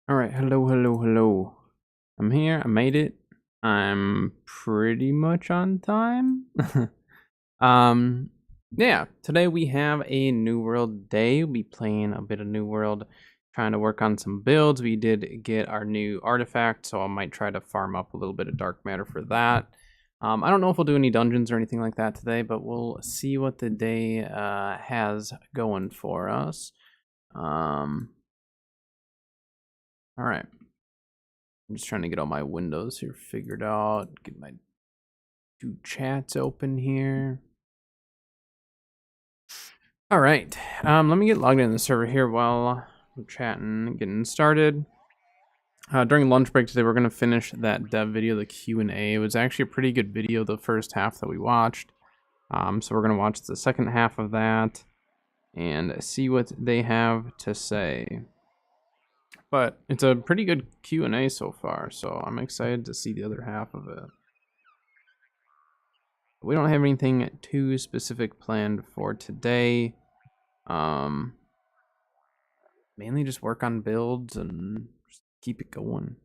All right, hello. I'm here. I made it. I'm pretty much on time. um, yeah. Today we have a New World day. We'll be playing a bit of New World, trying to work on some builds. We did get our new artifact, so I might try to farm up a little bit of dark matter for that. I don't know if we'll do any dungeons or anything like that today, but we'll see what the day has going for us. All right. I'm just trying to get all my windows here figured out. Get my two chats open here. All right. Let me get logged in the server here while we're chatting, getting started. During lunch break today, we're going to finish that dev video, the Q&A. It was actually a pretty good video, the first half that we watched. So we're going to watch the second half of that and see what they have to say. But it's a pretty good Q&A so far, so I'm excited to see the other half of it. We don't have anything too specific planned for today. Mainly just work on builds and just keep it going.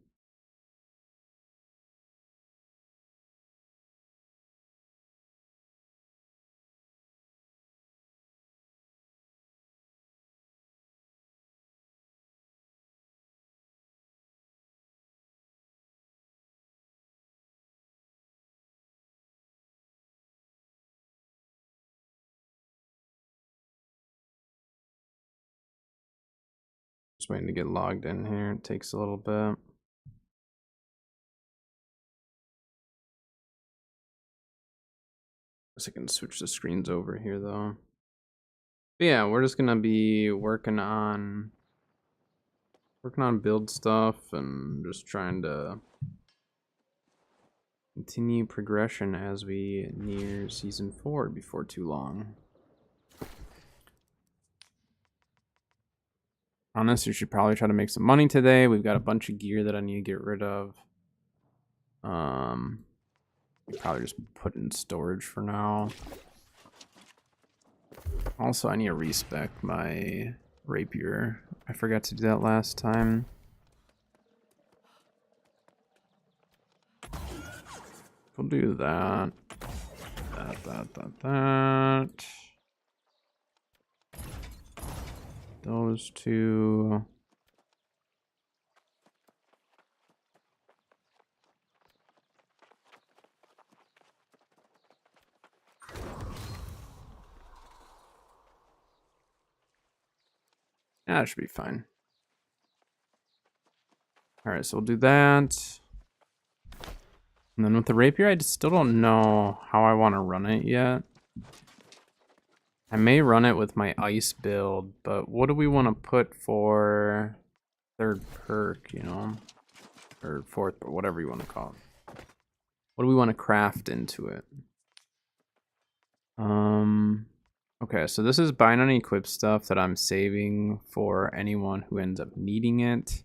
Just waiting to get logged in here. It takes a little bit. Guess I can switch the screens over here though. But yeah, we're just gonna be working on build stuff and just trying to continue progression as we near season 4 before too long. Honestly, we should probably try to make some money today. We've got a bunch of gear that I need to get rid of. Probably just put in storage for now. Also, I need to respec my rapier. I forgot to do that last time. We'll do that. That. Those two. Yeah, that should be fine. Alright, so we'll do that. And then with the rapier, I still don't know how I want to run it yet. I may run it with my ice build, but what do we want to put for third perk, you know? Or fourth, or whatever you want to call it. What do we want to craft into it? Okay, so this is bind on equip stuff that I'm saving for anyone who ends up needing it.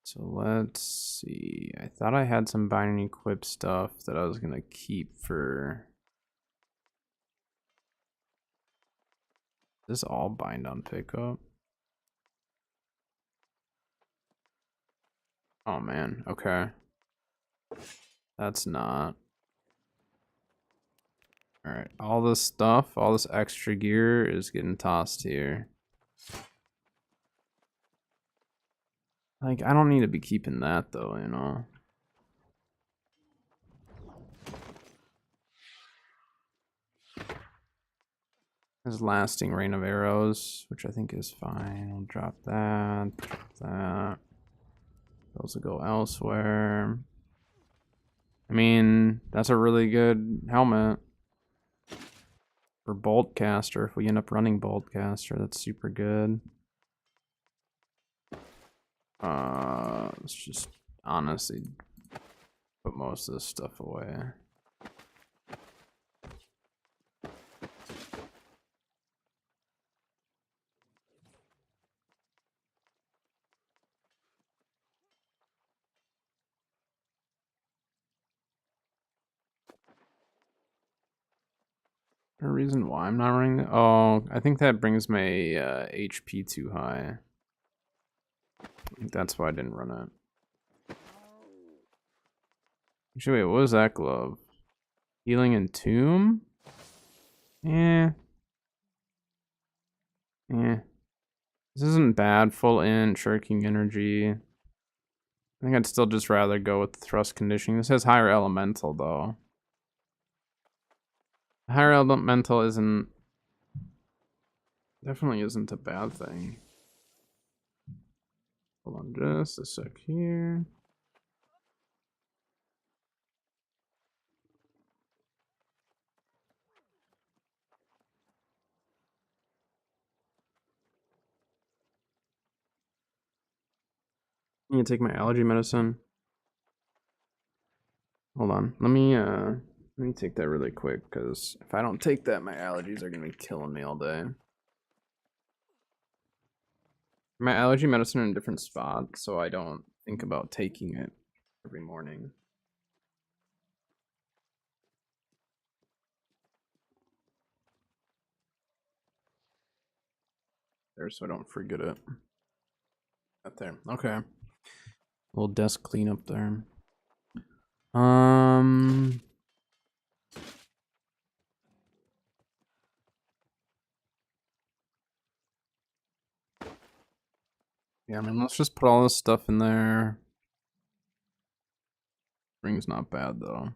So let's see. I thought I had some bind and equip stuff that I was gonna keep for. Is this all bind on pickup? Oh man, okay. That's not. Alright, all this stuff, all this extra gear is getting tossed here. Like, I don't need to be keeping that though, you know? There's lasting rain of arrows, which I think is fine. I'll drop that, drop that. Those will go elsewhere. I mean, that's a really good helmet. For Boltcaster, if we end up running Boltcaster, that's super good. Let's just honestly put most of this stuff away. A reason why I'm not running that? Oh, I think that brings my HP too high. I think that's why I didn't run it. Actually, wait, what was that glove? Healing and Tomb? Yeah. Yeah. This isn't bad. Full int, shirking energy. I think I'd still just rather go with the thrust conditioning. This has higher elemental though. Higher elemental definitely isn't a bad thing. Hold on just a sec here. I'm gonna take my allergy medicine. Hold on. Let me take that really quick, because if I don't take that, my allergies are gonna be killing me all day. My allergy medicine in a different spot, so I don't think about taking it every morning. There, so I don't forget it. Right there. Okay. Little desk cleanup there. Yeah, I mean, let's just put all this stuff in there. Ring's not bad though.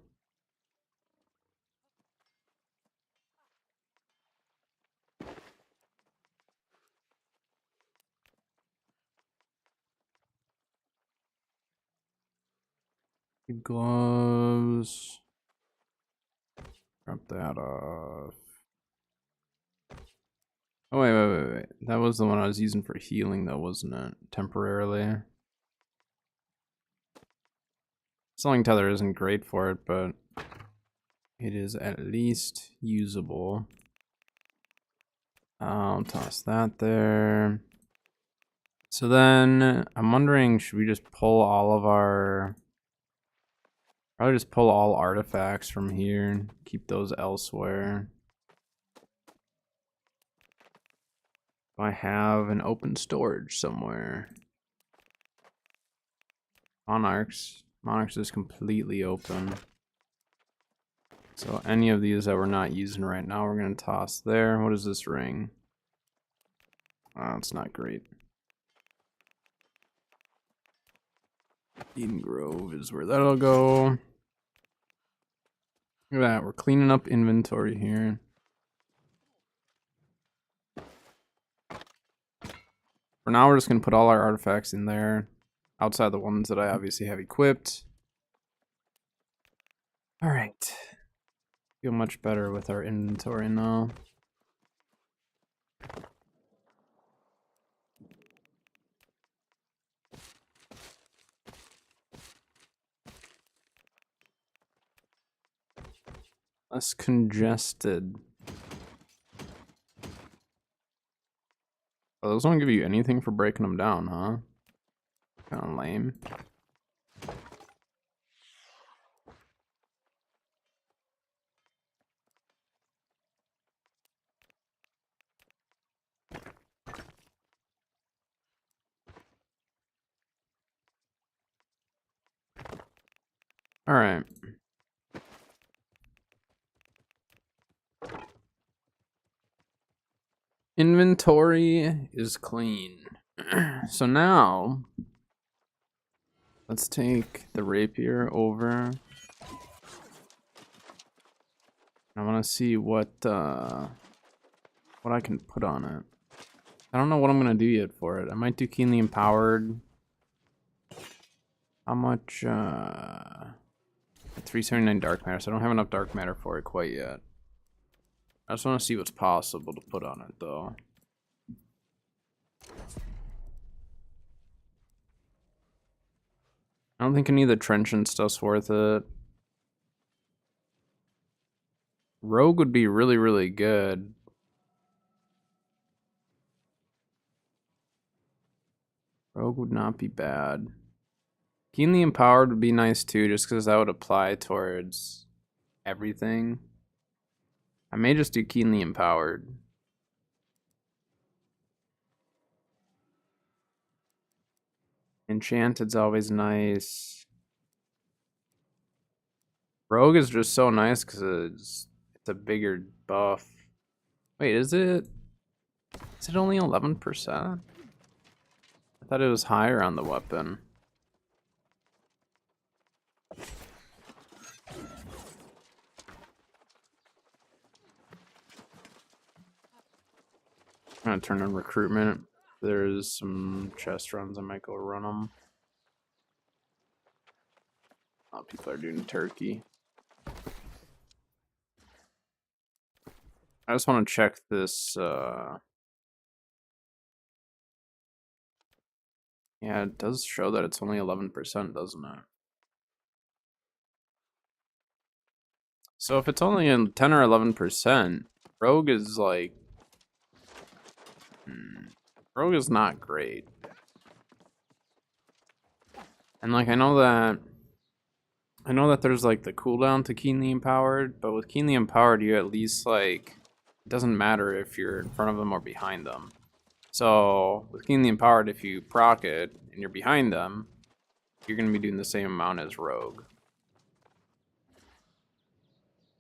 Gloves. Drop that off. Oh, wait. That was the one I was using for healing, though, wasn't it? Temporarily. Sling tether isn't great for it, but it is at least usable. I'll toss that there. So then, I'm wondering, should we just pull all of our... Probably just pull all artifacts from here and keep those elsewhere. I have an open storage somewhere. Monarchs. Monarchs is completely open. So any of these that we're not using right now, we're going to toss there. What is this ring? Oh, it's not great. Eden Grove is where that'll go. Look at that. We're cleaning up inventory here. For now, we're just going to put all our artifacts in there. Outside the ones that I obviously have equipped. Alright. Feel much better with our inventory now. Less congested. Oh, those don't give you anything for breaking them down, huh? Kind of lame. Alright. Inventory is clean. So now, let's take the rapier over. I want to see what I can put on it. I don't know what I'm gonna do yet for it. I might do keenly empowered. How much? 379 dark matter. So I don't have enough dark matter for it quite yet. I just want to see what's possible to put on it, though. I don't think any of the trenchant stuff's worth it. Rogue would be really, really good. Rogue would not be bad. Keenly empowered would be nice too, just because that would apply towards everything. I may just do keenly empowered. Enchanted's always nice. Rogue is just so nice because it's a bigger buff. Wait, is it? Is it only 11%? I thought it was higher on the weapon. I'm gonna turn on recruitment. There's some chest runs. I might go run them. Oh, people are doing turkey. I just want to check this. Yeah, it does show that it's only 11%, doesn't it? So if it's only in 10 or 11%, Rogue is like... Rogue is not great. And like, I know that there's like the cooldown to Keenly Empowered, but with Keenly Empowered, you at least like... It doesn't matter if you're in front of them or behind them. So with Keenly Empowered, if you proc it and you're behind them, you're going to be doing the same amount as Rogue.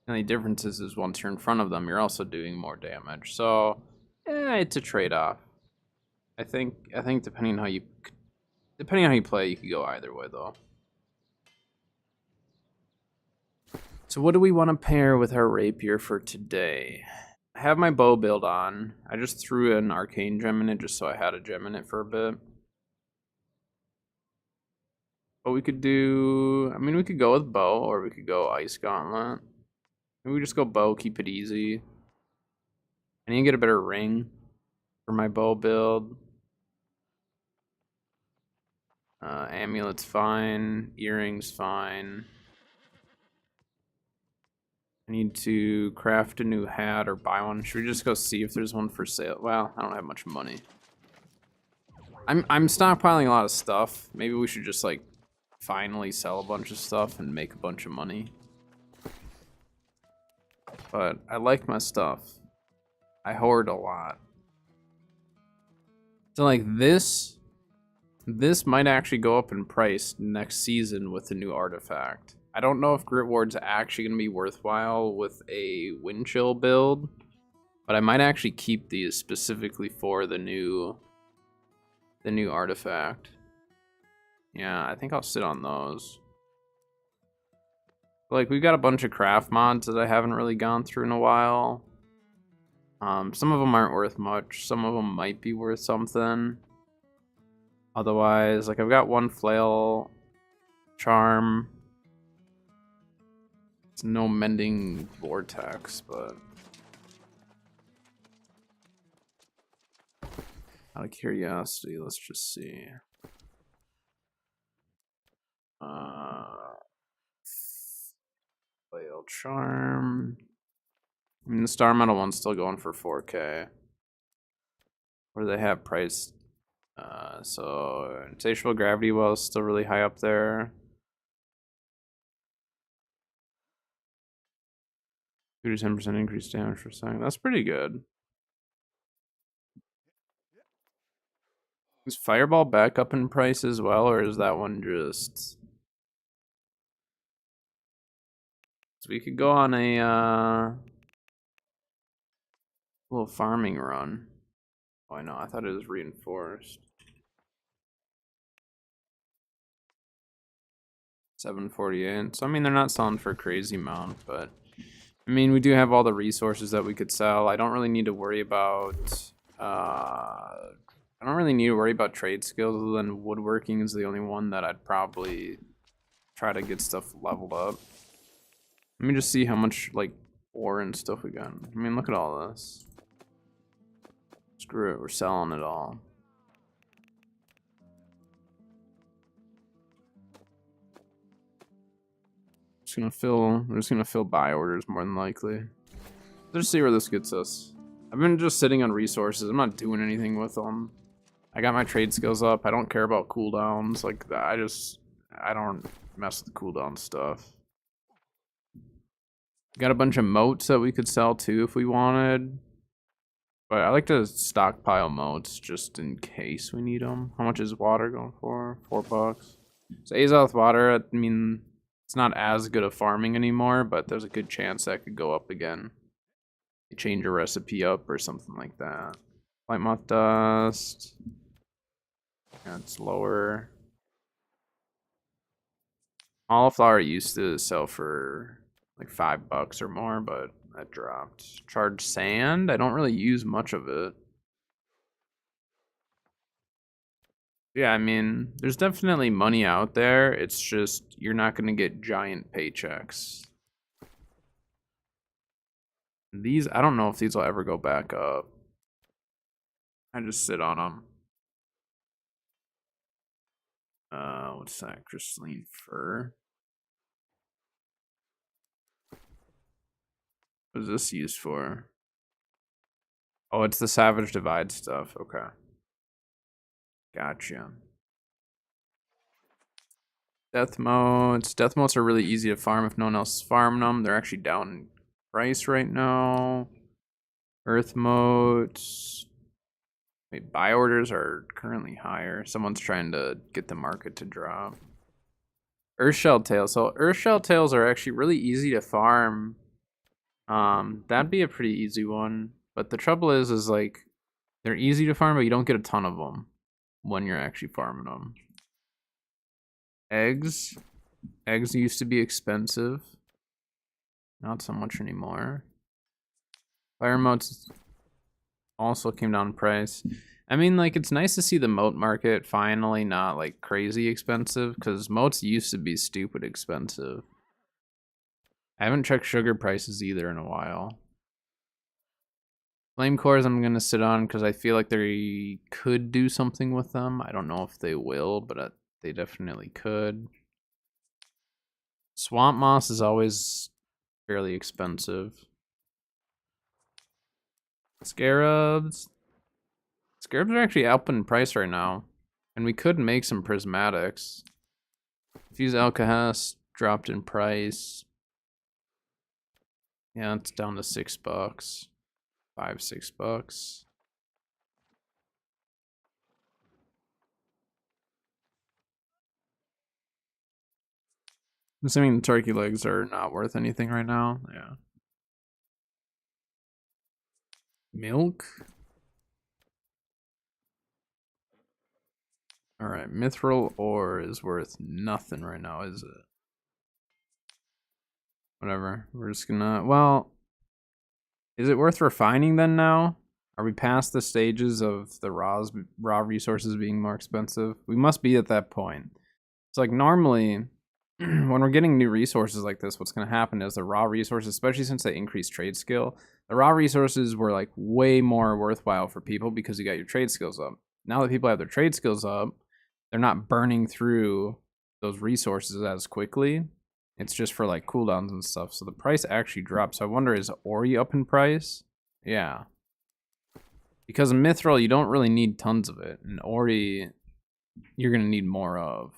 The only difference is once you're in front of them, you're also doing more damage. So, it's a trade-off. I think depending on how you play, you could go either way though. So what do we want to pair with our rapier for today? I have my bow build on. I just threw an arcane gem in it just so I had a gem in it for a bit. But we could do, I mean, we could go with bow or we could go ice gauntlet. Maybe we just go bow, keep it easy. I need to get a better ring for my bow build. Amulet's fine. Earrings fine. I need to craft a new hat or buy one. Should we just go see if there's one for sale? Well, I don't have much money. I'm stockpiling a lot of stuff. Maybe we should just like finally sell a bunch of stuff and make a bunch of money. But I like my stuff. I hoard a lot. So like this might actually go up in price next season with the new artifact. I don't know if Grit Ward's actually going to be worthwhile with a wind chill build, but I might actually keep these specifically for the new artifact. Yeah, I think I'll sit on those. Like, we've got a bunch of craft mods that I haven't really gone through in a while. Some of them aren't worth much. Some of them might be worth something. Otherwise, like, I've got one flail charm. It's no mending vortex, but out of curiosity, let's just see. Flail charm. I mean, the star metal one's still going for 4K. What do they have priced? So insatiable gravity well is still really high up there. 2 to 10% increased damage per second. That's pretty good. Is Fireball back up in price as well, or is that one just... So we could go on a little farming run. Oh, I know. I thought it was reinforced. 748. So I mean, they're not selling for a crazy amount, but I mean, we do have all the resources that we could sell. I don't really need to worry about. I don't really need to worry about trade skills other than woodworking is the only one that I'd probably try to get stuff leveled up. Let me just see how much like ore and stuff we got. I mean, look at all this. Screw it, we're selling it all. We're just gonna fill buy orders more than likely. Let's see where this gets us. I've been just sitting on resources. I'm not doing anything with them. I got my trade skills up. I don't care about cooldowns. Like, I don't mess with cooldown stuff. Got a bunch of moats that we could sell too if we wanted. But I like to stockpile moats just in case we need them. How much is water going for? $4. So Azoth water, I mean, it's not as good at farming anymore, but there's a good chance that could go up again. You change your recipe up or something like that. White moth dust. Yeah, it's lower. Cauliflower used to sell for like $5 or more, but that dropped. Charged sand, I don't really use much of it. Yeah, I mean, there's definitely money out there. It's just you're not going to get giant paychecks. These, I don't know if these will ever go back up. I just sit on them. What's that? Crystalline fur. What is this used for? Oh, it's the Savage Divide stuff. Okay. Gotcha. Death motes. Death motes are really easy to farm if no one else is farming them. They're actually down in price right now. Earth motes. Wait, buy orders are currently higher. Someone's trying to get the market to drop. Earthshell tails. So Earthshell tails are actually really easy to farm. That'd be a pretty easy one. But the trouble is like they're easy to farm, but you don't get a ton of them when you're actually farming them. Eggs. Eggs used to be expensive. Not so much anymore. Fire motes also came down in price. I mean, like, it's nice to see the moat market finally not, like, crazy expensive, because moats used to be stupid expensive. I haven't checked sugar prices either in a while. Flame cores I'm going to sit on because I feel like they could do something with them. I don't know if they will, but they definitely could. Swamp moss is always fairly expensive. Scarabs. Scarabs are actually up in price right now. And we could make some prismatics. Fuse Alcahest dropped in price. Yeah, it's down to $6. $5, $6. I'm assuming the turkey legs are not worth anything right now. Yeah. Milk. Alright, mithril ore is worth nothing right now, is it? Whatever. We're just gonna... Well, is it worth refining then now? Are we past the stages of the raw resources being more expensive? We must be at that point. It's like normally, when we're getting new resources like this, what's going to happen is the raw resources, especially since they increased trade skill, the raw resources were like way more worthwhile for people because you got your trade skills up. Now that people have their trade skills up, they're not burning through those resources as quickly. It's just for like cooldowns and stuff. So the price actually dropped. So I wonder, is Ori up in price? Yeah. Because in Mithril, you don't really need tons of it. And Ori, you're going to need more of.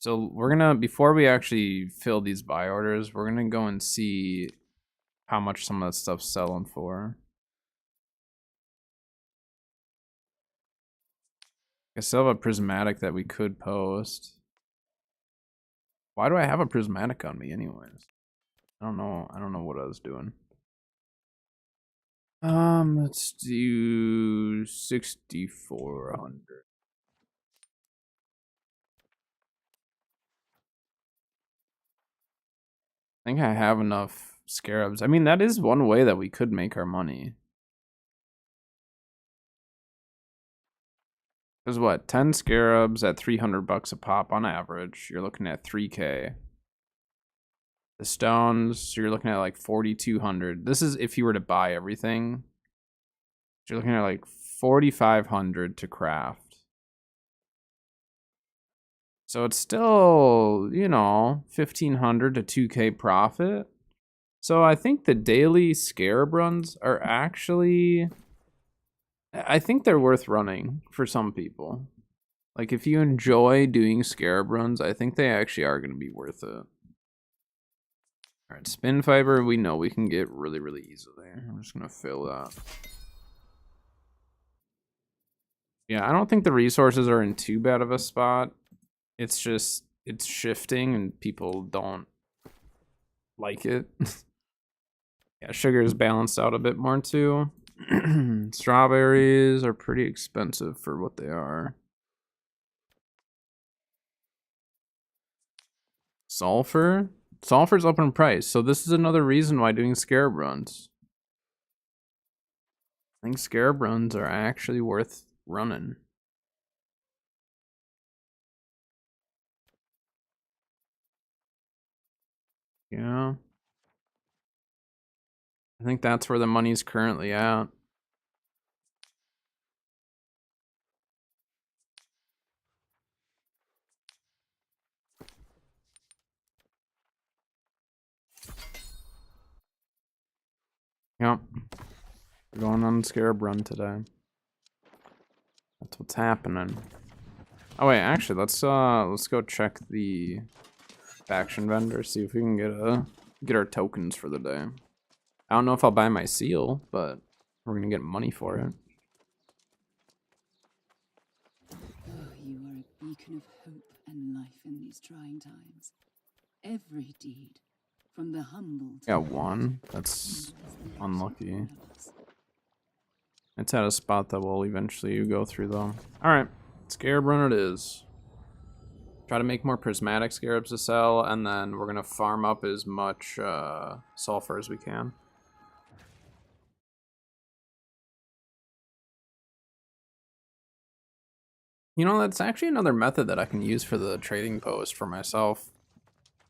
So we're going to, before we actually fill these buy orders, we're going to go and see how much some of that stuff's selling for. I still have a prismatic that we could post. Why do I have a prismatic on me anyways? I don't know what I was doing. Let's do 6,400. I think I have enough scarabs. I mean, that is one way that we could make our money. Because what, 10 scarabs at $300 a pop on average, you're looking at 3K. The stones, you're looking at like 4,200. This is if you were to buy everything. You're looking at like 4,500 to craft. So it's still, you know, 1,500 to 2K profit. So I think the daily scarab runs are actually, I think they're worth running for some people. Like if you enjoy doing scarab runs, I think they actually are going to be worth it. Alright, spin fiber, we know we can get really, really easily. I'm just gonna fill that. Yeah, I don't think the resources are in too bad of a spot. It's just, it's shifting and people don't like it. Yeah, sugar is balanced out a bit more too. Strawberries are pretty expensive for what they are. Sulfur? Sulfur's up in price, so this is another reason why doing scarab runs. I think scarab runs are actually worth running. Yeah. I think that's where the money's currently at. Yep. We're going on scarab run today. That's what's happening. Oh wait, actually let's go check the faction vendor, see if we can get our tokens for the day. I don't know if I'll buy my seal, but we're gonna get money for it. Oh, you are a beacon of hope and life in these trying times. Every deed, from the humble to Got one. That's unlucky. It's at a spot that will eventually go through though. Alright, scarab run it is. Try to make more prismatic scarabs to sell, and then we're gonna farm up as much sulfur as we can. You know, that's actually another method that I can use for the trading post for myself.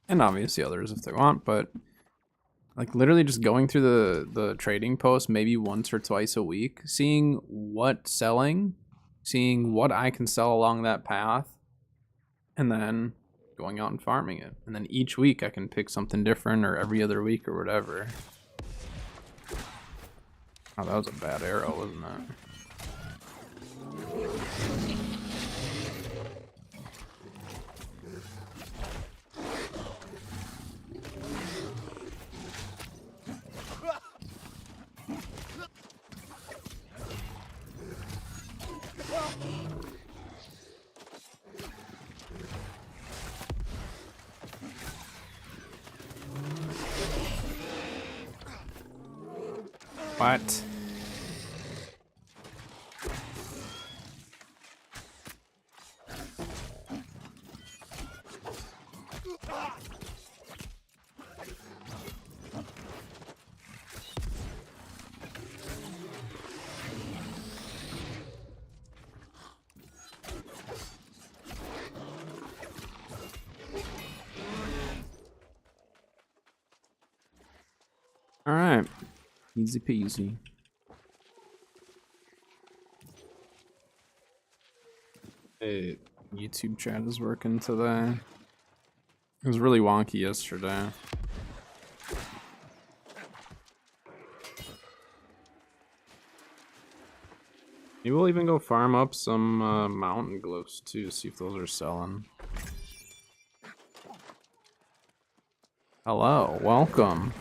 And obviously others if they want, but like literally just going through the trading post maybe once or twice a week, seeing what's selling, seeing what I can sell along that path, and then going out and farming it. And then each week I can pick something different, or every other week or whatever. Oh, that was a bad arrow, wasn't it? What? All right, easy peasy. Hey, YouTube chat is working today. It was really wonky yesterday. Maybe we'll even go farm up some mountain glyphs too, see if those are selling. Hello, welcome.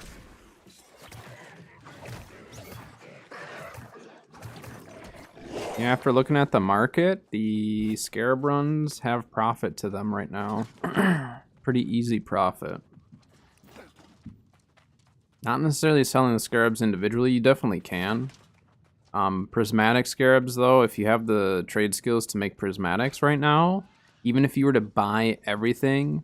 Yeah, after looking at the market, the scarab runs have profit to them right now. Pretty easy profit. Not necessarily selling the scarabs individually, you definitely can. Prismatic scarabs though, if you have the trade skills to make prismatics right now, even if you were to buy everything,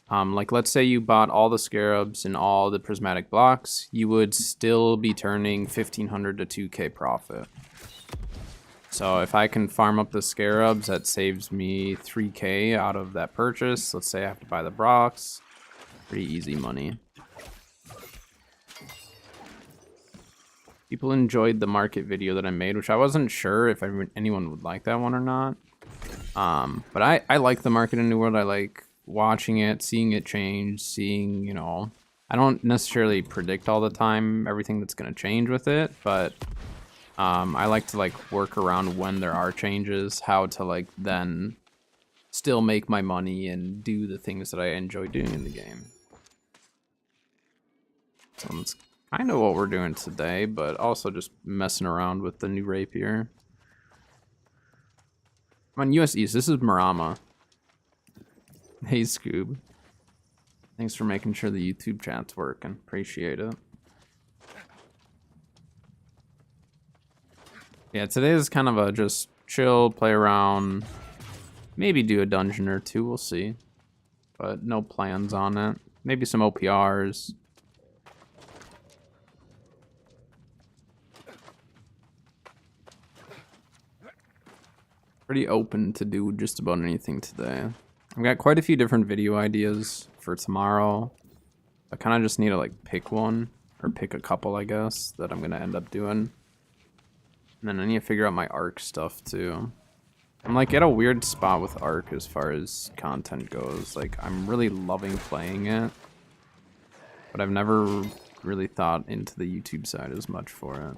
like let's say you bought all the scarabs and all the prismatic blocks, you would still be turning 1,500 to 2K profit. So if I can farm up the scarabs, that saves me 3K out of that purchase. Let's say I have to buy the blocks. Pretty easy money. People enjoyed the market video that I made, which I wasn't sure if anyone would like that one or not. But I like the market in New World. I like watching it, seeing it change, seeing, you know, I don't necessarily predict all the time everything that's going to change with it, but I like to like work around when there are changes, how to like then still make my money and do the things that I enjoy doing in the game. So that's kind of what we're doing today, but also just messing around with the new rapier. I'm on US East. This is Marama. Hey, Scoob. Thanks for making sure the YouTube chat's working. Appreciate it. Yeah, today is kind of a just chill, play around, maybe do a dungeon or two, we'll see. But no plans on it. Maybe some OPRs. Pretty open to do just about anything today. I've got quite a few different video ideas for tomorrow. I kind of just need to like pick one, or pick a couple, I guess, that I'm gonna end up doing. And then I need to figure out my ARC stuff too. I'm like at a weird spot with ARC as far as content goes. Like I'm really loving playing it, but I've never really thought into the YouTube side as much for it.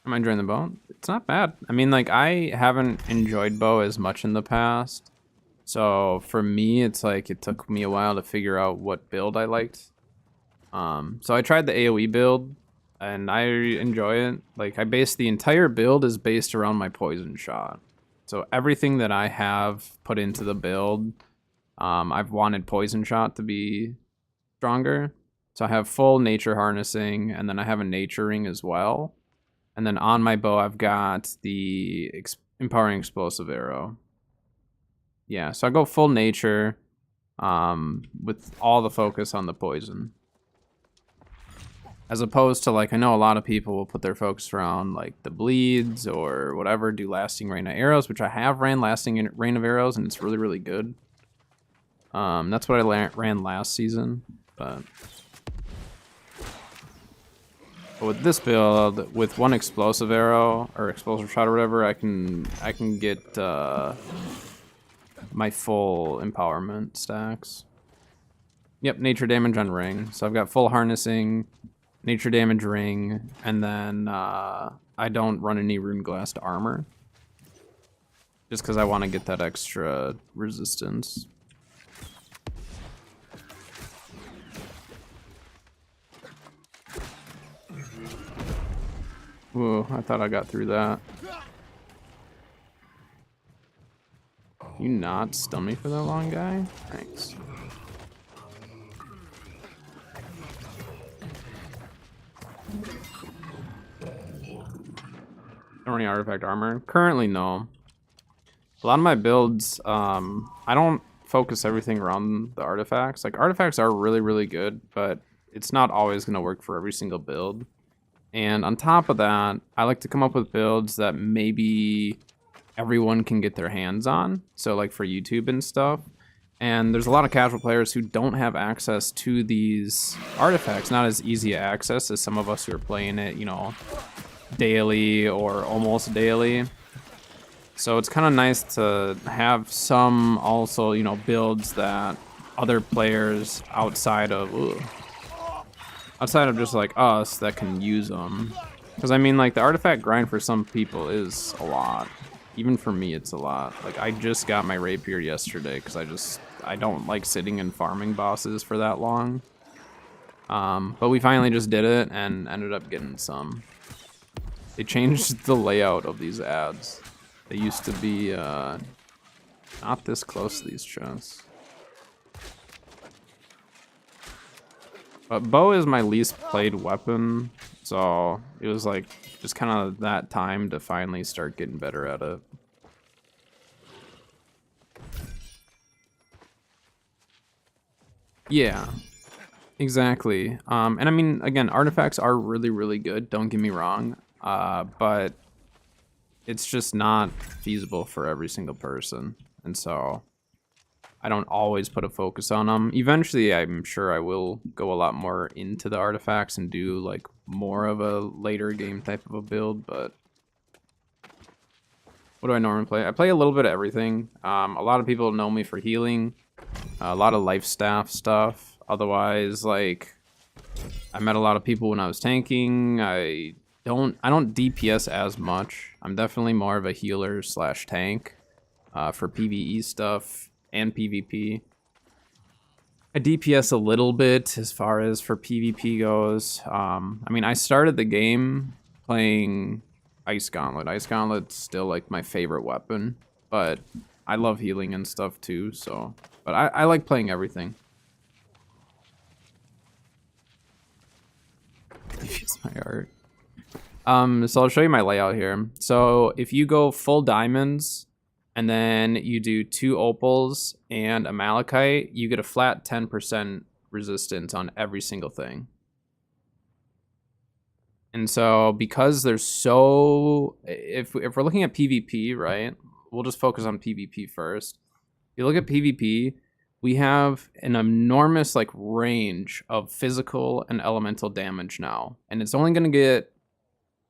Am I enjoying the bow? It's not bad. I mean, like I haven't enjoyed bow as much in the past. So for me, it's like it took me a while to figure out what build I liked. So I tried the AoE build and I enjoy it. Like I base the entire build is based around my poison shot. So everything that I have put into the build, I've wanted poison shot to be stronger. So I have full nature harnessing, and then I have a nature ring as well. And then on my bow, I've got the empowering explosive arrow. Yeah, so I go full nature with all the focus on the poison. As opposed to, like, I know a lot of people will put their focus around, like, the bleeds or whatever, do lasting rain of arrows, which I have ran lasting rain of arrows, and it's really, really good. That's what I ran last season, but with this build, with one explosive arrow, or explosive shot or whatever, I can get my full empowerment stacks. Yep, nature damage on ring. So I've got full harnessing, nature damage ring, and then I don't run any rune glassed armor. Just because I want to get that extra resistance. Whoa, I thought I got through that. You not stun me for that long, guy? Thanks. Don't any artifact armor? Currently, no. A lot of my builds, I don't focus everything around the artifacts. Like, artifacts are really, really good, but it's not always going to work for every single build. And on top of that, I like to come up with builds that maybe everyone can get their hands on. So like for YouTube and stuff. And there's a lot of casual players who don't have access to these artifacts. Not as easy access as some of us who are playing it, you know, daily or almost daily. So it's kind of nice to have some also, you know, builds that other players outside of just like us that can use them. Because I mean, like, the artifact grind for some people is a lot. Even for me, it's a lot. Like, I just got my rapier yesterday because I don't like sitting and farming bosses for that long. But we finally just did it and ended up getting some. They changed the layout of these ads. They used to be not this close to these chests. But bow is my least played weapon, so it was like just kind of that time to finally start getting better at it. Yeah, exactly. And I mean, again, artifacts are really, really good, don't get me wrong, but it's just not feasible for every single person, and so I don't always put a focus on them. Eventually, I'm sure I will go a lot more into the artifacts and do like more of a later game type of a build, but what do I normally play? I play a little bit of everything. A lot of people know me for healing, a lot of life staff stuff. Otherwise, like, I met a lot of people when I was tanking. I don't DPS as much. I'm definitely more of a healer / tank for PvE stuff and PvP. I DPS a little bit as far as for PvP goes. I mean, I started the game playing Ice Gauntlet. Ice Gauntlet's still like my favorite weapon, but I love healing and stuff too. So, but I like playing everything. Defuse my art. So I'll show you my layout here. So if you go full diamonds and then you do 2 opals and a malachite, you get a flat 10% resistance on every single thing. And so because there's so, if we're looking at PvP, right, we'll just focus on PvP first. If you look at PvP, we have an enormous like range of physical and elemental damage now. And it's only going to get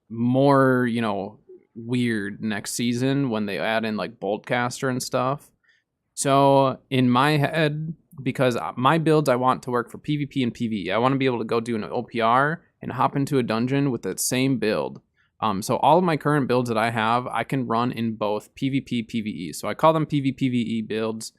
more, you know, weird next season when they add in like Boltcaster and stuff. So in my head, because my builds I want to work for PvP and PvE, I want to be able to go do an OPR and hop into a dungeon with that same build. So all of my current builds that I have, I can run in both PvP, PvE. So I call them PvPvE builds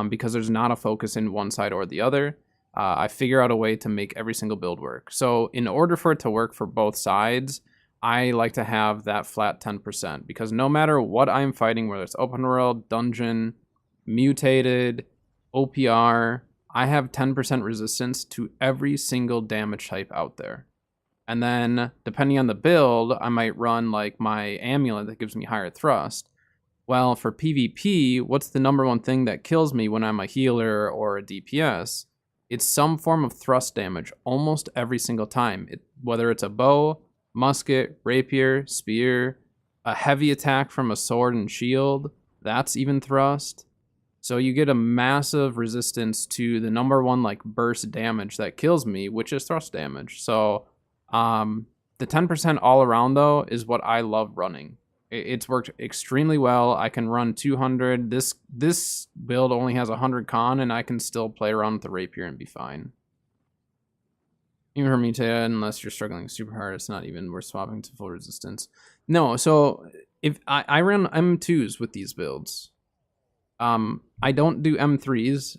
because there's not a focus in one side or the other. I figure out a way to make every single build work. So in order for it to work for both sides, I like to have that flat 10% because no matter what I'm fighting, whether it's open world, dungeon, mutated, OPR, I have 10% resistance to every single damage type out there. And then depending on the build, I might run like my amulet that gives me higher thrust. Well, for PvP, what's the number one thing that kills me when I'm a healer or a DPS? It's some form of thrust damage almost every single time. Whether it's a bow, musket, rapier, spear, a heavy attack from a sword and shield, that's even thrust. So you get a massive resistance to the number one like burst damage that kills me, which is thrust damage. So the 10% all around though is what I love running. It's worked extremely well. I can run 200. This build only has 100 con and I can still play around with the rapier and be fine. Even for mutated, unless you're struggling super hard, it's not even worth swapping to full resistance. No, so if I ran M2s with these builds. I don't do M3s.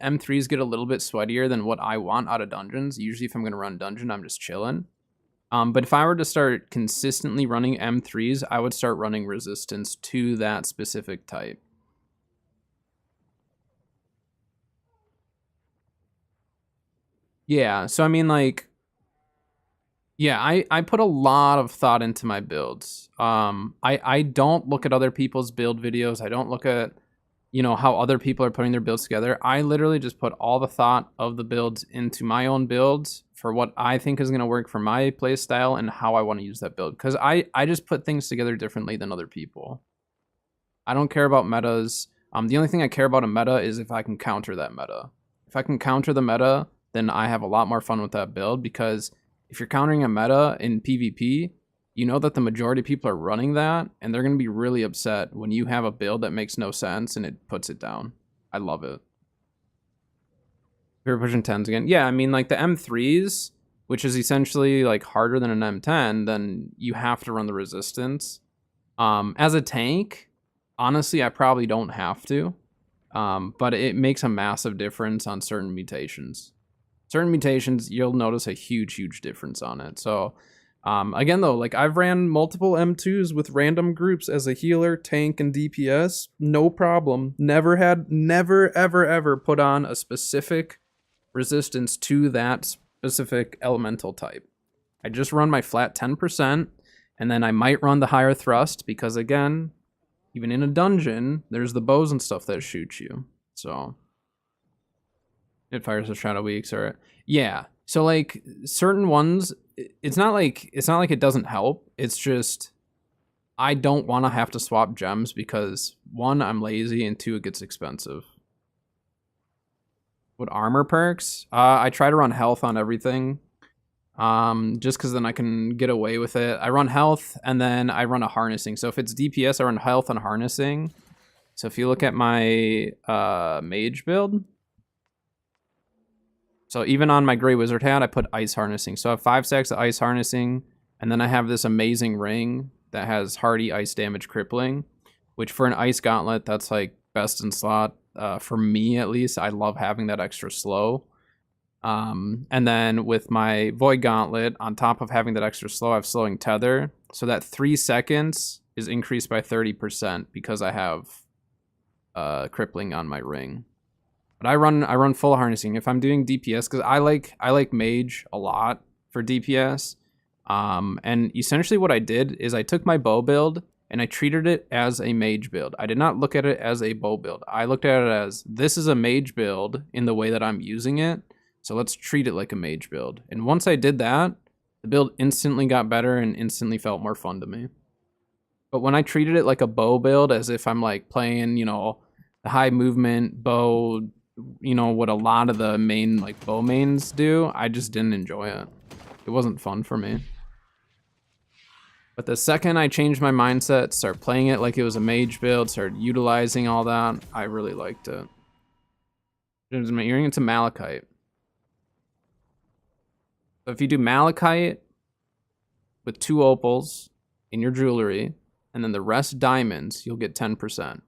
M3s get a little bit sweatier than what I want out of dungeons. Usually if I'm going to run dungeon, I'm just chilling. But if I were to start consistently running M3s, I would start running resistance to that specific type. Yeah, so I mean like, yeah, I put a lot of thought into my builds. I don't look at other people's build videos. I don't look at, you know, how other people are putting their builds together. I literally just put all the thought of the builds into my own builds for what I think is going to work for my play style and how I want to use that build. Because I just put things together differently than other people. I don't care about metas. The only thing I care about a meta is if I can counter that meta. If I can counter the meta, then I have a lot more fun with that build, because if you're countering a meta in PvP, you know that the majority of people are running that, and they're going to be really upset when you have a build that makes no sense and it puts it down. I love it. If you're pushing 10s again. Yeah, I mean, like the M3s, which is essentially like harder than an M10, then you have to run the resistance. As a tank, honestly, I probably don't have to, but it makes a massive difference on certain mutations. Certain mutations, you'll notice a huge difference on it. So again though, like I've ran multiple M2s with random groups as a healer, tank, and DPS, no problem. Never ever put on a specific resistance to that specific elemental type. I just run my flat 10%, and then I might run the higher thrust because again, even in a dungeon, there's the bows and stuff that shoot you. So it fires the shadow weeks, or yeah. So like certain ones, it's not like it doesn't help. It's just I don't want to have to swap gems because one, I'm lazy, and two, it gets expensive. What armor perks? I try to run health on everything. Just because then I can get away with it. I run health and then I run a harnessing. So if it's DPS, I run health and harnessing. So if you look at my mage build, so even on my Grey Wizard hat, I put ice harnessing. So I have 5 stacks of ice harnessing, and then I have this amazing ring that has hardy ice damage crippling, which for an ice gauntlet, that's like best in slot. for me at least, I love having that extra slow. And then with my Void Gauntlet, on top of having that extra slow, I have slowing tether. So that 3 seconds is increased by 30% because I have crippling on my ring. But I run full harnessing if I'm doing DPS, because I like mage a lot for DPS. And essentially what I did is I took my bow build and I treated it as a mage build. I did not look at it as a bow build. I looked at it as, this is a mage build in the way that I'm using it, so let's treat it like a mage build. And once I did that, the build instantly got better and instantly felt more fun to me. But when I treated it like a bow build, as if I'm like playing, you know, the high movement bow, you know, what a lot of the main like bow mains do, I just didn't enjoy it. It wasn't fun for me. But the second I changed my mindset, start playing it like it was a mage build, started utilizing all that, I really liked it. You're into Malachite. So if you do Malachite with 2 opals in your jewelry, and then the rest diamonds, you'll get 10%.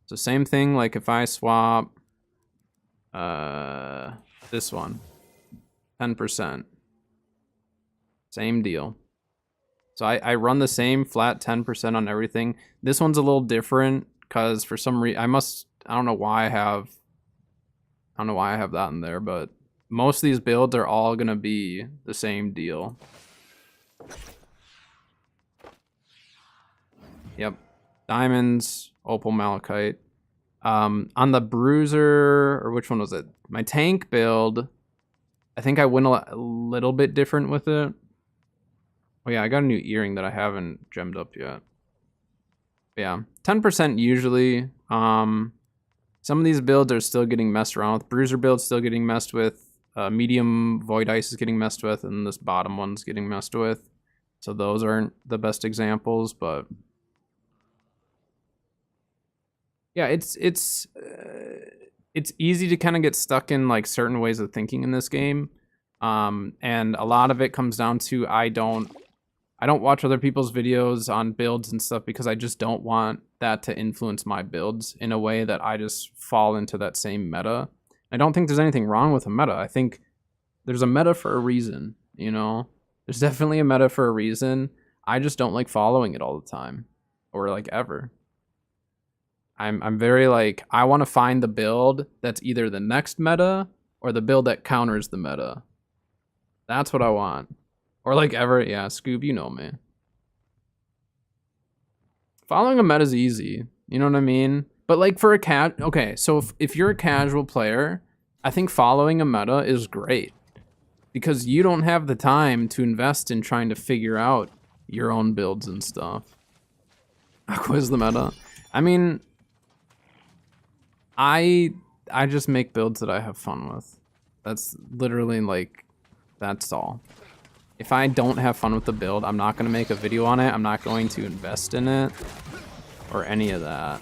So same thing like if I swap this one, 10%. Same deal. So I run the same flat 10% on everything. This one's a little different because for some reason I don't know why I have that in there, but most of these builds are all gonna be the same deal. Yep. Diamonds, opal, malachite. On the bruiser, or which one was it? My tank build, I think I went a little bit different with it. Oh yeah, I got a new earring that I haven't gemmed up yet. But yeah, 10% usually. Some of these builds are still getting messed around with. Bruiser build's still getting messed with. Medium Void Ice is getting messed with, and this bottom one's getting messed with. So those aren't the best examples, but yeah, it's easy to kind of get stuck in like certain ways of thinking in this game, and a lot of it comes down to I don't watch other people's videos on builds and stuff because I just don't want that to influence my builds in a way that I just fall into that same meta. I don't think there's anything wrong with a meta. I think there's a meta for a reason, you know? There's definitely a meta for a reason. I just don't like following it all the time or like ever. I'm very like, I want to find the build that's either the next meta or the build that counters the meta. That's what I want. Or like ever, yeah, Scoob, you know me. Following a meta is easy, you know what I mean? But like for a okay, so if you're a casual player, I think following a meta is great because you don't have the time to invest in trying to figure out your own builds and stuff. Quiz the meta. I mean, I just make builds that I have fun with. That's literally like, that's all. If I don't have fun with the build, I'm not going to make a video on it. I'm not going to invest in it or any of that.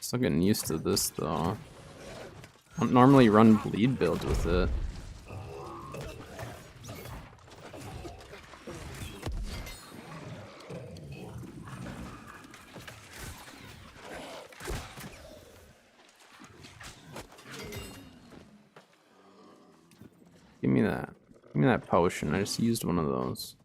Still getting used to this though. I don't normally run bleed builds with it. Give me that. Give me that potion. I just used one of those.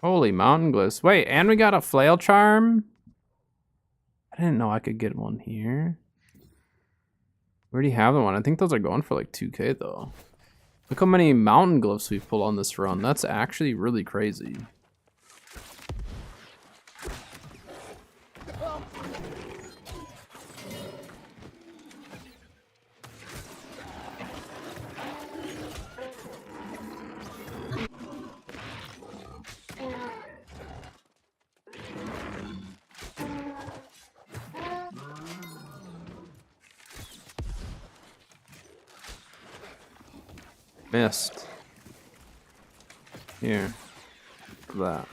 Holy mountain glyphs. Wait, and we got a flail charm? I didn't know I could get one here. We already have one. I think those are going for like 2K though. Look how many mountain glyphs we've pulled on this run. That's actually really crazy. Missed. Here. That.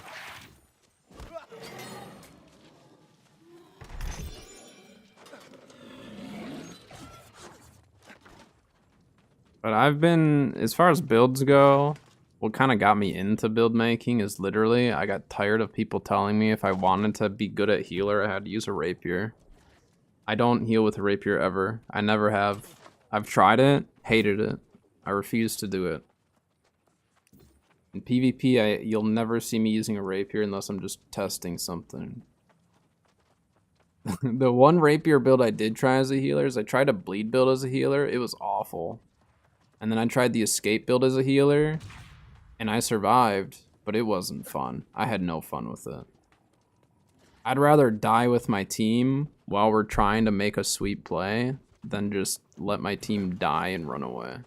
But I've been, as far as builds go, what kind of got me into build making is literally I got tired of people telling me if I wanted to be good at healer, I had to use a rapier. I don't heal with a rapier ever. I never have. I've tried it, hated it. I refuse to do it. In PvP, you'll never see me using a rapier unless I'm just testing something. The one rapier build I did try as a healer is I tried a bleed build as a healer. It was awful. And then I tried the escape build as a healer, and I survived, but it wasn't fun. I had no fun with it. I'd rather die with my team while we're trying to make a sweet play than just let my team die and run away.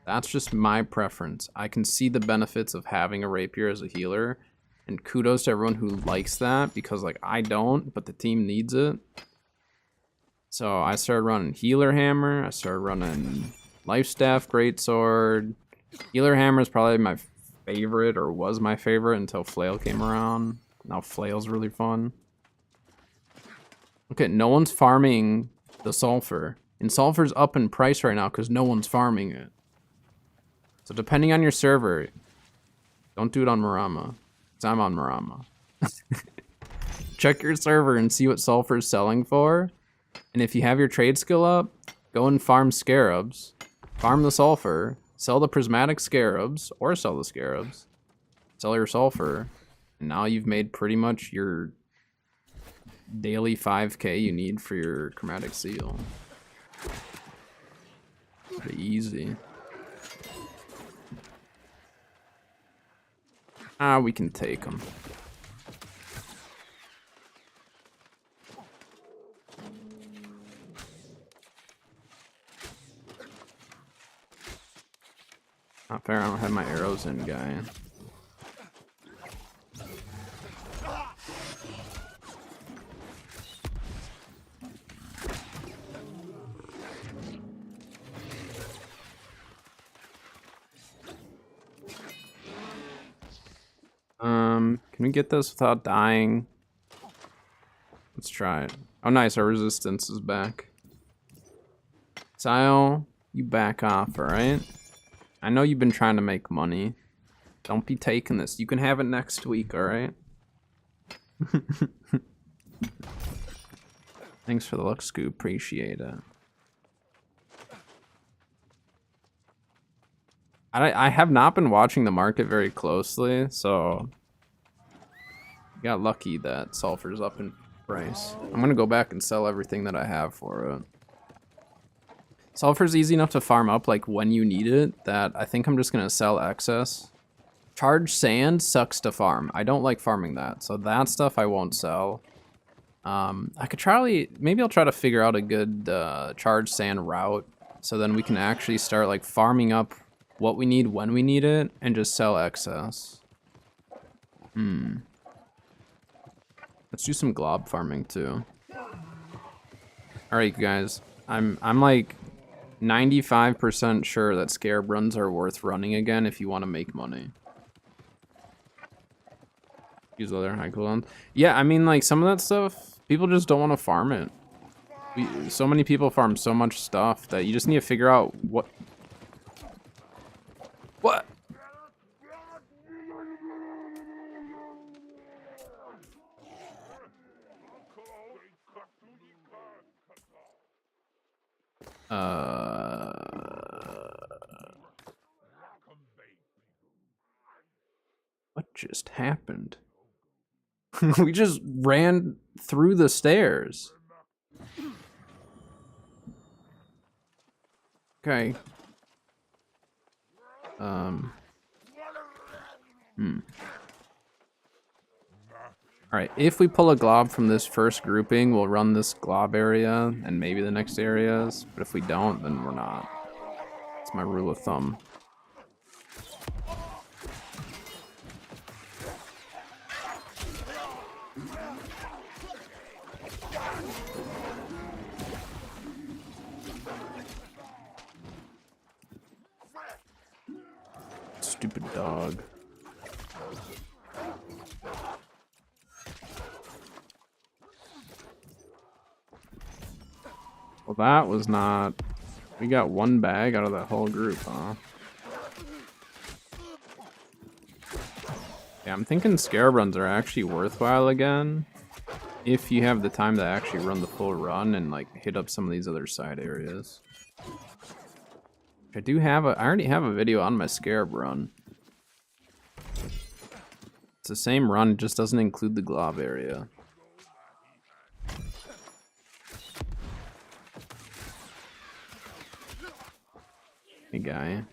That's just my preference. I can see the benefits of having a rapier as a healer, and kudos to everyone who likes that, because like I don't, but the team needs it. So I started running healer hammer, I started running life staff, greatsword. Healer hammer is probably my favorite, or was my favorite until flail came around. Now flail's really fun. Okay, no one's farming the sulfur. And sulfur's up in price right now because no one's farming it. So depending on your server, don't do it on Marama. Because I'm on Marama. Check your server and see what sulfur's selling for. And if you have your trade skill up, go and farm scarabs. Farm the sulfur. Sell the prismatic scarabs, or sell the scarabs. Sell your sulfur. And now you've made pretty much your daily 5k you need for your chromatic seal. Pretty easy. Ah, we can take them. Not fair, I don't have my arrows in, guy. Can we get this without dying? Let's try it. Oh, nice, our resistance is back. Sile, you back off, alright? I know you've been trying to make money. Don't be taking this. You can have it next week, alright? Thanks for the look, Scoop. Appreciate it. I have not been watching the market very closely, so got lucky that sulfur's up in price. I'm gonna go back and sell everything that I have for it. Sulfur's easy enough to farm up like when you need it that I think I'm just gonna sell excess. Charged sand sucks to farm. I don't like farming that, so that stuff I won't sell. I could maybe I'll try to figure out a good charged sand route, so then we can actually start like farming up what we need when we need it and just sell excess. Let's do some glob farming too. All right, guys, I'm like 95% sure that scarab runs are worth running again if you want to make money. Use other high cooldowns. Yeah, I mean, like some of that stuff, people just don't want to farm it. So many people farm so much stuff that you just need to figure out what. What just happened? We just ran through the stairs. Okay. Alright, if we pull a glob from this first grouping, we'll run this glob area and maybe the next areas. But if we don't, then we're not. It's my rule of thumb. stupid dog. Well, that was not... We got one bag out of that whole group, huh? Yeah, I'm thinking scarab runs are actually worthwhile again. If you have the time to actually run the full run and like hit up some of these other side areas. I already have a video on my scarab run. It's the same run, it just doesn't include the glob area. Hey guy.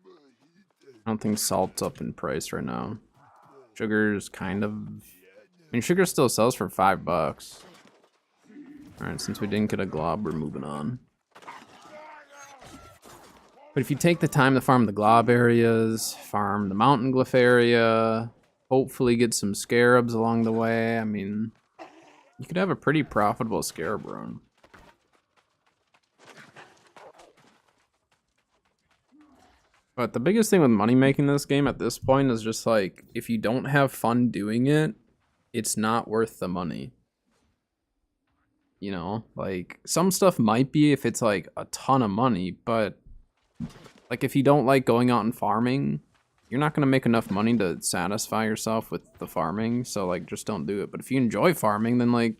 I don't think salt's up in price right now. Sugar's kind of... I mean, sugar still sells for $5. Alright, since we didn't get a glob, we're moving on. But if you take the time to farm the glob areas, farm the mountain glyph area, hopefully get some scarabs along the way, I mean, you could have a pretty profitable scarab run. But the biggest thing with money making this game at this point is just like, if you don't have fun doing it, it's not worth the money. You know, like some stuff might be if it's like a ton of money, but like if you don't like going out and farming, you're not going to make enough money to satisfy yourself with the farming. So like, just don't do it. But if you enjoy farming, then like,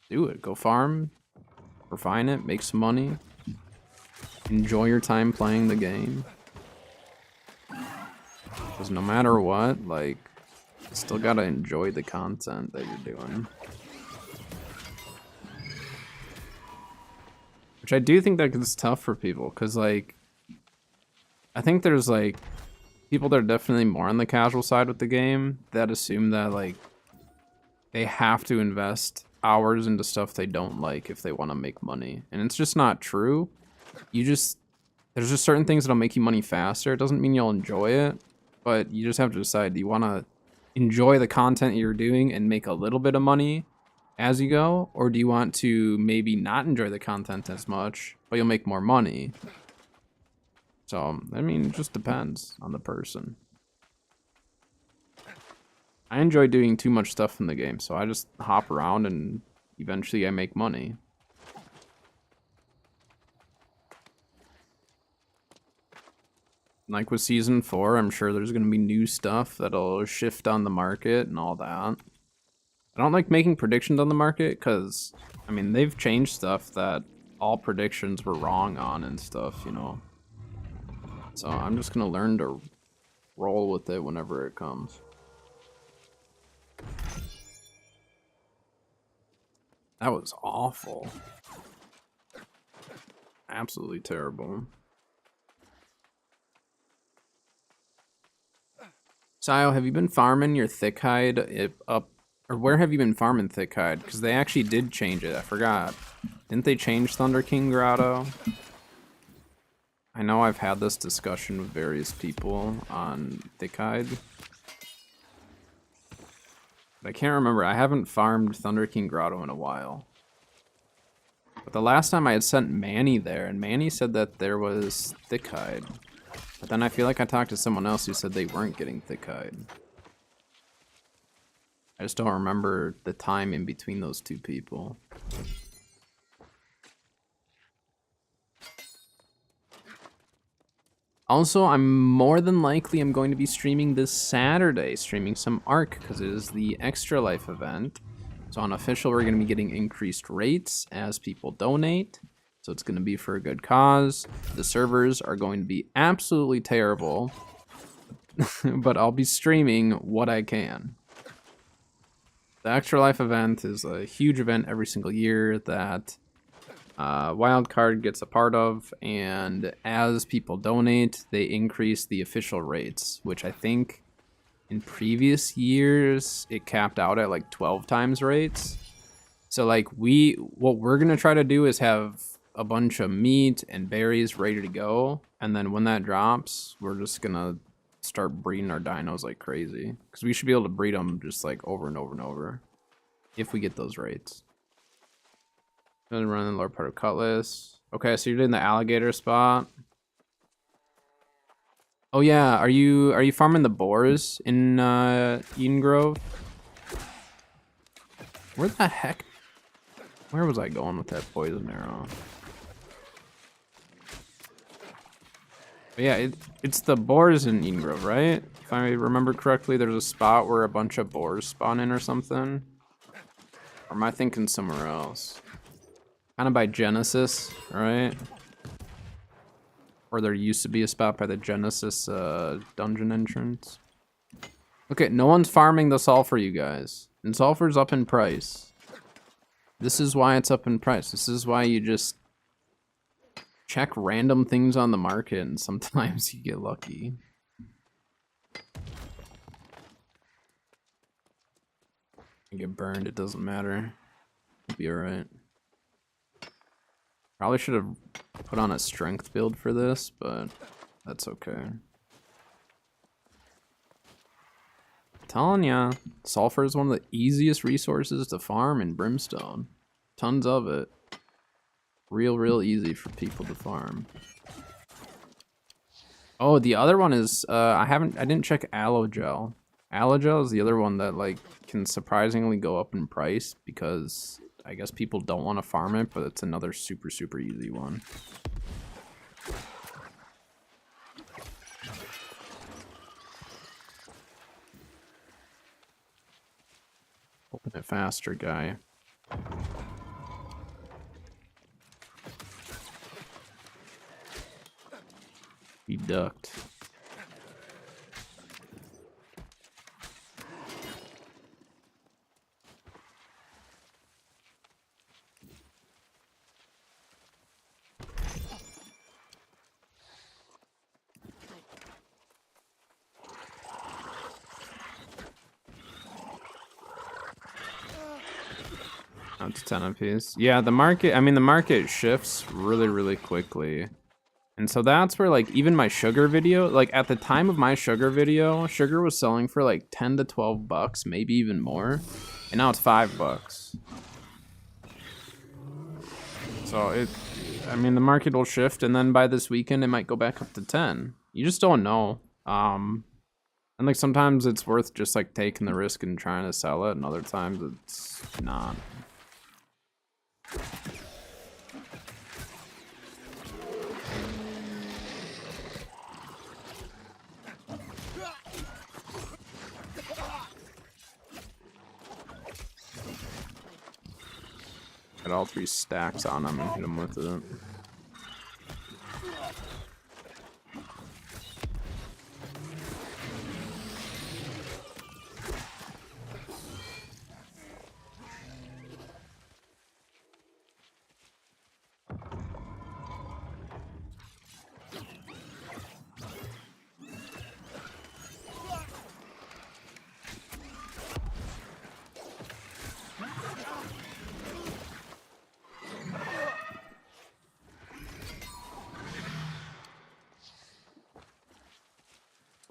do it. Go farm, refine it, make some money. Enjoy your time playing the game. Because no matter what, like, you still gotta enjoy the content that you're doing. Which I do think that is tough for people, because, like, I think there's, like, people that are definitely more on the casual side with the game that assume that, like, they have to invest hours into stuff they don't like if they want to make money. And it's just not true. There's just certain things that'll make you money faster. It doesn't mean you'll enjoy it. But you just have to decide, do you want to enjoy the content you're doing and make a little bit of money as you go? Or do you want to maybe not enjoy the content as much, but you'll make more money? So, I mean, it just depends on the person. I enjoy doing too much stuff in the game, so I just hop around and eventually I make money. Like with Season 4, I'm sure there's going to be new stuff that'll shift on the market and all that. I don't like making predictions on the market because, I mean, they've changed stuff that all predictions were wrong on and stuff, you know. So I'm just going to learn to roll with it whenever it comes. That was awful. Absolutely terrible. Sio, have you been farming your thick hide up, or where have you been farming thick hide? Because they actually did change it. I forgot. Didn't they change Thunder King Grotto? I know I've had this discussion with various people on thick hide, but I can't remember. I haven't farmed Thunder King Grotto in a while. But the last time I had sent Manny there, and Manny said that there was thick hide. But then I feel like I talked to someone else who said they weren't getting thick hide. I just don't remember the time in between those two people. Also, I'm more than likely going to be streaming this Saturday, streaming some Ark, because it is the Extra Life event. So on Official, we're going to be getting increased rates as people donate. So it's going to be for a good cause. The servers are going to be absolutely terrible, but I'll be streaming what I can. The Extra Life event is a huge event every single year that Wildcard gets a part of, and as people donate, they increase the official rates, which I think in previous years it capped out at like 12 times rates. So like what we're going to try to do is have a bunch of meat and berries ready to go, and then when that drops, we're just gonna start breeding our dinos like crazy, because we should be able to breed them just like over and over and over if we get those rates. Then run the lower part of Cutlass. Okay, so you're in the alligator spot. Oh yeah, are you farming the boars in Eden Grove? Where the heck? Where was I going with that poison arrow? But yeah, it's the boars in Eden Grove, right? If I remember correctly, there's a spot where a bunch of boars spawn in or something. Or am I thinking somewhere else? Kind of by Genesis, right? Or there used to be a spot by the Genesis dungeon entrance. Okay, no one's farming the sulfur, you guys. And sulfur's up in price. This is why it's up in price. This is why you just check random things on the market and sometimes you get lucky. You get burned, it doesn't matter. You'll be alright. Probably should have put on a strength build for this, but that's okay. Telling ya, sulfur is one of the easiest resources to farm in Brimstone. Tons of it. Real easy for people to farm. Oh, the other one is I didn't check aloe gel. Aloe gel is the other one that like can surprisingly go up in price because I guess people don't want to farm it, but it's another super easy one. Open it faster, guy. He ducked. That's 10 apiece. Yeah, the market, I mean, the market shifts really quickly. And so that's where, like, even my sugar video, like, at the time of my sugar video, sugar was selling for, like, 10 to 12 bucks, maybe even more. And now it's 5 bucks. So, I mean, the market will shift, and then by this weekend, it might go back up to 10. You just don't know. And, like, sometimes it's worth just, like, taking the risk and trying to sell it, and other times it's not. Got all 3 stacks on him and hit him with it.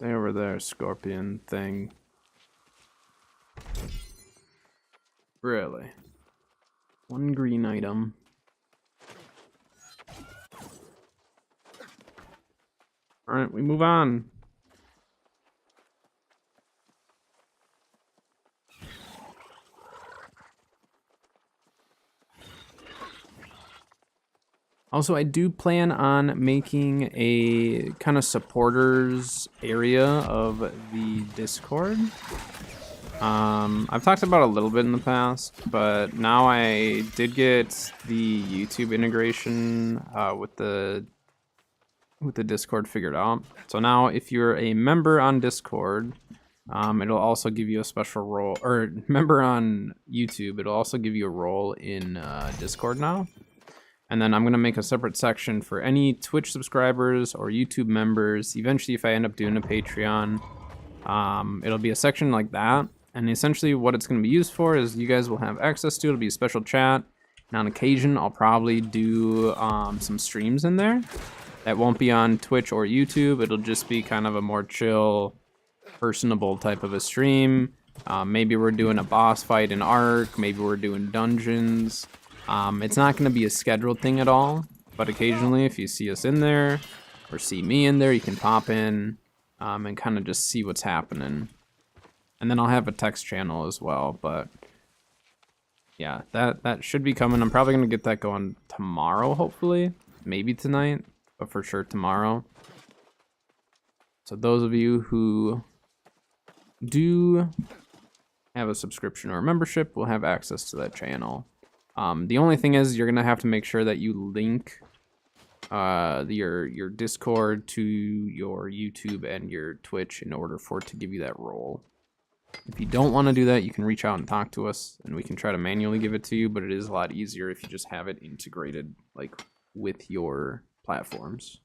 Stay over there, scorpion thing. Really? 1 green item. Alright, we move on. Also, I do plan on making a kind of supporters area of the Discord. I've talked about it a little bit in the past, but now I did get the YouTube integration with the Discord figured out. So now if you're a member on Discord, it'll also give you a special role, or member on YouTube, it'll also give you a role in Discord now. And then I'm going to make a separate section for any Twitch subscribers or YouTube members. Eventually, if I end up doing a Patreon, it'll be a section like that. And essentially what it's going to be used for is you guys will have access to it. It'll be a special chat. And on occasion, I'll probably do some streams in there. That won't be on Twitch or YouTube. It'll just be kind of a more chill, personable type of a stream. Maybe we're doing a boss fight in Ark. Maybe we're doing dungeons. It's not going to be a scheduled thing at all, but occasionally if you see us in there or see me in there, you can pop in. and kind of just see what's happening. And then I'll have a text channel as well, but yeah, that should be coming. I'm probably gonna get that going tomorrow, hopefully. Maybe tonight, but for sure tomorrow. So those of you who do have a subscription or a membership will have access to that channel. The only thing is you're gonna have to make sure that you link your Discord to your YouTube and your Twitch in order for it to give you that role. If you don't want to do that, you can reach out and talk to us, and we can try to manually give it to you, but it is a lot easier if you just have it integrated, like, with your platforms.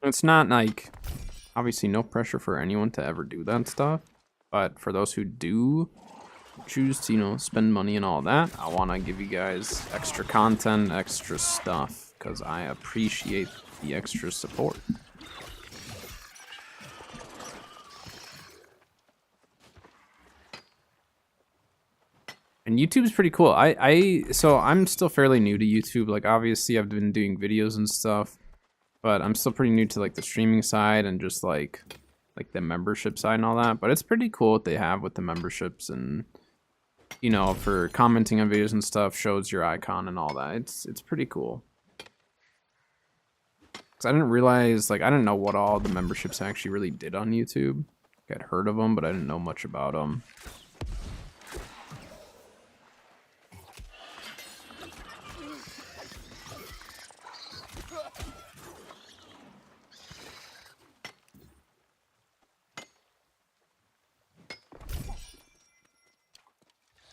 It's not, like, obviously no pressure for anyone to ever do that stuff, but for those who do choose to, you know, spend money and all that, I want to give you guys extra content, extra stuff, because I appreciate the extra support. And YouTube's pretty cool. So I'm still fairly new to YouTube. Like, obviously I've been doing videos and stuff, but I'm still pretty new to like the streaming side and just like the membership side and all that. But it's pretty cool what they have with the memberships, and you know, for commenting on videos and stuff, shows your icon and all that. It's pretty cool. Cause I didn't realize, like, I didn't know what all the memberships actually really did on YouTube. I'd heard of them, but I didn't know much about them.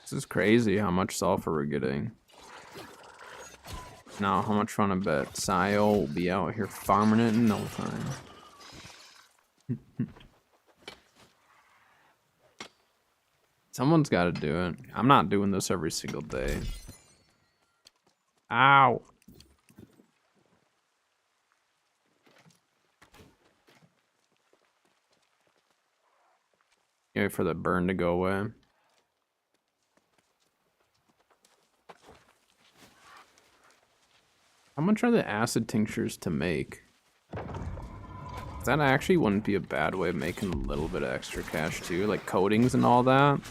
This is crazy how much sulfur we're getting. Now, how much fun I bet Sio will be out here farming it in no time. Someone's got to do it. I'm not doing this every single day. Ow. Wait for the burn to go away. How much are the acid tinctures to make? That actually wouldn't be a bad way of making a little bit of extra cash too, like coatings and all that.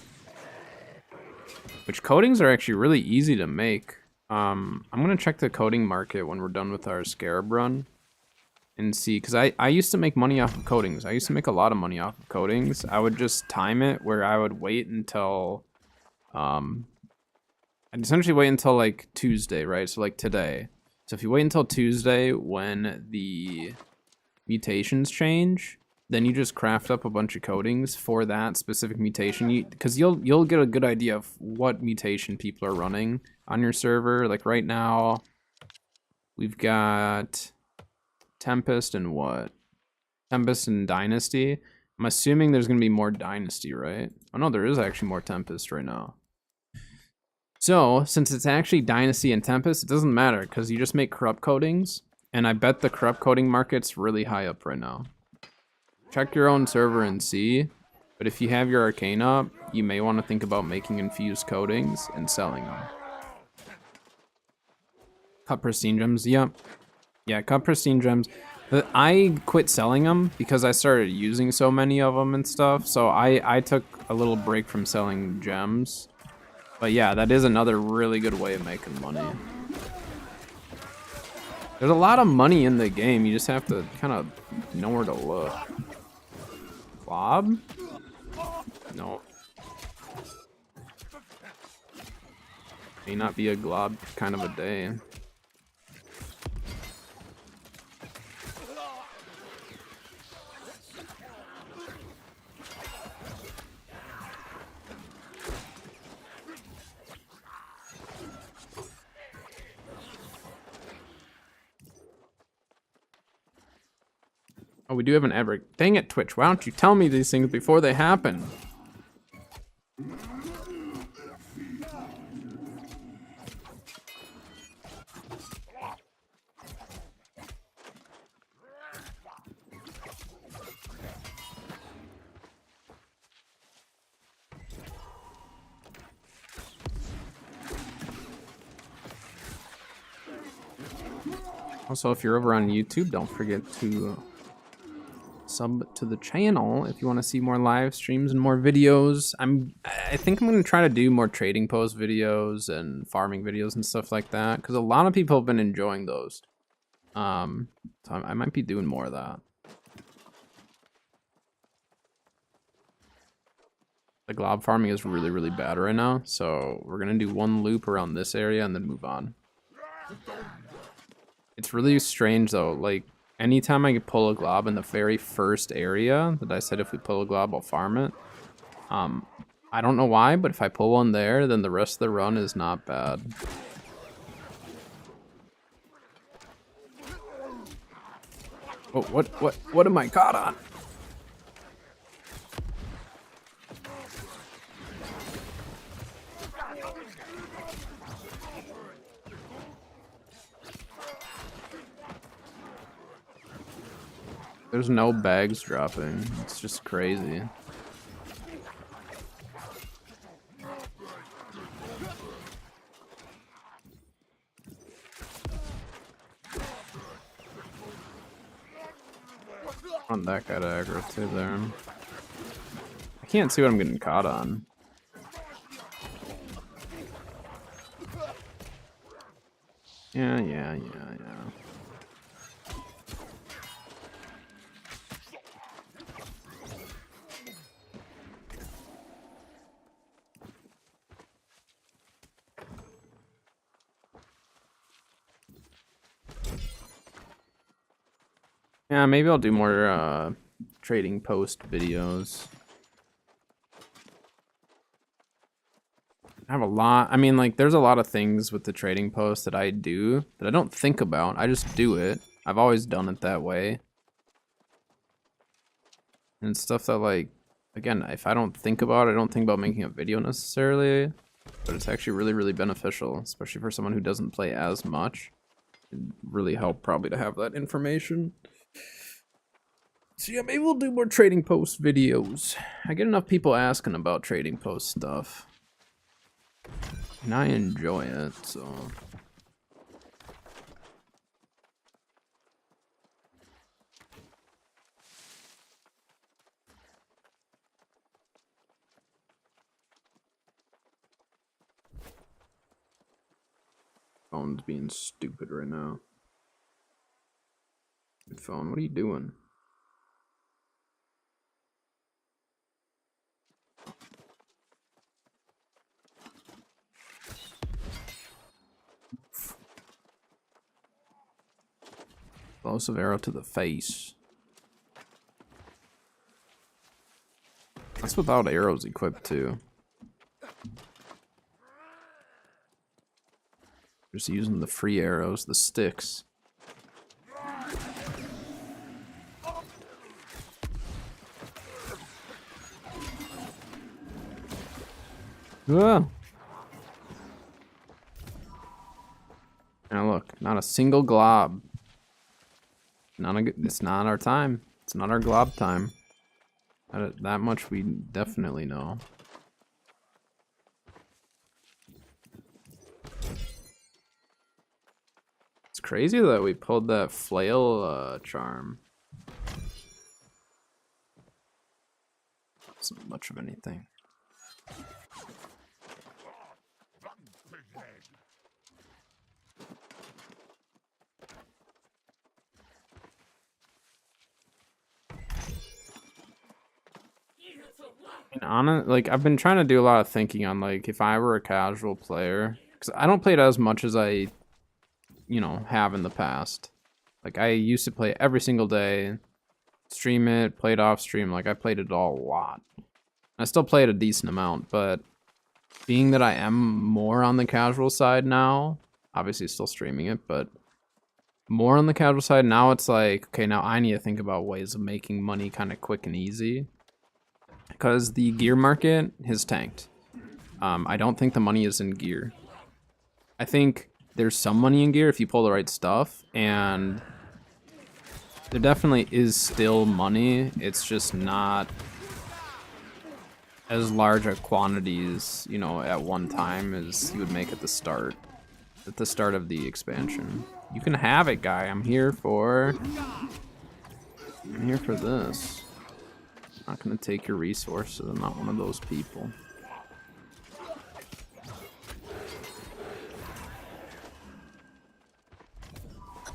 Which coatings are actually really easy to make. I'm gonna check the coating market when we're done with our scarab run and see, because I used to make money off of coatings. I used to make a lot of money off of coatings. I would just time it where I would wait until I'd essentially wait until like Tuesday, right? So like today. So if you wait until Tuesday when the mutations change, then you just craft up a bunch of coatings for that specific mutation, because you'll get a good idea of what mutation people are running on your server. Like right now, we've got Tempest and what? Tempest and Dynasty. I'm assuming there's gonna be more Dynasty, right? Oh no, there is actually more Tempest right now. So, since it's actually Dynasty and Tempest, it doesn't matter, because you just make corrupt coatings, and I bet the corrupt coating market's really high up right now. Check your own server and see, but if you have your Arcane up, you may want to think about making infused coatings and selling them. Cut Pristine Gems, yep. Yeah, cut Pristine Gems. But I quit selling them because I started using so many of them and stuff, so I took a little break from selling gems. But yeah, that is another really good way of making money. There's a lot of money in the game, you just have to kind of know where to look. Glob? No. May not be a glob kind of a day. Oh, we do have an ad break. Dang it, Twitch. Why don't you tell me these things before they happen? Also, if you're over on YouTube, don't forget to sub to the channel if you want to see more live streams and more videos. I think I'm going to try to do more trading post videos and farming videos and stuff like that, because a lot of people have been enjoying those. So I might be doing more of that. The glob farming is really, really bad right now, so we're gonna do one loop around this area and then move on. It's really strange though, like anytime I pull a glob in the very first area that I said if we pull a glob I'll farm it, I don't know why, but if I pull one there, then the rest of the run is not bad. Oh, what am I caught on? There's no bags dropping. It's just crazy. I want that guy to aggro too there. I can't see what I'm getting caught on. Yeah. Yeah, maybe I'll do more trading post videos. I have a lot. I mean, like, there's a lot of things with the trading post that I do that I don't think about. I just do it. I've always done it that way. And stuff that, like, again, if I don't think about it, I don't think about making a video necessarily. But it's actually really, really beneficial, especially for someone who doesn't play as much. It'd really help probably to have that information. So yeah, maybe we'll do more trading post videos. I get enough people asking about trading post stuff. And I enjoy it, so. Phone's being stupid right now. Good phone, what are you doing? Explosive arrow to the face. That's without arrows equipped too. Just using the free arrows, the sticks. Ah. Now look, not a single glob. It's not our time. It's not our glob time. That much we definitely know. It's crazy that we pulled that flail charm. Not much of anything. Like, I've been trying to do a lot of thinking on, like, if I were a casual player, because I don't play it as much as I, you know, have in the past. Like, I used to play every single day, stream it, play it off stream. Like, I played it all a lot. I still play it a decent amount, but being that I am more on the casual side now, obviously still streaming it, but more on the casual side, now it's like, okay, now I need to think about ways of making money kind of quick and easy. Because the gear market has tanked. I don't think the money is in gear. I think there's some money in gear if you pull the right stuff, and there definitely is still money. It's just not as large a quantities, you know, at one time as you would make at the start of the expansion. You can have it, guy. I'm here for this. I'm not gonna take your resources. I'm not one of those people.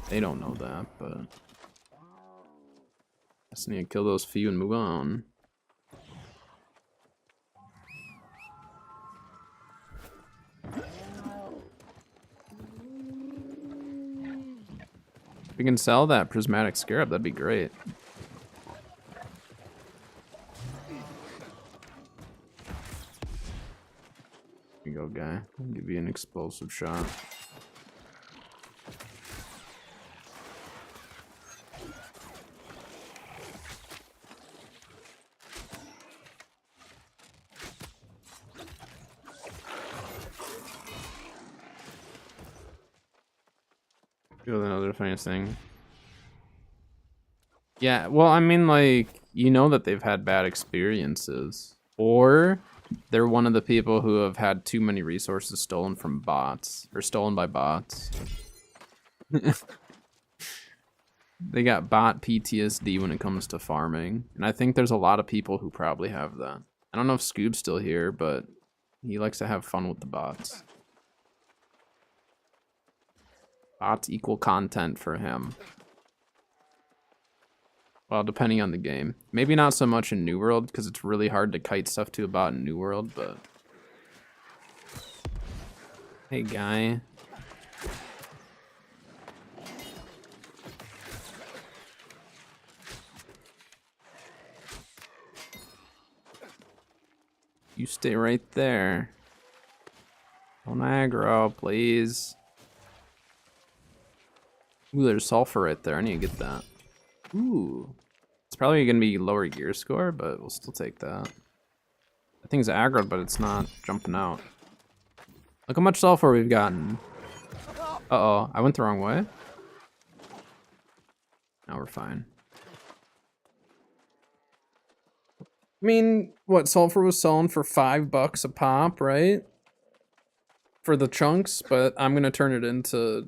They don't know that, but just need to kill those few and move on. If we can sell that prismatic scarab, that'd be great. Here you go, guy. I'll give you an explosive shot. Feel another funniest thing. Yeah, well, I mean, like, you know that they've had bad experiences. Or they're one of the people who have had too many resources stolen from bots. Or stolen by bots. They got bot PTSD when it comes to farming. And I think there's a lot of people who probably have that. I don't know if Scoob's still here, but he likes to have fun with the bots. Bots equal content for him. Well, depending on the game. Maybe not so much in New World, because it's really hard to kite stuff to a bot in New World, but... Hey, guy. You stay right there. Don't aggro, please. Ooh, there's sulfur right there. I need to get that. Ooh. It's probably going to be lower gear score, but we'll still take that. That thing's aggroed, but it's not jumping out. Look how much sulfur we've gotten. Uh-oh, I went the wrong way. Now we're fine. I mean, what, sulfur was selling for $5 a pop, right? For the chunks, but I'm going to turn it into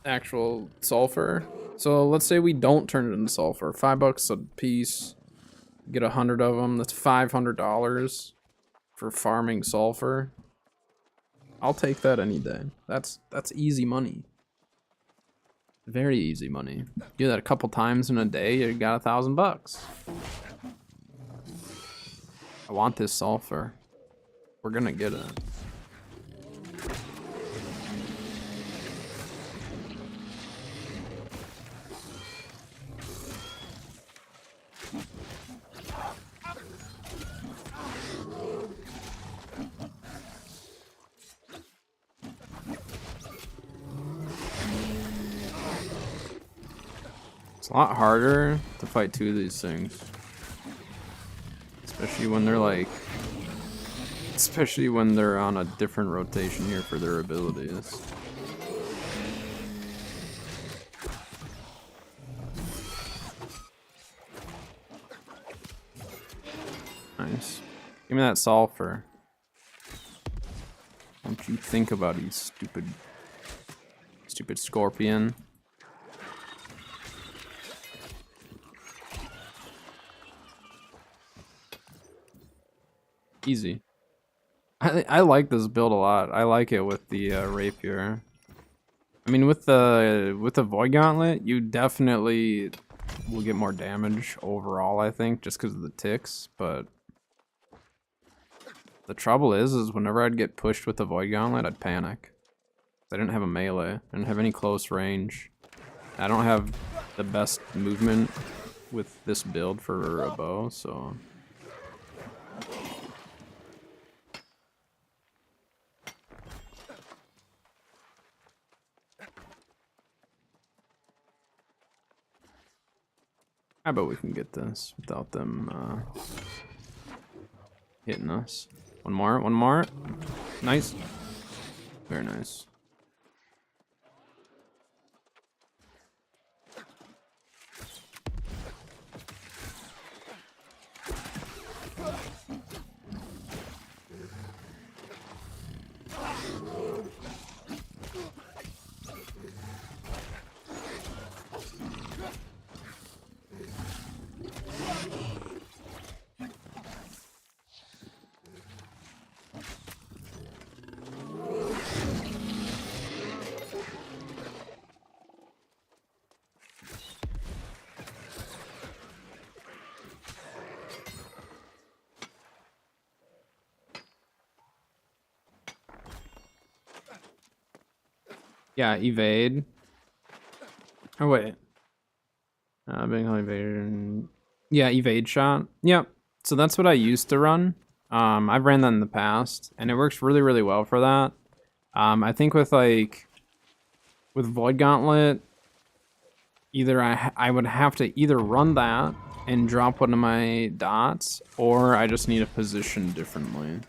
actual sulfur. So let's say we don't turn it into sulfur. $5 a piece. Get 100 of them. That's $500 for farming sulfur. I'll take that any day. That's easy money. Very easy money. Do that a couple times in a day, you got $1,000. I want this sulfur. We're gonna get it. It's a lot harder to fight two of these things. Especially when they're like... Especially when they're on a different rotation here for their abilities. Nice. Give me that sulfur. Don't you think about it, you stupid scorpion. Easy. I like this build a lot. I like it with the rapier. I mean, with the Void Gauntlet, you definitely will get more damage overall, I think, just because of the ticks, but the trouble is whenever I'd get pushed with the Void Gauntlet, I'd panic. I didn't have a melee. I didn't have any close range. I don't have the best movement with this build for a bow, so... I bet we can get this without them hitting us. One more. Nice. Very nice. Yeah, evade. Oh wait. Being evade. Yeah, evade shot. Yep. So that's what I used to run. I've ran that in the past, and it works really, really well for that. I think with Void Gauntlet, either I would have to either run that and drop one of my dots, or I just need to position differently.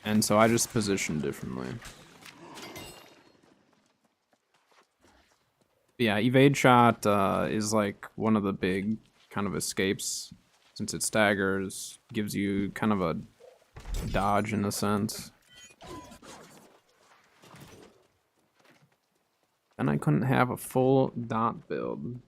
And so I just position differently. But yeah, evade shot is like one of the big kind of escapes, since it staggers, gives you kind of a dodge in a sense. And I couldn't have a full dot build.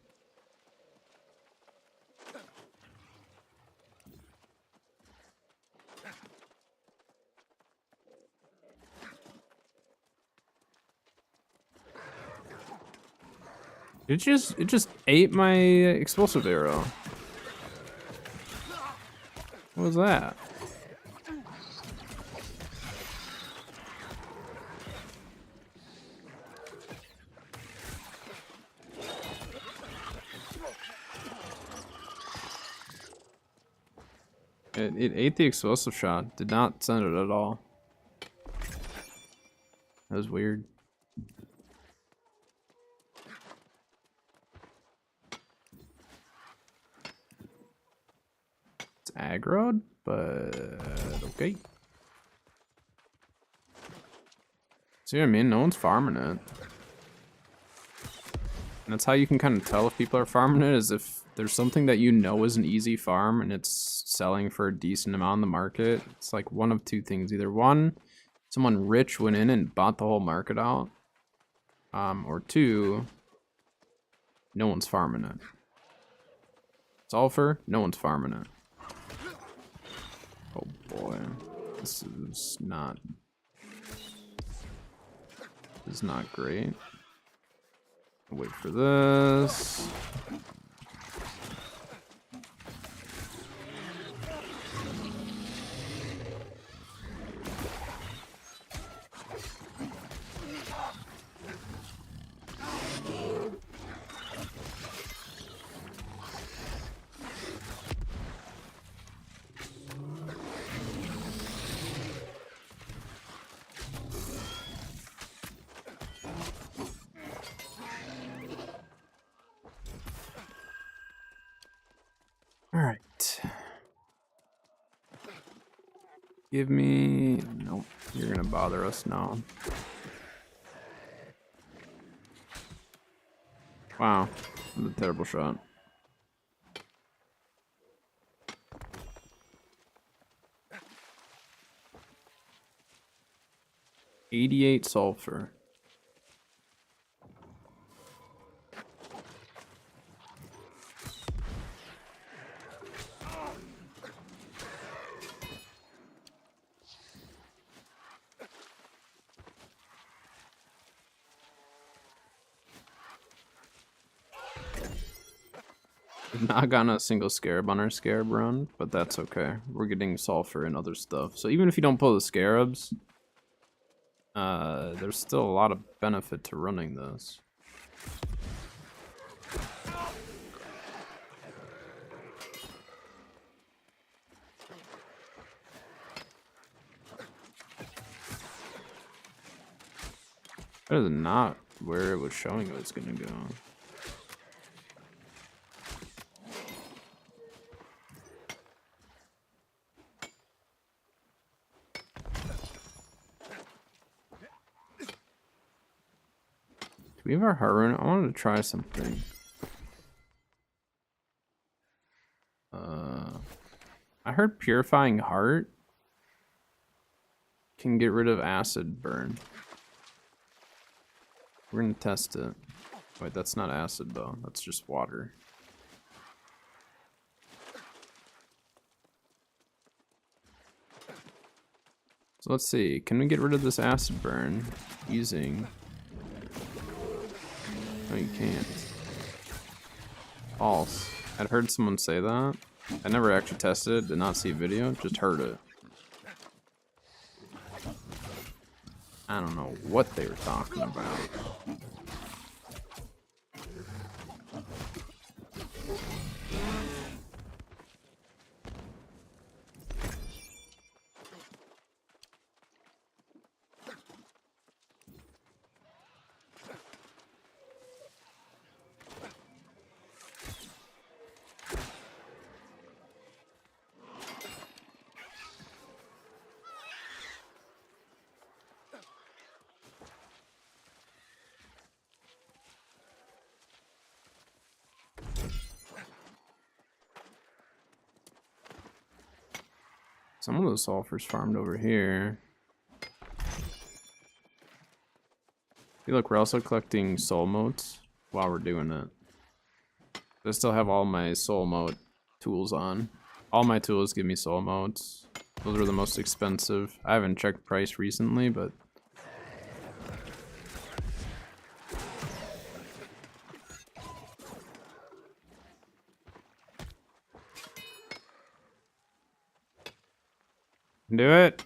It just ate my explosive arrow. What was that? It ate the explosive shot. Did not send it at all. That was weird. It's aggroed, but okay. See what I mean? No one's farming it. And that's how you can kind of tell if people are farming it, is if there's something that you know is an easy farm and it's selling for a decent amount in the market. It's like one of two things. Either one, someone rich went in and bought the whole market out. Or two, no one's farming it. Sulfur, no one's farming it. Oh boy. This is not great. Wait for this. All right. Give me... Nope. You're gonna bother us now. Wow. That was a terrible shot. 88 sulfur. We've not gotten a single scarab on our scarab run, but that's okay. We're getting sulfur and other stuff. So even if you don't pull the scarabs, there's still a lot of benefit to running this. That is not where it was showing it was gonna go. Do we have our heart rune? I wanted to try something. I heard purifying heart can get rid of acid burn. We're gonna test it. Wait, that's not acid though. That's just water. So let's see. Can we get rid of this acid burn using... No, you can't. False. I'd heard someone say that. I never actually tested it. Did not see a video. Just heard it. I don't know what they were talking about. Some of those sulfurs farmed over here. Hey, look, we're also collecting soul motes while we're doing it. I still have all my soul mote tools on. All my tools give me soul motes. Those are the most expensive. I haven't checked price recently, but do it.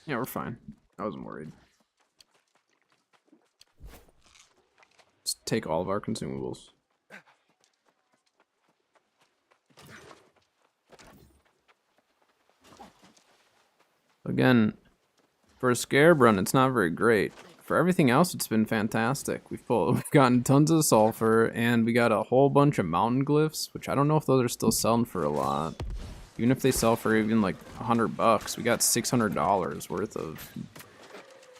Yeah, we're fine. I wasn't worried. Just take all of our consumables. Again, for a scarab run, it's not very great. For everything else, it's been fantastic. We've gotten tons of sulfur, and we got a whole bunch of mountain glyphs, which I don't know if those are still selling for a lot. Even if they sell for even like $100, we got $600 worth of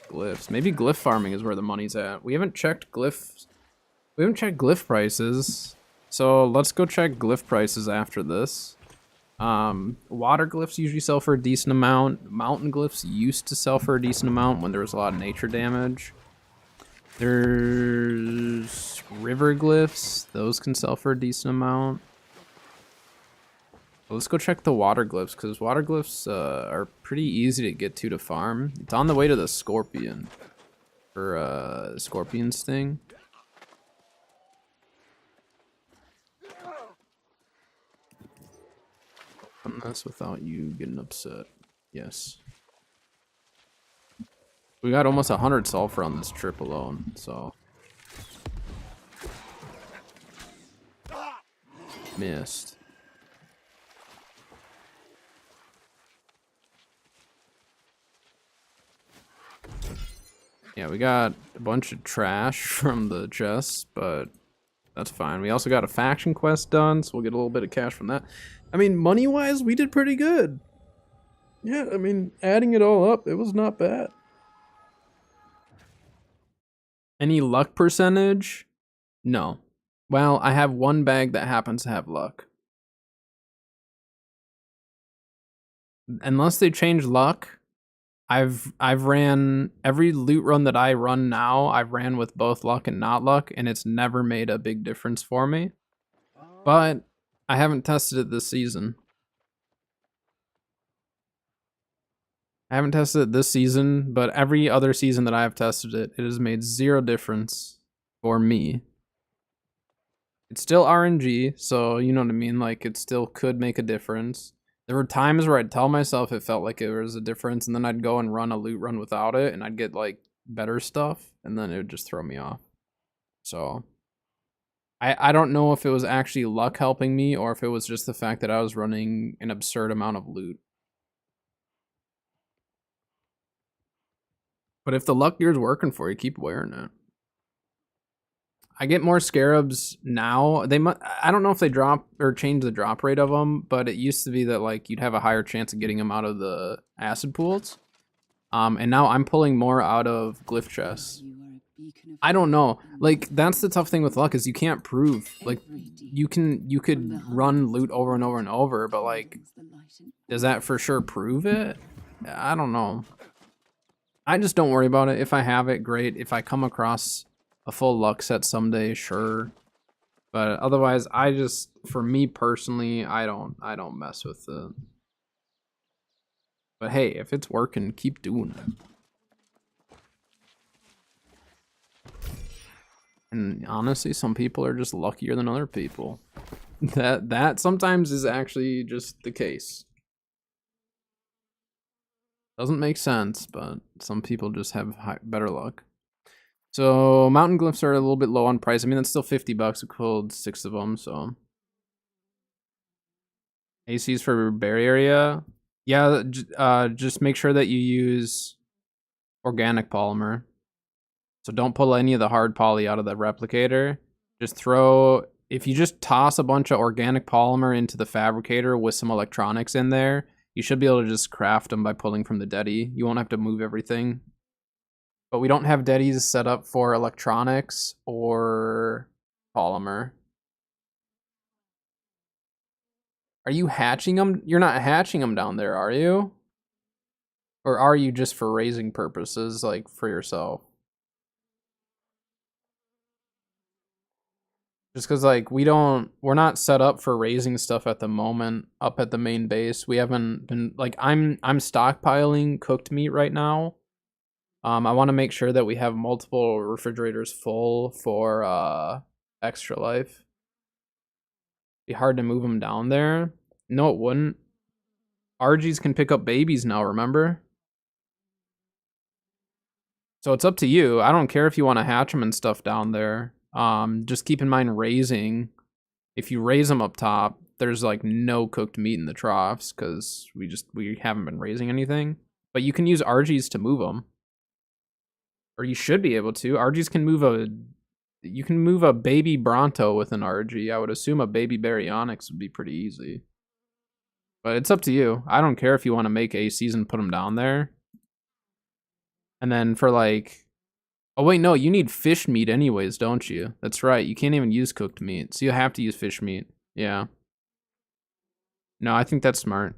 glyphs. Maybe glyph farming is where the money's at. We haven't checked glyphs. We haven't checked glyph prices, so let's go check glyph prices after this. Water glyphs usually sell for a decent amount. Mountain glyphs used to sell for a decent amount when there was a lot of nature damage. There's river glyphs. Those can sell for a decent amount. Well, let's go check the water glyphs, because water glyphs are pretty easy to get to farm. It's on the way to the scorpion for scorpion sting. Open this without you getting upset. Yes. We got almost 100 sulfur on this trip alone, so. Missed. Yeah, we got a bunch of trash from the chests, but that's fine. We also got a faction quest done, so we'll get a little bit of cash from that. I mean, money-wise, we did pretty good. Yeah, I mean, adding it all up, it was not bad. Any luck percentage? No. Well, I have one bag that happens to have luck. Unless they change luck, I've ran every loot run that I run now, I've ran with both luck and not luck, and it's never made a big difference for me. But I haven't tested it this season. I haven't tested it this season, but every other season that I have tested it, it has made zero difference for me. It's still RNG, so you know what I mean? Like, it still could make a difference. There were times where I'd tell myself it felt like there was a difference, and then I'd go and run a loot run without it, and I'd get, like, better stuff, and then it would just throw me off. So, I don't know if it was actually luck helping me, or if it was just the fact that I was running an absurd amount of loot. But if the luck gear's working for you, keep wearing it. I get more scarabs now. I don't know if they drop or change the drop rate of them, but it used to be that like you'd have a higher chance of getting them out of the acid pools. And now I'm pulling more out of glyph chests. I don't know. Like, that's the tough thing with luck, is you can't prove. Like, you could run loot over and over and over, but like, does that for sure prove it? I don't know. I just don't worry about it. If I have it, great. If I come across a full luck set someday, sure. But otherwise, for me personally, I don't mess with it. But hey, if it's working, keep doing it. And honestly, some people are just luckier than other people. That sometimes is actually just the case. Doesn't make sense, but some people just have better luck. So mountain glyphs are a little bit low on price. I mean, that's still $50. We pulled 6 of them, so. ACs for berry area. Yeah, just make sure that you use organic polymer. So don't pull any of the hard poly out of the replicator. Just throw, if you just toss a bunch of organic polymer into the fabricator with some electronics in there, you should be able to just craft them by pulling from the deady. You won't have to move everything. But we don't have deadies set up for electronics or polymer. Are you hatching them? You're not hatching them down there, are you? Or are you just for raising purposes, like for yourself? Just because like we're not set up for raising stuff at the moment up at the main base. We haven't been like I'm stockpiling cooked meat right now. I want to make sure that we have multiple refrigerators full for extra life. Be hard to move them down there. No, it wouldn't. RGs can pick up babies now, remember? So it's up to you. I don't care if you want to hatch them and stuff down there. Just keep in mind raising. If you raise them up top, there's like no cooked meat in the troughs because we haven't been raising anything. But you can use RGs to move them, or you should be able to. RGs can move you can move a baby Bronto with an RG. I would assume a baby Baryonyx would be pretty easy. But it's up to you. I don't care if you want to make ACs and put them down there. And then for like, oh wait, no, you need fish meat anyways, don't you? That's right. You can't even use cooked meat, so you have to use fish meat. Yeah. No, I think that's smart.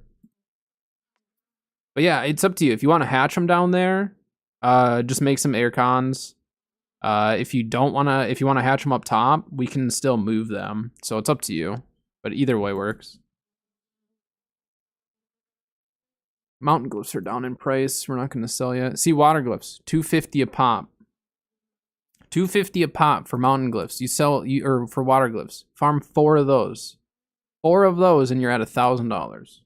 But yeah, it's up to you. If you want to hatch them down there, just make some air cons. If you want to hatch them up top, we can still move them. So it's up to you. But either way works. Mountain glyphs are down in price. We're not going to sell yet. See, water glyphs, $250 a pop. $250 a pop for mountain glyphs. Or for water glyphs. Farm 4 of those. 4 of those, and you're at $1,000.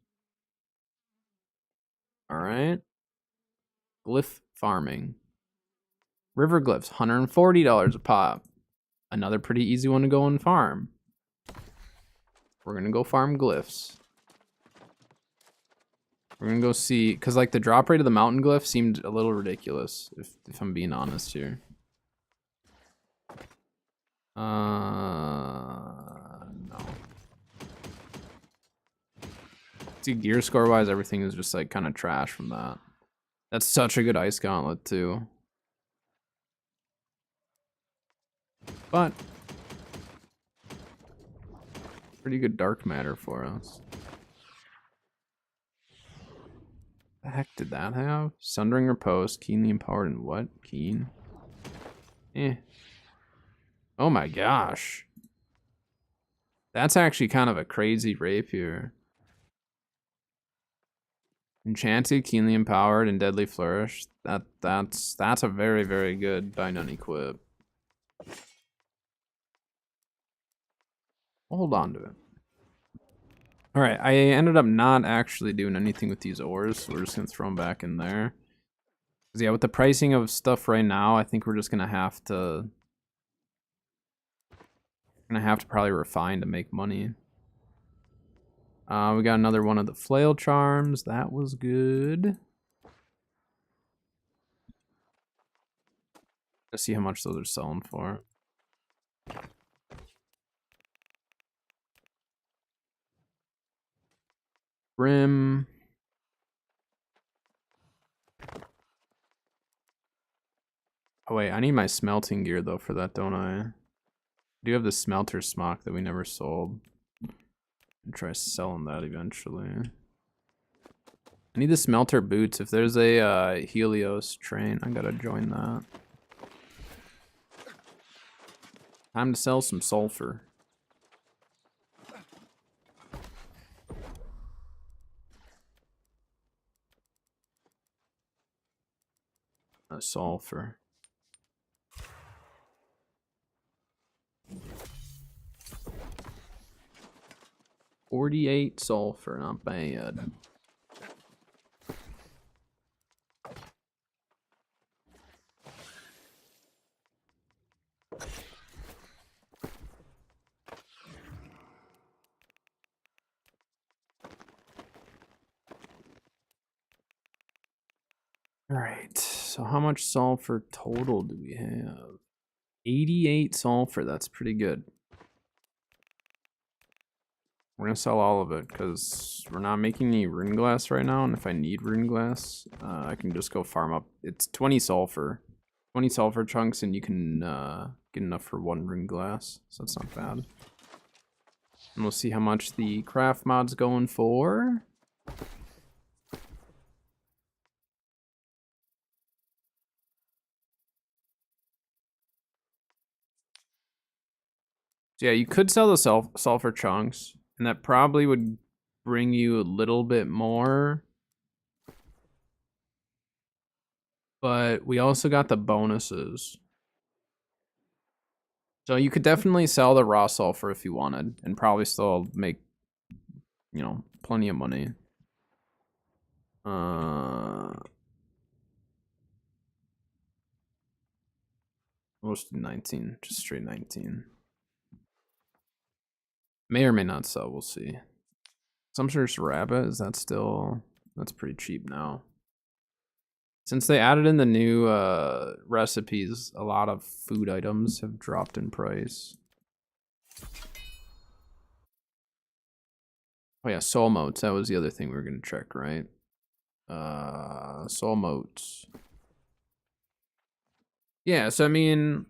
All right. Glyph farming. River glyphs, $140 a pop. Another pretty easy one to go and farm. We're gonna go farm glyphs. We're gonna go see, cause like the drop rate of the mountain glyph seemed a little ridiculous, if I'm being honest here. No. See, gear score wise, everything is just like kind of trash from that. That's such a good ice gauntlet too. But pretty good dark matter for us. The heck did that have? Sundering Riposte, keenly empowered, and what? Keen? Eh. Oh my gosh. That's actually kind of a crazy rapier. Enchanted, keenly empowered, and deadly flourish. That's a very, very good by none equip. We'll hold on to it. Alright, I ended up not actually doing anything with these ores, so we're just gonna throw them back in there. Cause yeah, with the pricing of stuff right now, I think we're just gonna have to probably refine to make money. We got another one of the flail charms. That was good. Let's see how much those are selling for. Brim. Oh wait, I need my smelting gear though for that, don't I? I do have the smelter smock that we never sold. I'll try selling that eventually. I need the smelter boots. If there's a Helios train, I gotta join that. Time to sell some sulfur. Sulfur. $48 sulfur, not bad. So how much sulfur total do we have? 88 sulfur. That's pretty good. We're gonna sell all of it because we're not making any rune glass right now, and if I need rune glass, I can just go farm up. It's 20 sulfur. 20 sulfur chunks, and you can get enough for 1 rune glass, so that's not bad. And we'll see how much the craft mod's going for. So yeah, you could sell the sulfur chunks, and that probably would bring you a little bit more. But we also got the bonuses. So you could definitely sell the raw sulfur if you wanted, and probably still make, you know, plenty of money. Most 19, just straight 19. May or may not sell, we'll see. Sumptuous rabbit, is that still, that's pretty cheap now. Since they added in the new recipes, a lot of food items have dropped in price. Oh yeah, soul motes, that was the other thing we were gonna check, right? Soul motes. Yeah, so I mean,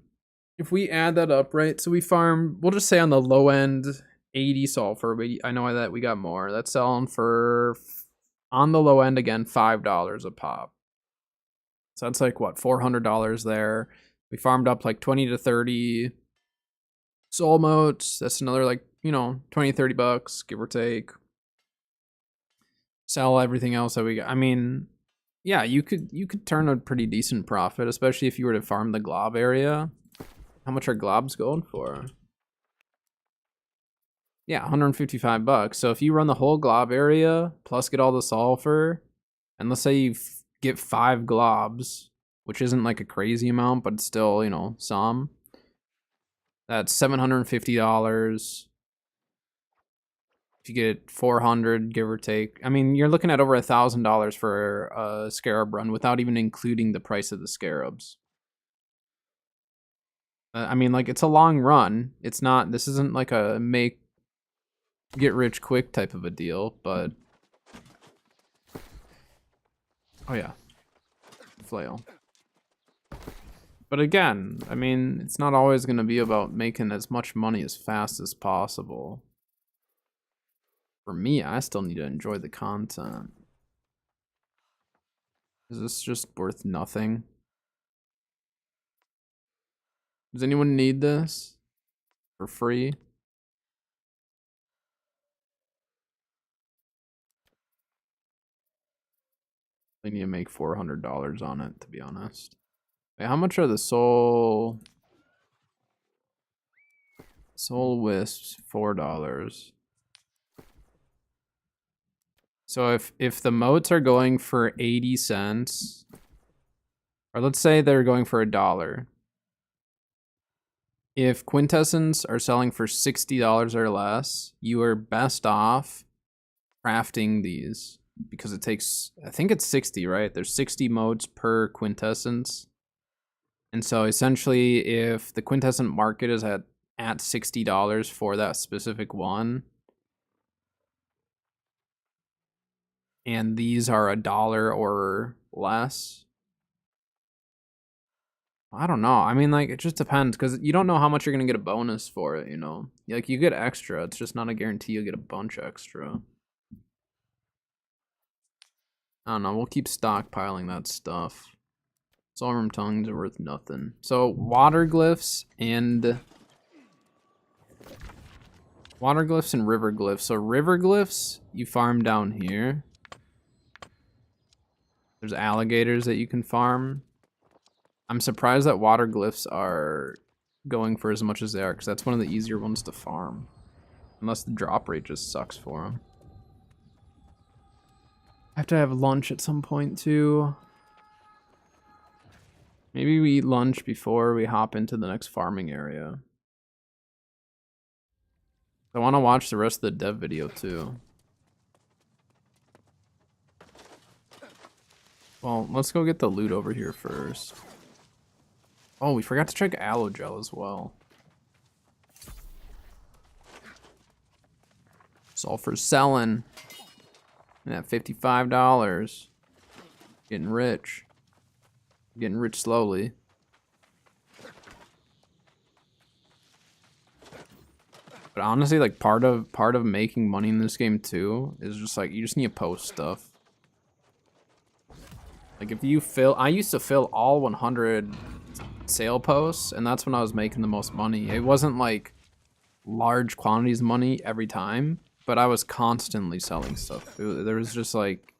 if we add that up, right? So we farm, we'll just say on the low end, 80 sulfur. But I know that we got more. That's selling for, on the low end again, $5 a pop. So that's like what, $400 there. We farmed up like 20 to 30 soul motes. That's another like, you know, 20, 30 bucks, give or take. Sell everything else that we got. I mean, yeah, you could turn a pretty decent profit, especially if you were to farm the glob area. How much are globs going for? Yeah, 155 bucks. So if you run the whole glob area plus get all the sulfur, and let's say you get 5 globs, which isn't like a crazy amount, but it's still, you know, some. That's $750. If you get 400, give or take, I mean, you're looking at over $1,000 for a scarab run without even including the price of the scarabs. I mean, like, it's a long run. It's not, this isn't like a get rich quick type of a deal, but oh yeah, flail. But again, I mean, it's not always going to be about making as much money as fast as possible. For me, I still need to enjoy the content. Is this just worth nothing? Does anyone need this for free? They need to make $400 on it, to be honest. Wait, how much are the soul wisps? $4. So if the motes are going for 80 cents, or let's say they're going for $1. If quintessence are selling for $60 or less, you are best off crafting these because it takes, I think it's 60, right? There's 60 modes per quintessence. And so essentially if the quintessence market is at $60 for that specific one, and these are $1 or less, I don't know. I mean, like, it just depends because you don't know how much you're gonna get a bonus for it, you know? Like, you get extra. It's just not a guarantee you'll get a bunch extra. I don't know. We'll keep stockpiling that stuff. Soulworm tongues are worth nothing. So, water glyphs and river glyphs. So, river glyphs, you farm down here. There's alligators that you can farm. I'm surprised that water glyphs are going for as much as they are, because that's one of the easier ones to farm. Unless the drop rate just sucks for them. I have to have lunch at some point too. Maybe we eat lunch before we hop into the next farming area. I want to watch the rest of the dev video too. Well, let's go get the loot over here first. Oh, we forgot to check aloe gel as well. It's all for selling. And at $55. Getting rich. Getting rich slowly. But honestly, like part of making money in this game too is just like you just need to post stuff. Like if you I used to fill all 100 sale posts, and that's when I was making the most money. It wasn't like large quantities of money every time, but I was constantly selling stuff. There was just like,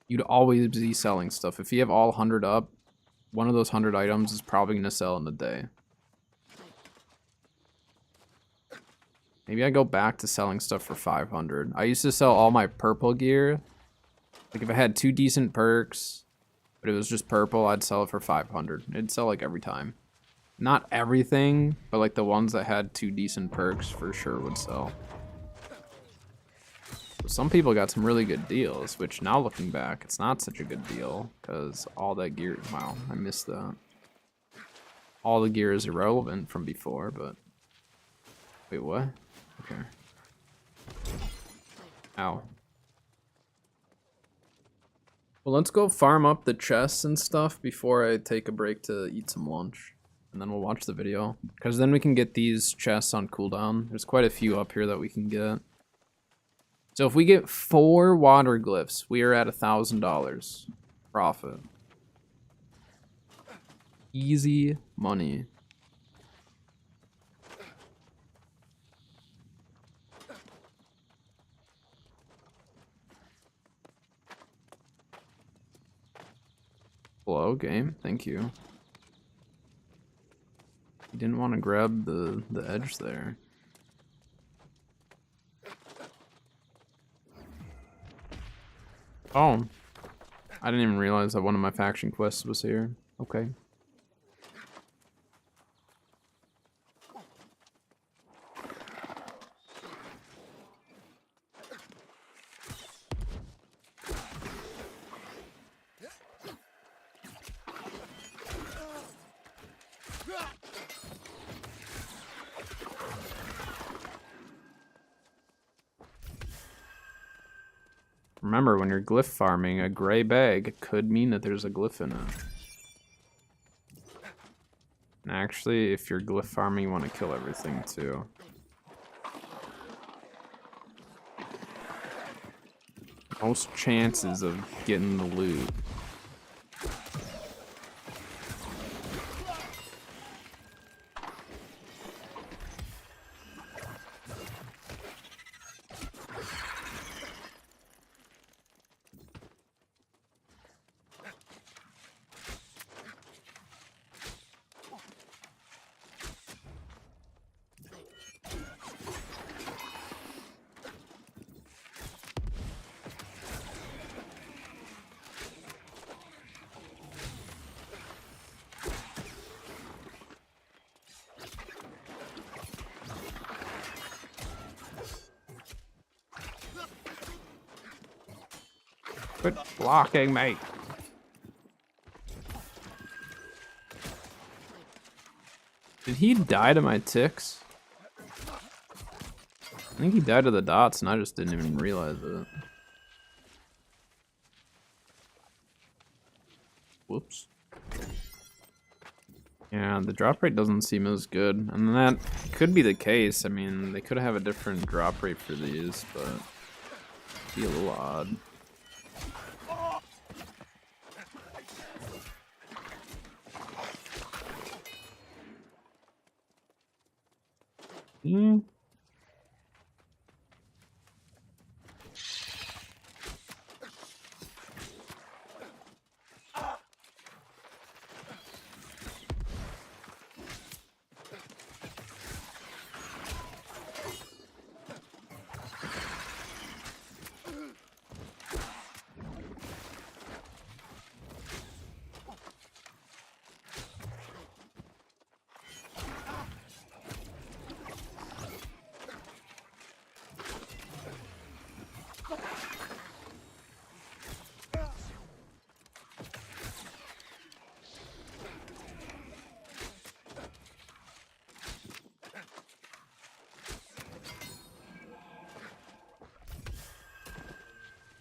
you'd always be selling stuff. If you have all 100 up, one of those 100 items is probably gonna sell in a day. Maybe I go back to selling stuff for 500. I used to sell all my purple gear. Like if I had 2 decent perks, but it was just purple, I'd sell it for 500. It'd sell like every time. Not everything, but like the ones that had 2 decent perks for sure would sell. So some people got some really good deals, which now looking back, it's not such a good deal because all that gear, wow, I missed that. All the gear is irrelevant from before, but wait, what? Okay. Ow. Well, let's go farm up the chests and stuff before I take a break to eat some lunch. And then we'll watch the video. Because then we can get these chests on cooldown. There's quite a few up here that we can get. So if we get 4 water glyphs, we are at $1,000 profit. Easy money. Hello, game. Thank you. You didn't want to grab the edge there. Oh. I didn't even realize that one of my faction quests was here. Okay. Remember, when you're glyph farming, a gray bag could mean that there's a glyph in it. And actually, if you're glyph farming, you want to kill everything too. Most chances of getting the loot. Quit blocking me. Did he die to my ticks? I think he died to the dots and I just didn't even realize it. Whoops. Yeah, the drop rate doesn't seem as good. And that could be the case. I mean, they could have a different drop rate for these, but it'd be a little odd. Hmm.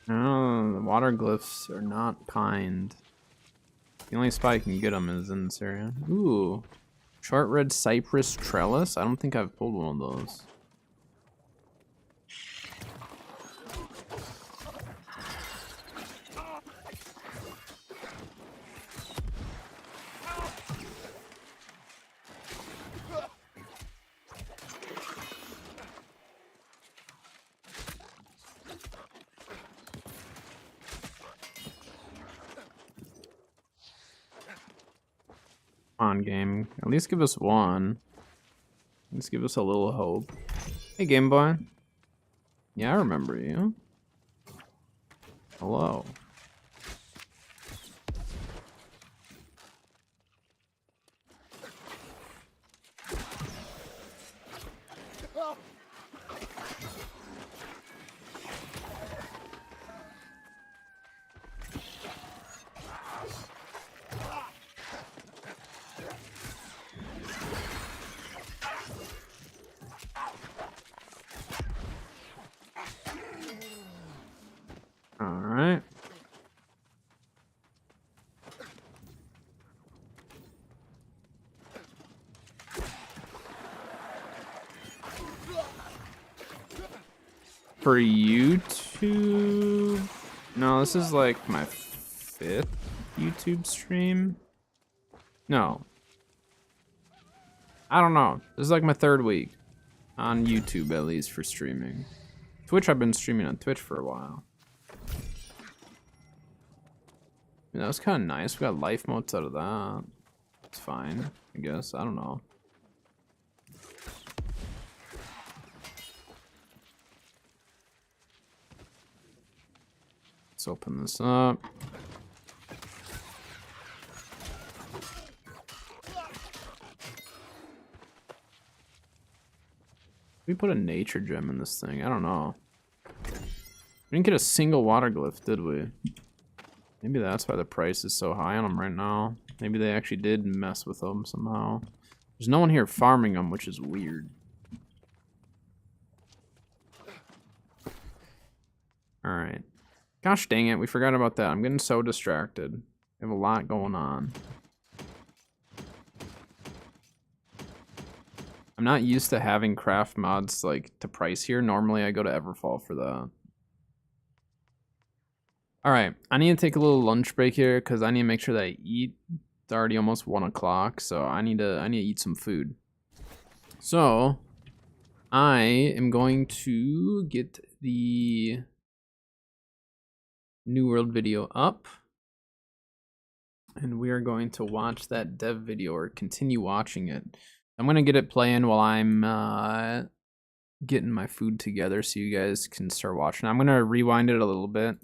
Oh, the water glyphs are not kind. The only spot you can get them is in this area. Ooh. Short red cypress trellis? I don't think I've pulled one of those. Come on, game. At least give us one. At least give us a little hope. Hey, Game Boy. Yeah, I remember you. Hello. Alright. For YouTube... No, this is like my 5th YouTube stream. No. I don't know. This is like my 3rd week. On YouTube, at least, for streaming. Twitch, I've been streaming on Twitch for a while. Yeah, that was kind of nice. We got life motes out of that. It's fine, I guess. I don't know. Let's open this up. We put a nature gem in this thing. I don't know. We didn't get a single water glyph, did we? Maybe that's why the price is so high on them right now. Maybe they actually did mess with them somehow. There's no one here farming them, which is weird. Alright. Gosh dang it, we forgot about that. I'm getting so distracted. We have a lot going on. I'm not used to having craft mods like to price here. Normally I go to Everfall for that. Alright, I need to take a little lunch break here because I need to make sure that I eat. It's already almost 1 o'clock, so I need to eat some food. So I am going to get the New World video up. And we are going to watch that dev video or continue watching it. I'm going to get it playing while I'm getting my food together so you guys can start watching. I'm going to rewind it a little bit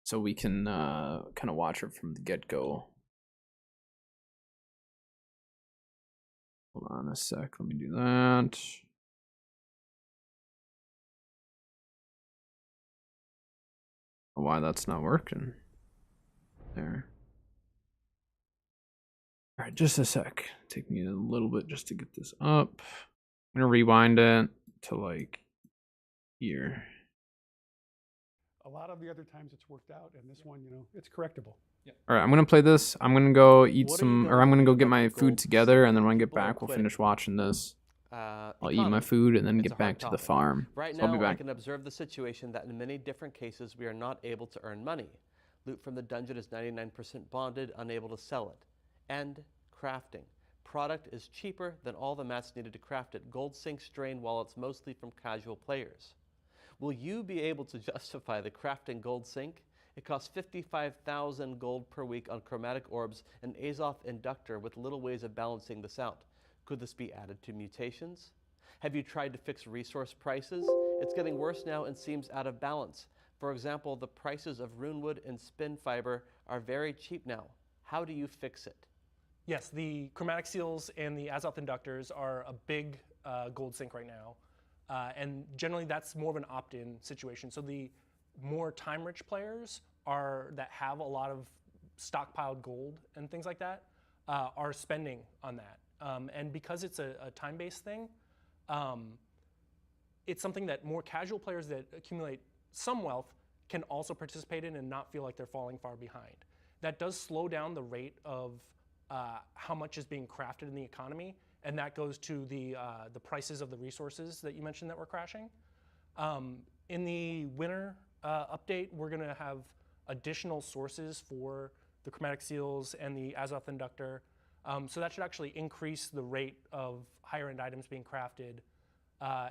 so we can kind of watch it from the get-go. Hold on a sec. Let me do that. Why that's not working. There. All right, just a sec. Take me a little bit just to get this up. I'm gonna rewind it to like here. A lot of the other times it's worked out, and this one, you know, it's correctable. All right, I'm gonna play this. I'm gonna go eat What are some, you or I'm gonna gonna do go get about my the food gold together, and then when I get People are back, we'll quitting. finish watching this. I'll eat my Economy. food and then It's get a back hard to the topic. farm. Right So I'll now, be I back. can observe the situation that in many different cases we are not able to earn money. Loot from the dungeon is 99% bonded, unable to sell it. And crafting. Product is cheaper than all the mats needed to craft it. Gold sinks drain wallets mostly from casual players. Will you be able to justify the crafting gold sink? It costs 55,000 gold per week on chromatic orbs and Azoth inductor with little ways of balancing this out. Could this be added to mutations? Have you tried to fix resource prices? It's getting worse now and seems out of balance. For example, the prices of runewood and spin fiber are very cheap now. How do you fix it? Yes, the chromatic seals and the Azoth inductors are a big gold sink right now. And generally that's more of an opt-in situation. So the more time-rich players that have a lot of stockpiled gold and things like that are spending on that. And because it's a time-based thing, it's something that more casual players that accumulate some wealth can also participate in and not feel like they're falling far behind. That does slow down the rate of how much is being crafted in the economy, and that goes to the prices of the resources that you mentioned that were crashing. In the winter update, we're going to have additional sources for the chromatic seals and the Azoth inductor. So that should actually increase the rate of higher-end items being crafted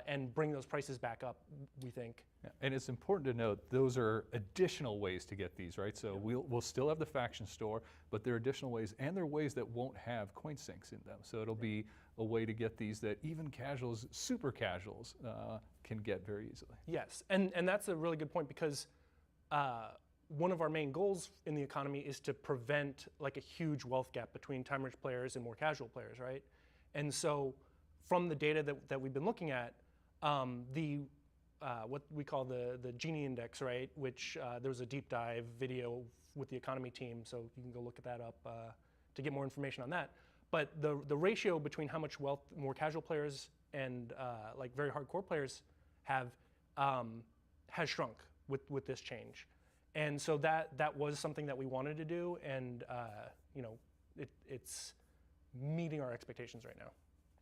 and bring those prices back up, we think. Yeah, and it's important to note those are additional ways to get these, right? So we'll still have the faction store, but there are additional ways, and there are ways that won't have coin sinks in them. So it'll be a way to get these that even casuals, super casuals, can get very easily. Yes, and that's a really good point, because one of our main goals in the economy is to prevent like a huge wealth gap between time-rich players and more casual players, right? And so from the data that we've been looking at, what we call the Gini index, right, which there was a deep dive video with the economy team, so you can go look at that up to get more information on that. But the ratio between how much wealth more casual players and like very hardcore players have has shrunk with this change. And so that was something that we wanted to do, and you know, it's meeting our expectations right now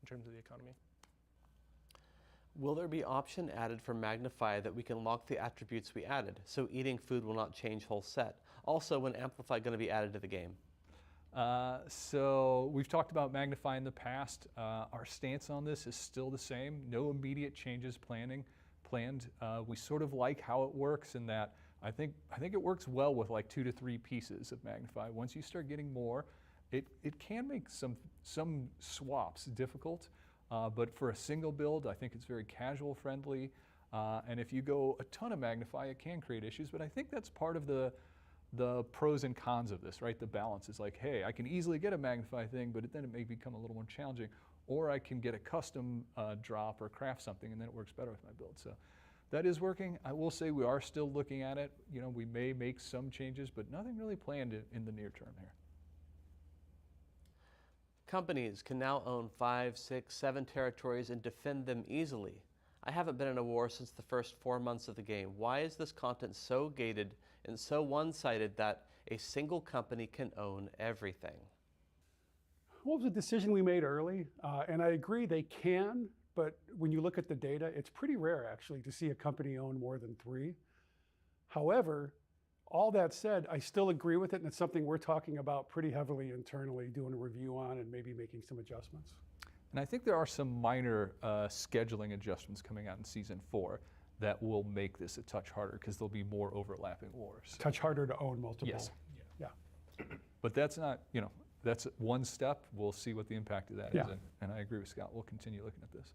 in terms of the economy. Will there be option added for Magnify that we can lock the attributes we added, so eating food will not change whole set? Also, when Amplify going to be added to the game? So we've talked about Magnify in the past. Our stance on this is still the same. No immediate changes planned. We sort of like how it works in that I think it works well with like 2 to 3 pieces of Magnify. Once you start getting more, it can make some swaps difficult. But for a single build, I think it's very casual friendly. And if you go a ton of Magnify, it can create issues. But I think that's part of the pros and cons of this, right? The balance is like, hey, I can easily get a Magnify thing, but then it may become a little more challenging. Or I can get a custom drop or craft something, and then it works better with my build. So that is working. I will say we are still looking at it. You know, we may make some changes, but nothing really planned in the near term here. Companies can now own 5, 6, 7 territories and defend them easily. I haven't been in a war since the first 4 months of the game. Why is this content so gated and so one-sided that a single company can own everything? Well, it was a decision we made early, and I agree they can, but when you look at the data, it's pretty rare actually to see a company own more than 3. However, all that said, I still agree with it, and it's something we're talking about pretty heavily internally, doing a review on and maybe making some adjustments. And I think there are some minor scheduling adjustments coming out in Season 4 that will make this a touch harder because there'll be more overlapping wars. A touch harder to own multiple. Yes. Yeah. But that's not, you know, that's one step. We'll see what the impact of that Yeah. is. And I agree with Scott. We'll continue looking at this.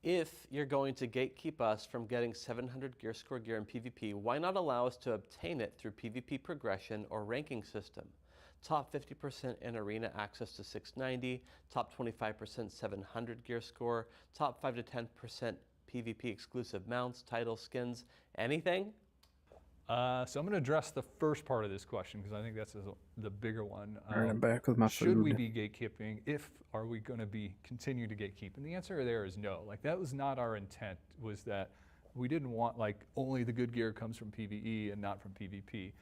If you're going to gatekeep us from getting 700 gear score gear in PvP, why not allow us to obtain it through PvP progression or ranking system? Top 50% in arena access to 690, top 25% 700 gear score, top 5 to 10% PvP exclusive mounts, titles, skins, anything? So I'm going to address the first part of this question because I think that's the bigger one. Right back with my Should food. we be gatekeeping? Are we going to be continue to gatekeep? And the answer there is no. Like that was not our intent. Was that we didn't want like only the good gear comes from PvE and not from PvP.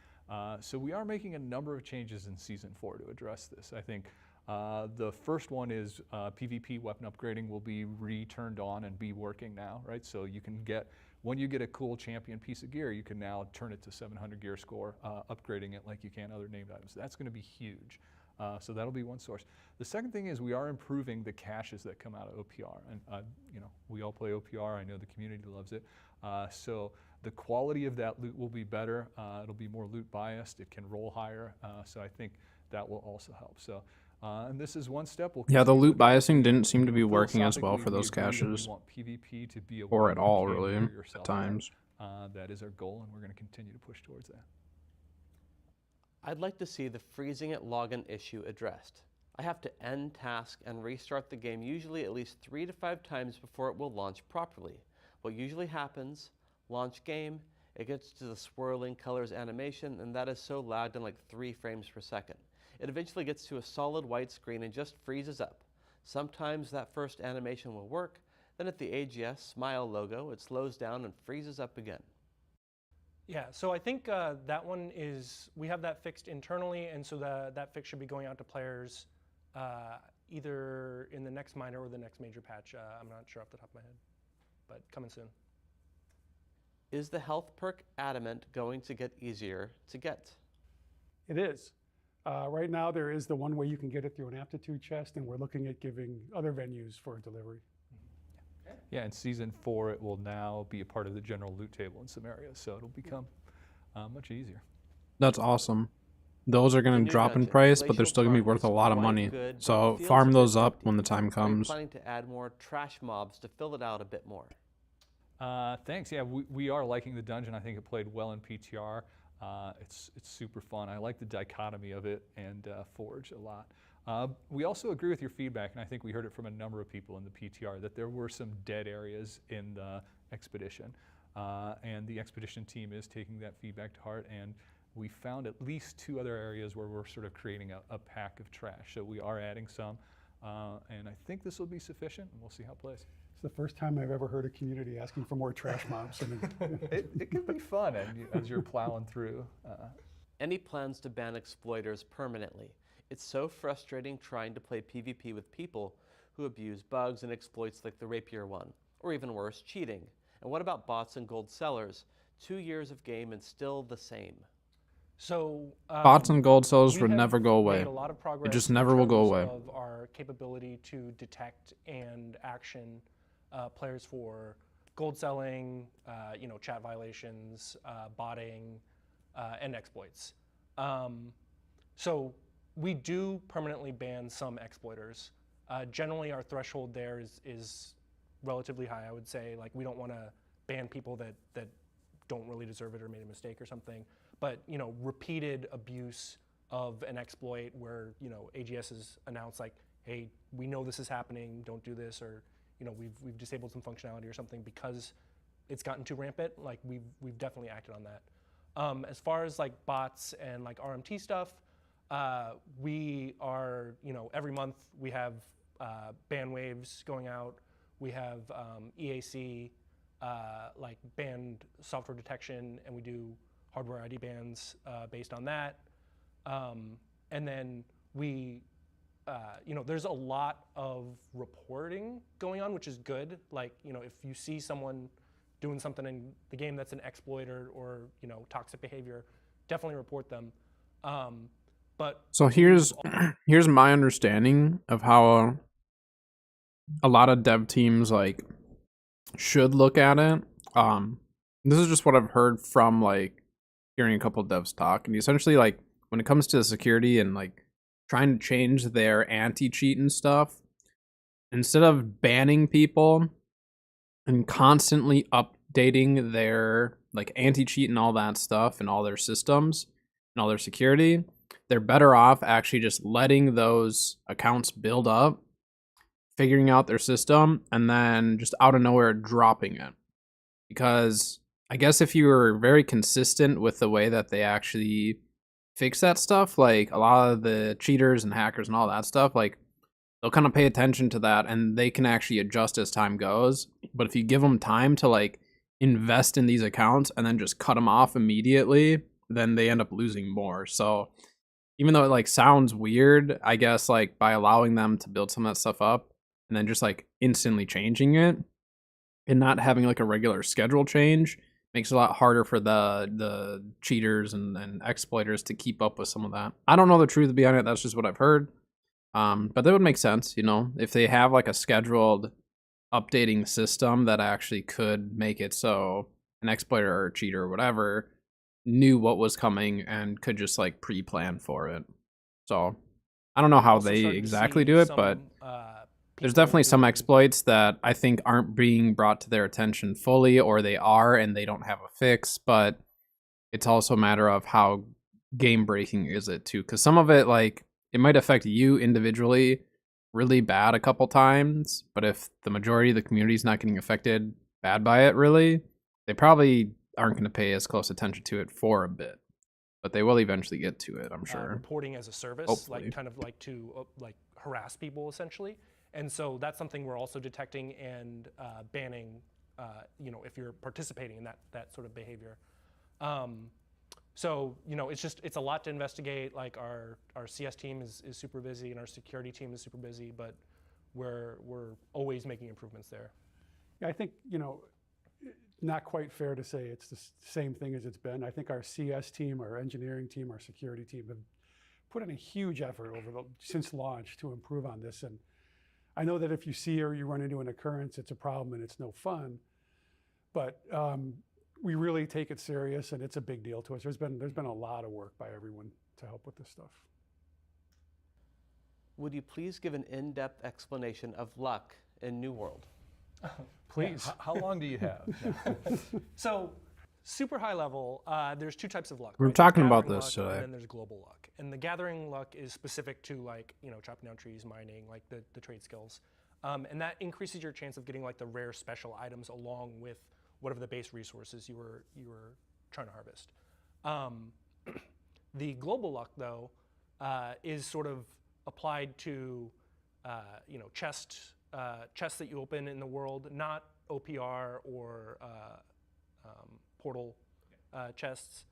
So we are making a number of changes in Season 4 to address this. I think the first one is PvP weapon upgrading will be returned on and be working now, right? So you can get, when you get a cool champion piece of gear, you can now turn it to 700 gear score, upgrading it like you can other named items. That's going to be huge. So that'll be one source. The second thing is we are improving the caches that come out of OPR. And you know, we all play OPR. I know the community loves it. So the quality of that loot will be better. It'll be more loot biased. It can roll higher. So I think that will also help. So, and this is one step. Yeah, the loot biasing didn't seem to be working as well for those philosophically, we caches, want PvP to be a or way at you all, can really, gear at yourself up. times. That is our goal, and we're going to continue to push towards that. I'd like to see the freezing at login issue addressed. I have to end task and restart the game usually at least 3 to 5 times before it will launch properly. What usually happens, launch game, it gets to the swirling colors animation, and that is so lagged in like 3 frames per second. It eventually gets to a solid white screen and just freezes up. Sometimes that first animation will work, then at the AGS Smile logo, it slows down and freezes up again. Yeah, so I think that one is, we have that fixed internally, and so that fix should be going out to players either in the next minor or the next major patch. I'm not sure off the top of my head, but coming soon. Is the health perk Adamant going to get easier to get? It is. Right now, there is the one way you can get it through an aptitude chest, and we're looking at giving other venues for delivery. Yeah, in Season 4, it will now be a part of the general loot table in some areas, so it'll become much easier. That's awesome. Those are The going new to drop in dungeon, price, but they're Glacial still going to be Park, worth a is lot of quite money. good, but So feels farm a bit those up empty. when the time Are you comes. planning to add more trash mobs to fill it out a bit more? Thanks. Yeah, we are liking the dungeon. I think it played well in PTR. It's super fun. I like the dichotomy of it and Forge a lot. We also agree with your feedback, and I think we heard it from a number of people in the PTR, that there were some dead areas in the expedition. And the expedition team is taking that feedback to heart, and we found at least 2 other areas where we're sort of creating a pack of trash. So we are adding some, and I think this will be sufficient, and we'll see how it plays. It's the first time I've ever heard a community asking for more trash mobs. It can be fun as you're plowing through. Any plans to ban exploiters permanently? It's so frustrating trying to play PvP with people who abuse bugs and exploits like the rapier one, or even worse, cheating. And what about bots and gold sellers? 2 years of game and still the same. So Bots and gold sellers we would have never go away. made a lot of progress just in never will go terms away. of our capability to detect and action players for gold selling, chat violations, botting, and exploits. So we do permanently ban some exploiters. Generally, our threshold there is relatively high. I would say, like, we don't want to ban people that don't really deserve it or made a mistake or something. But repeated abuse of an exploit where AGS has announced, like, hey, we know this is happening, don't do this, or we've disabled some functionality or something because it's gotten too rampant. Like, we've definitely acted on that. As far as like bots and like RMT stuff, we are every month we have ban waves going out. We have EAC like banned software detection, and we do hardware ID bans based on that. And then we, there's a lot of reporting going on, which is good. Like, if you see someone doing something in the game that's an exploit or toxic behavior, definitely report them. But So here's my understanding of how a lot of dev teams like should look at it. This is just what I've heard from like hearing a couple of devs talk, and essentially like when it comes to security and like trying to change their anti-cheat and stuff, instead of banning people and constantly updating their like anti-cheat and all that stuff and all their systems and all their security, they're better off actually just letting those accounts build up, figuring out their system, and then just out of nowhere dropping it. Because I guess if you were very consistent with the way that they actually fix that stuff, like a lot of the cheaters and hackers and all that stuff, like they'll kind of pay attention to that and they can actually adjust as time goes. But if you give them time to like invest in these accounts and then just cut them off immediately, then they end up losing more. So even though it like sounds weird, I guess like by allowing them to build some of that stuff up and then just like instantly changing it and not having like a regular schedule change makes it a lot harder for the cheaters and exploiters to keep up with some of that. I don't know the truth behind it. That's just what I've heard. But that would make sense, if they have like a scheduled updating system that actually could make it so an exploiter or a cheater or whatever knew what was coming and could just like pre-plan for it. So I don't know how also they starting to exactly see do it, some, but there's people definitely some doing- exploits that I think aren't being brought to their attention fully, or they are and they don't have a fix. But it's also a matter of how game breaking is it too, because some of it, like, it might affect you individually really bad a couple times, but if the majority of the community is not getting affected bad by it really, they probably aren't going to pay as close attention to it for a bit, but they will eventually get to it, I'm sure. reporting as a service, Hopefully. like kind of like to like harass people essentially. And so that's something we're also detecting and banning, if you're participating in that sort of behavior. So, you know, it's a lot to investigate. Like our CS team is super busy and our security team is super busy, but we're always making improvements there. Yeah, I think, you know, not quite fair to say it's the same thing as it's been. I think our CS team, our engineering team, our security team have put in a huge effort since launch to improve on this. And I know that if you see or you run into an occurrence, it's a problem and it's no fun. But we really take it serious, and it's a big deal to us. There's been a lot of work by everyone to help with this stuff. Would you please give an in-depth explanation of luck in New World? Please. How long do you have? So, super high level, there's two types of luck. We're right? talking There's about gathering this luck, today. And then there's global luck. And the gathering luck is specific to, like, you know, chopping down trees, mining, like the trade skills. And that increases your chance of getting like the rare special items along with whatever the base resources you were trying to harvest. The global luck, though, is sort of applied to you know, chests that you open in the world, not OPR or portal chests.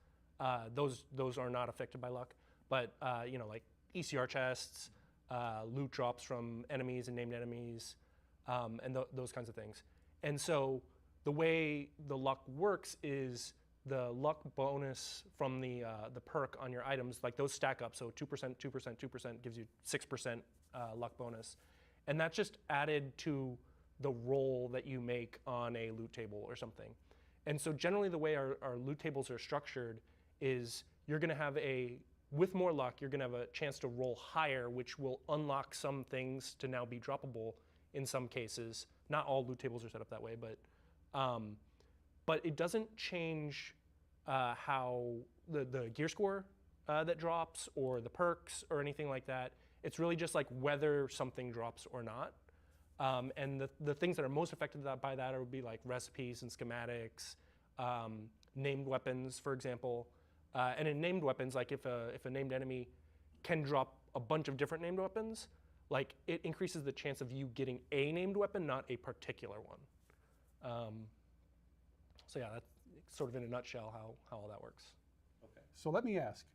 Those are not affected by luck, but you know, like ECR chests, loot drops from enemies and named enemies, and those kinds of things. And so the way the luck works is the luck bonus from the perk on your items, like those stack up. So 2%, 2%, 2% gives you 6% luck bonus. And that's just added to the roll that you make on a loot table or something. And so generally the way our loot tables are structured is you're gonna have with more luck, you're gonna have a chance to roll higher, which will unlock some things to now be droppable in some cases. Not all loot tables are set up that way, but it doesn't change how the gear score that drops or the perks or anything like that. It's really just like whether something drops or not. And the things that are most affected by that would be like recipes and schematics, named weapons, for example. And in named weapons, like if a named enemy can drop a bunch of different named weapons, like it increases the chance of you getting a named weapon, not a particular one. So yeah, that's sort of in a nutshell how all that works. So let me ask,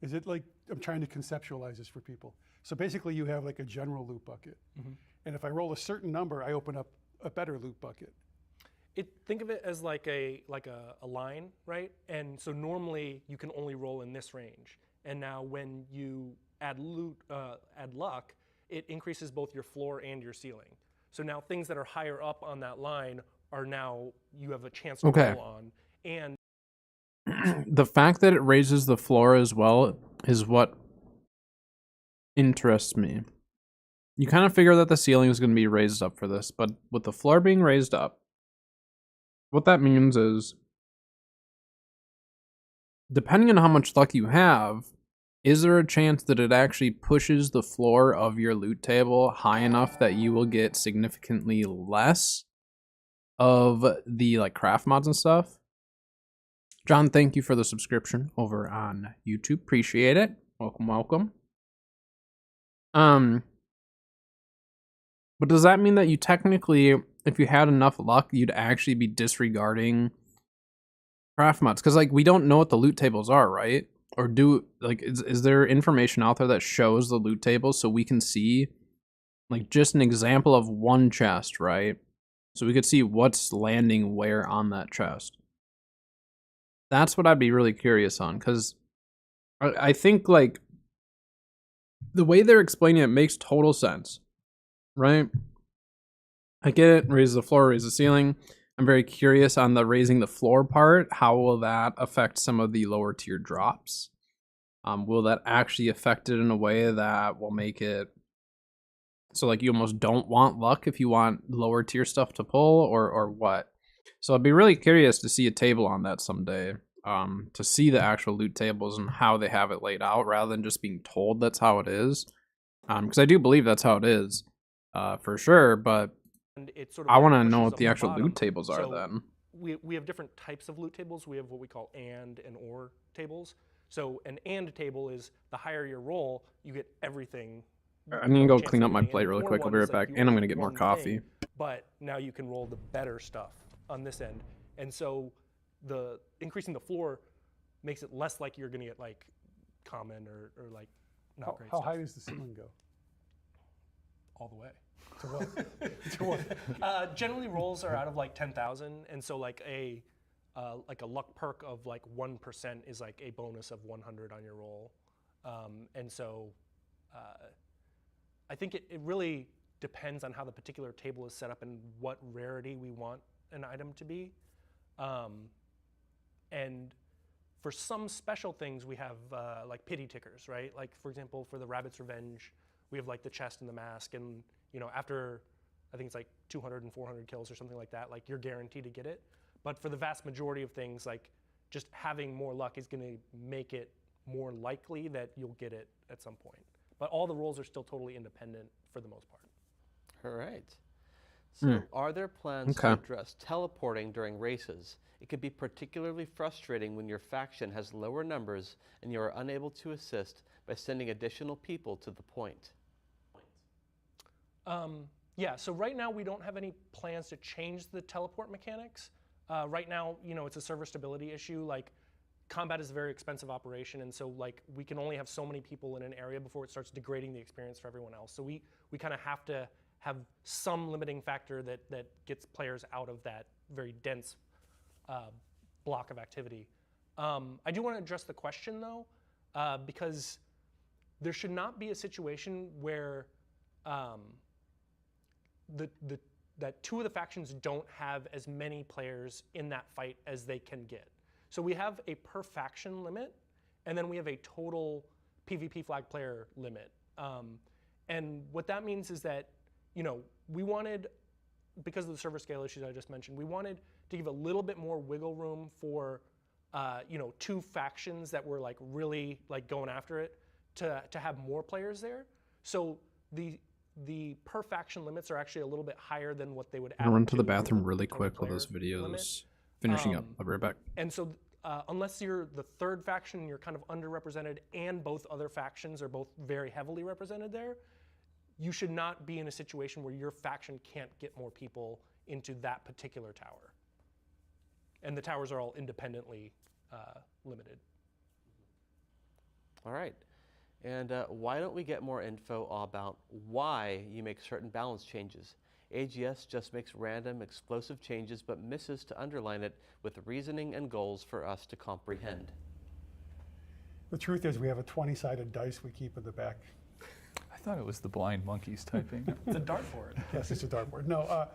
is it like, I'm trying to conceptualize this for people. So basically you have like a general loot bucket. Mm-hmm. And if I roll a certain number, I open up a better loot bucket. Think of it as like a line, right? And so normally you can only roll in this range. And now when you add luck, it increases both your floor and your ceiling. So now things that are higher up on that line are now you have a chance to roll on. And the fact that it raises the floor as well is what interests me. You kind of figure that the ceiling is going to be raised up for this, but with the floor being raised up, what that means is, depending on how much luck you have, is there a chance that it actually pushes the floor of your loot table high enough that you will get significantly less of the like craft mods and stuff? John, thank you for the subscription over on YouTube. Appreciate it. Welcome, welcome. But does that mean that you technically, if you had enough luck, you'd actually be disregarding craft mods? Because like we don't know what the loot tables are, right? Or is there information out there that shows the loot tables so we can see like just an example of one chest, right? So we could see what's landing where on that chest. That's what I'd be really curious on, because I think like the way they're explaining it makes total sense, right? I get it, raise the floor, raise the ceiling. I'm very curious on the raising the floor part. How will that affect some of the lower tier drops? Will that actually affect it in a way that will make it so like you almost don't want luck if you want lower tier stuff to pull, or what? So I'd be really curious to see a table on that someday, to see the actual loot tables and how they have it laid out rather than just being told that's how it is. Because I do believe that's how it is, for sure, but it sort of I want to pushes know what up the actual bottom. loot tables are So then. we have different types of loot tables. We have what we call and or tables. So an and table is the higher your roll, you get everything. I'm gonna go chance clean of up my anything. plate And really or quick. I'll one be is right like back, you and I'm only gonna get more one coffee. thing, but now you can roll the better stuff on this end. And so the increasing the floor makes it less like you're going to get like common or like not great How stuff. high does the ceiling go? All the way. To what? To what? Generally, rolls are out of like 10,000, and so like a luck perk of like 1% is like a bonus of 100 on your roll, and so I think it really depends on how the particular table is set up and what rarity we want an item to be, and for some special things we have like pity tickers, right? Like for example, for the Rabbit's Revenge, we have like the chest and the mask, and you know, after I think it's like 200 and 400 kills or something like that, like you're guaranteed to get it. But for the vast majority of things, like just having more luck is going to make it more likely that you'll get it at some point. But all the rolls are still totally independent for the most part. All right. So are there plans to Okay. address teleporting during races? It could be particularly frustrating when your faction has lower numbers and you are unable to assist by sending additional people to the point. Yeah, so right now we don't have any plans to change the teleport mechanics. Right now, you know, it's a server stability issue. Like, combat is a very expensive operation, and so like we can only have so many people in an area before it starts degrading the experience for everyone else. So we kind of have to have some limiting factor that gets players out of that very dense block of activity. I do want to address the question though, because there should not be a situation where that two of the factions don't have as many players in that fight as they can get. So we have a per faction limit, and then we have a total PvP flag player limit. And what that means is that, you know, we wanted, because of the server scale issues I just mentioned, we wanted to give a little bit more wiggle room for, you know, two factions that were like really like going after it to have more players there. So the per faction limits are actually a little bit higher than what they would I'll run to the for bathroom really total quick while player those videos limit. finishing up. I'll be right back. And so unless you're the third faction, you're kind of underrepresented, and both other factions are both very heavily represented there, you should not be in a situation where your faction can't get more people into that particular tower. And the towers are all independently limited. All right. And why don't we get more info about why you make certain balance changes? AGS just makes random explosive changes but misses to underline it with reasoning and goals for us to comprehend. The truth is we have a 20-sided dice we keep in the back. I thought it was the blind monkeys typing. It's a dartboard. Yes, it's a dartboard. No,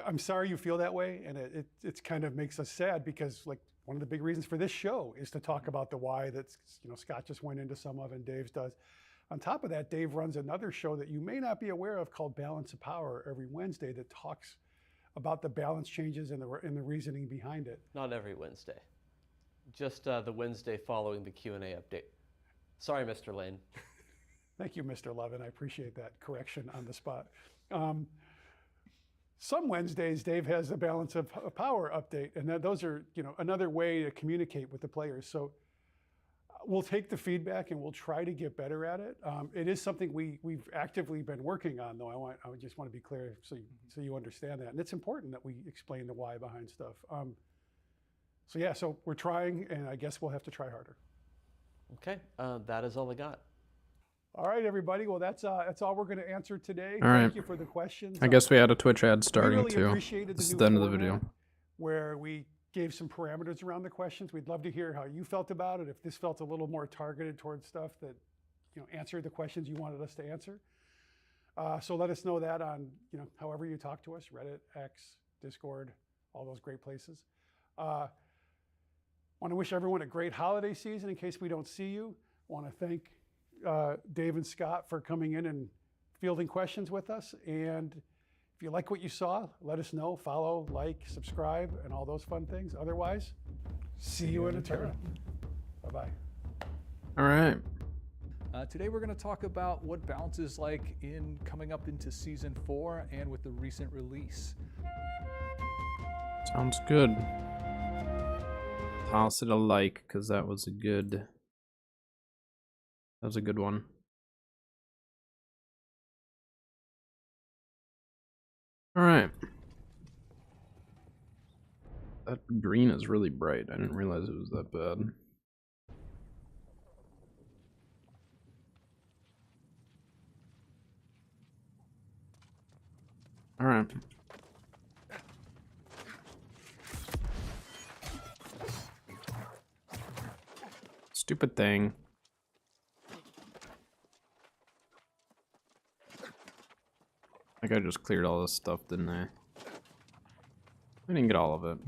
I'm sorry you feel that way, and it's kind of makes us sad because like one of the big reasons for this show is to talk about the why that Scott just went into some of and Dave's does. On top of that, Dave runs another show that you may not be aware of called Balance of Power every Wednesday that talks about the balance changes and the reasoning behind it. Not every Wednesday. Just the Wednesday following the Q&A update. Sorry, Mr. Lane. Thank you, Mr. Levin. I appreciate that correction on the spot. Some Wednesdays, Dave has the Balance of Power update, and those are another way to communicate with the players. So we'll take the feedback and we'll try to get better at it. It is something we've actively been working on, though. I just want to be clear so you understand that, and it's important that we explain the why behind stuff. So we're trying, and I guess we'll have to try harder. Okay, that is all I got. All right, everybody. Well, that's all we're going to answer today. All right. Thank you for the questions. I guess we had a Twitch ad starting we really too. appreciated This is new the end of the format video. where we gave some parameters around the questions. We'd love to hear how you felt about it. If this felt a little more targeted towards stuff that answered the questions you wanted us to answer. So let us know that on however you talk to us, Reddit, X, Discord, all those great places. Want to wish everyone a great holiday season in case we don't see you. Want to thank Dave and Scott for coming in and fielding questions with us. And if you like what you saw, let us know. Follow, like, subscribe, and all those fun things. Otherwise, see you in a turn. Bye-bye. All right. Today we're going to talk about what balance is like in coming up into season 4 and with the recent release. Sounds good. Toss it a like, because that was a good one. All right. That green is really bright. I didn't realize it was that bad. Alright. Stupid thing. Like I just cleared all this stuff, didn't I? I didn't get all of it.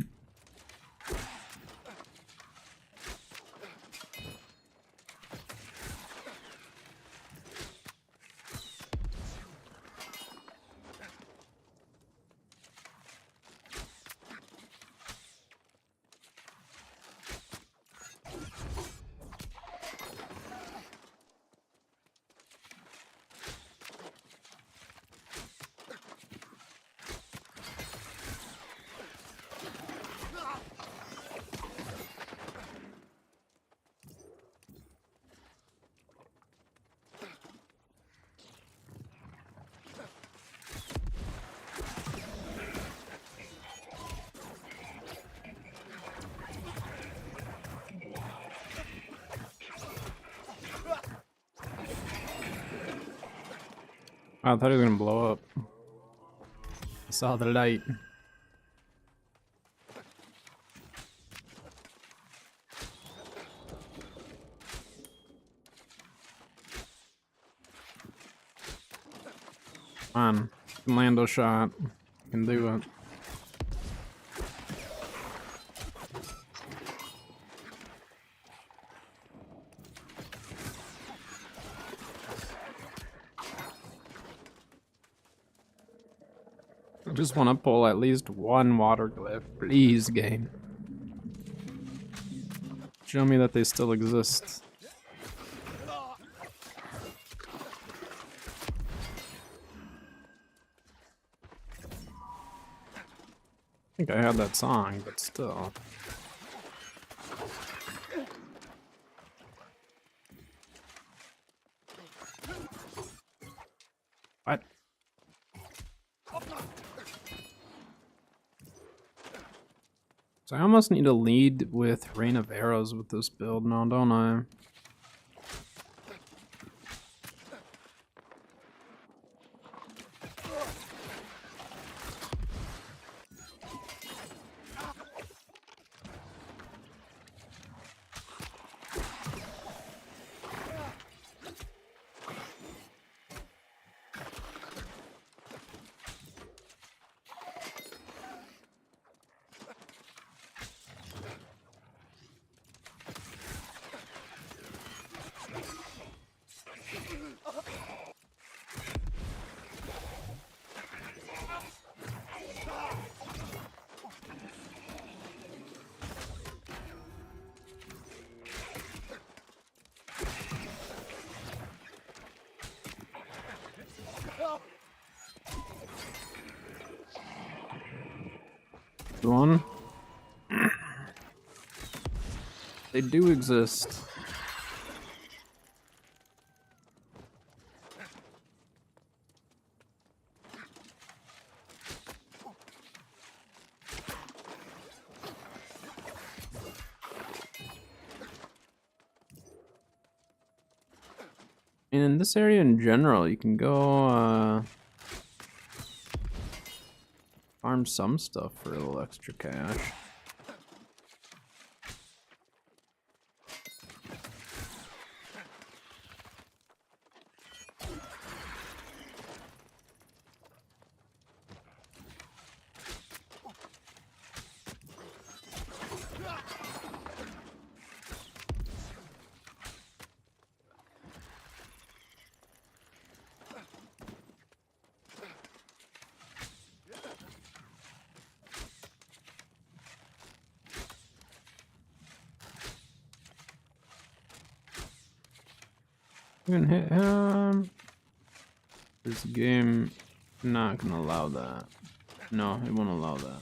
I thought he was gonna blow up. I saw the light. Come on, Lando shot. You can do it. I just want to pull at least one water glyph, please, game. Show me that they still exist. I think I had that song, but still. What? So I almost need to lead with Rain of Arrows with this build now, don't I? One. They do exist. And in this area in general, you can go farm some stuff for a little extra cash. You can hit him. This game not gonna allow that. No, it won't allow that.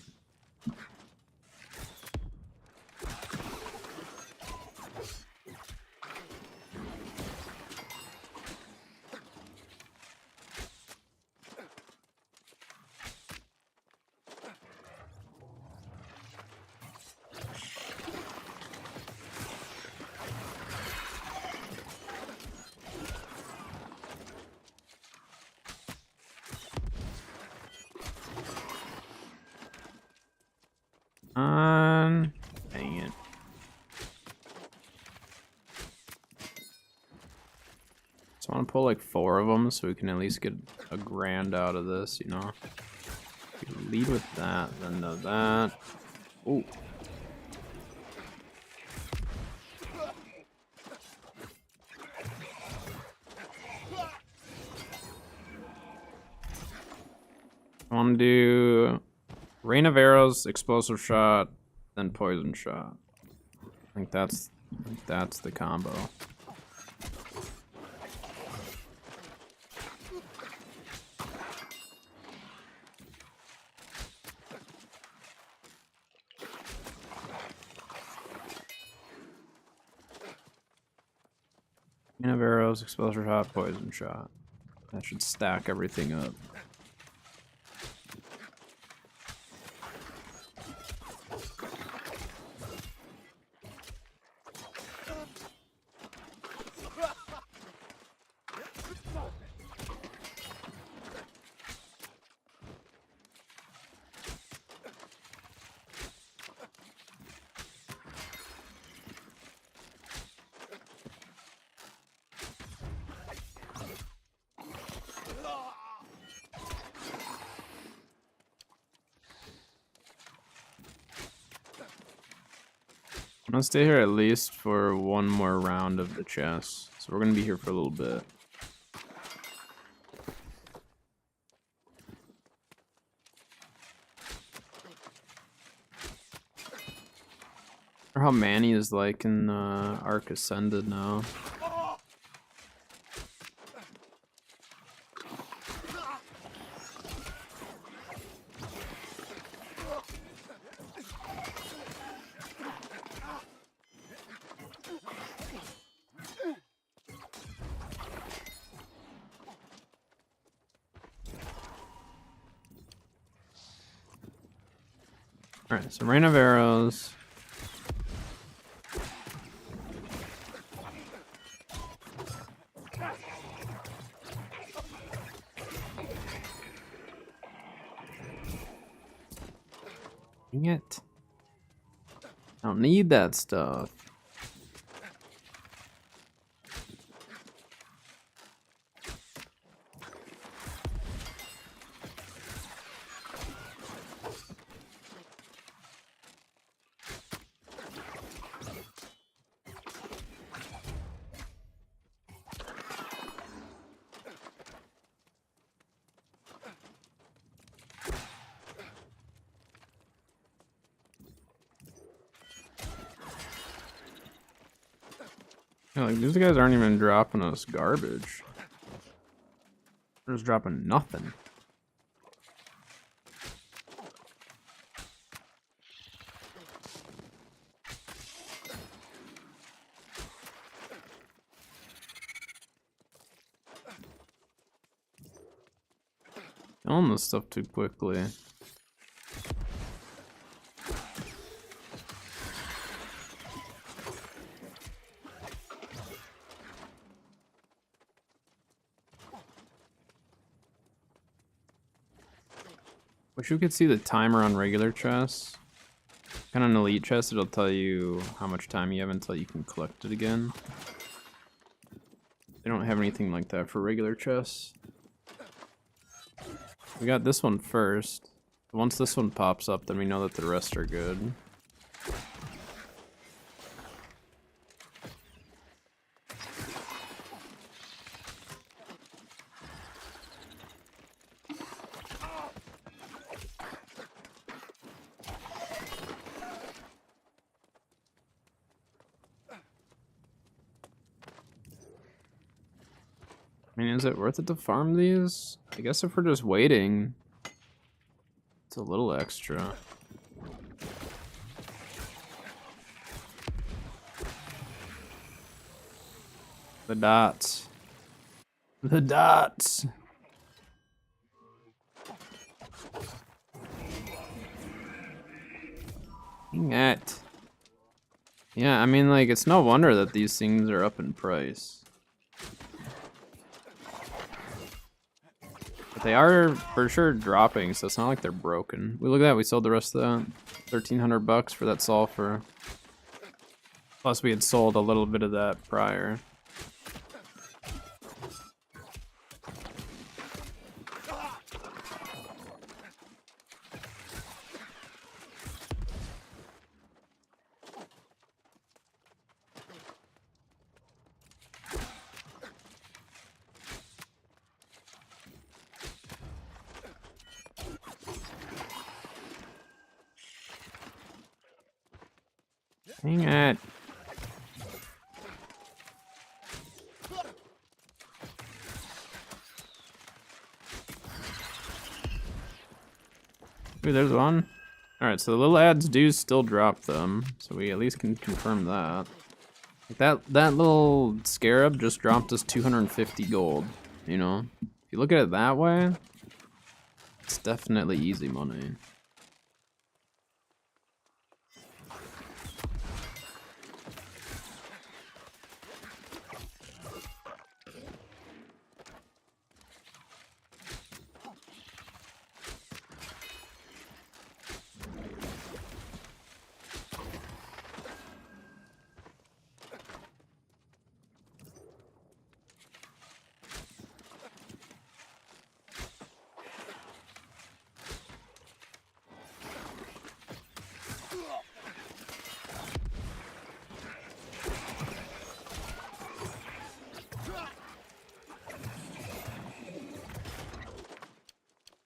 on. Dang it. Just want to pull like 4 of them so we can at least get a grand out of this, you know? Lead with that, then do that. Ooh. I want to do Rain of Arrows, Explosive Shot, then Poison Shot. I think that's the combo. Rain of Arrows, Explosive Shot, Poison Shot. That should stack everything up. I'm gonna stay here at least for one more round of the chess. So we're gonna be here for a little bit. Or how Manny is like in Arc Ascended now. Alright, so Rain of Arrows. Dang it. I don't need that stuff. Yeah, like these guys aren't even dropping us garbage. They're just dropping nothing. Killing this stuff too quickly. Wish you could see the timer on regular chess. Kind of an elite chess, it'll tell you how much time you have until you can collect it again. They don't have anything like that for regular chess. We got this one first. Once this one pops up, then we know that the rest are good. I mean, is it worth it to farm these? I guess if we're just waiting, it's a little extra. The dots. The dots. Dang it. Yeah, I mean, like, it's no wonder that these things are up in price. But they are for sure dropping, so it's not like they're broken. We look at that, we sold the rest of that. $1,300 for that sulfur. Plus we had sold a little bit of that prior. Dang it. Ooh, there's one. Alright, so the little ads do still drop them, so we at least can confirm that. That little scarab just dropped us 250 gold, you know? If you look at it that way, it's definitely easy money.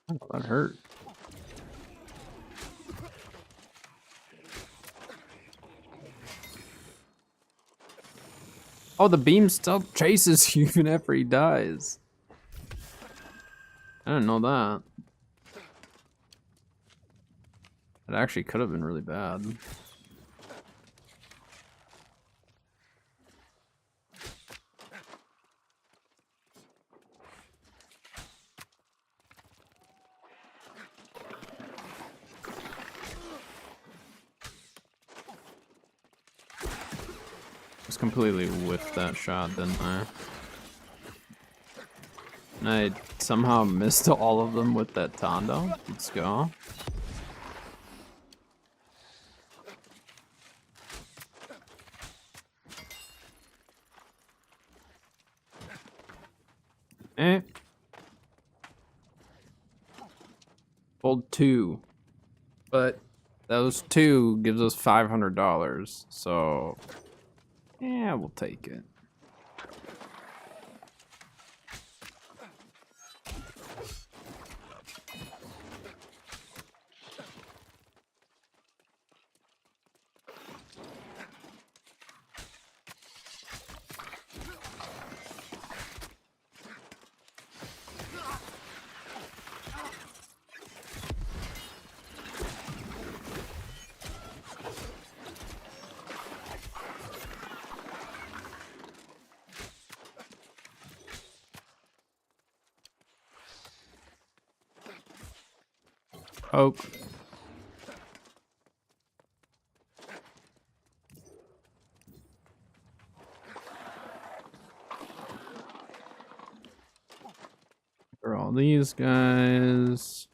Oh, that hurt. Oh, the beam still chases you even after he dies. I didn't know that. It actually could have been really bad. Just completely whiffed that shot, didn't I? And I somehow missed all of them with that Tondo. Let's go. Eh. Pulled 2. But those 2 gives us $500. So, yeah, we'll take it. Oak. For all these guys.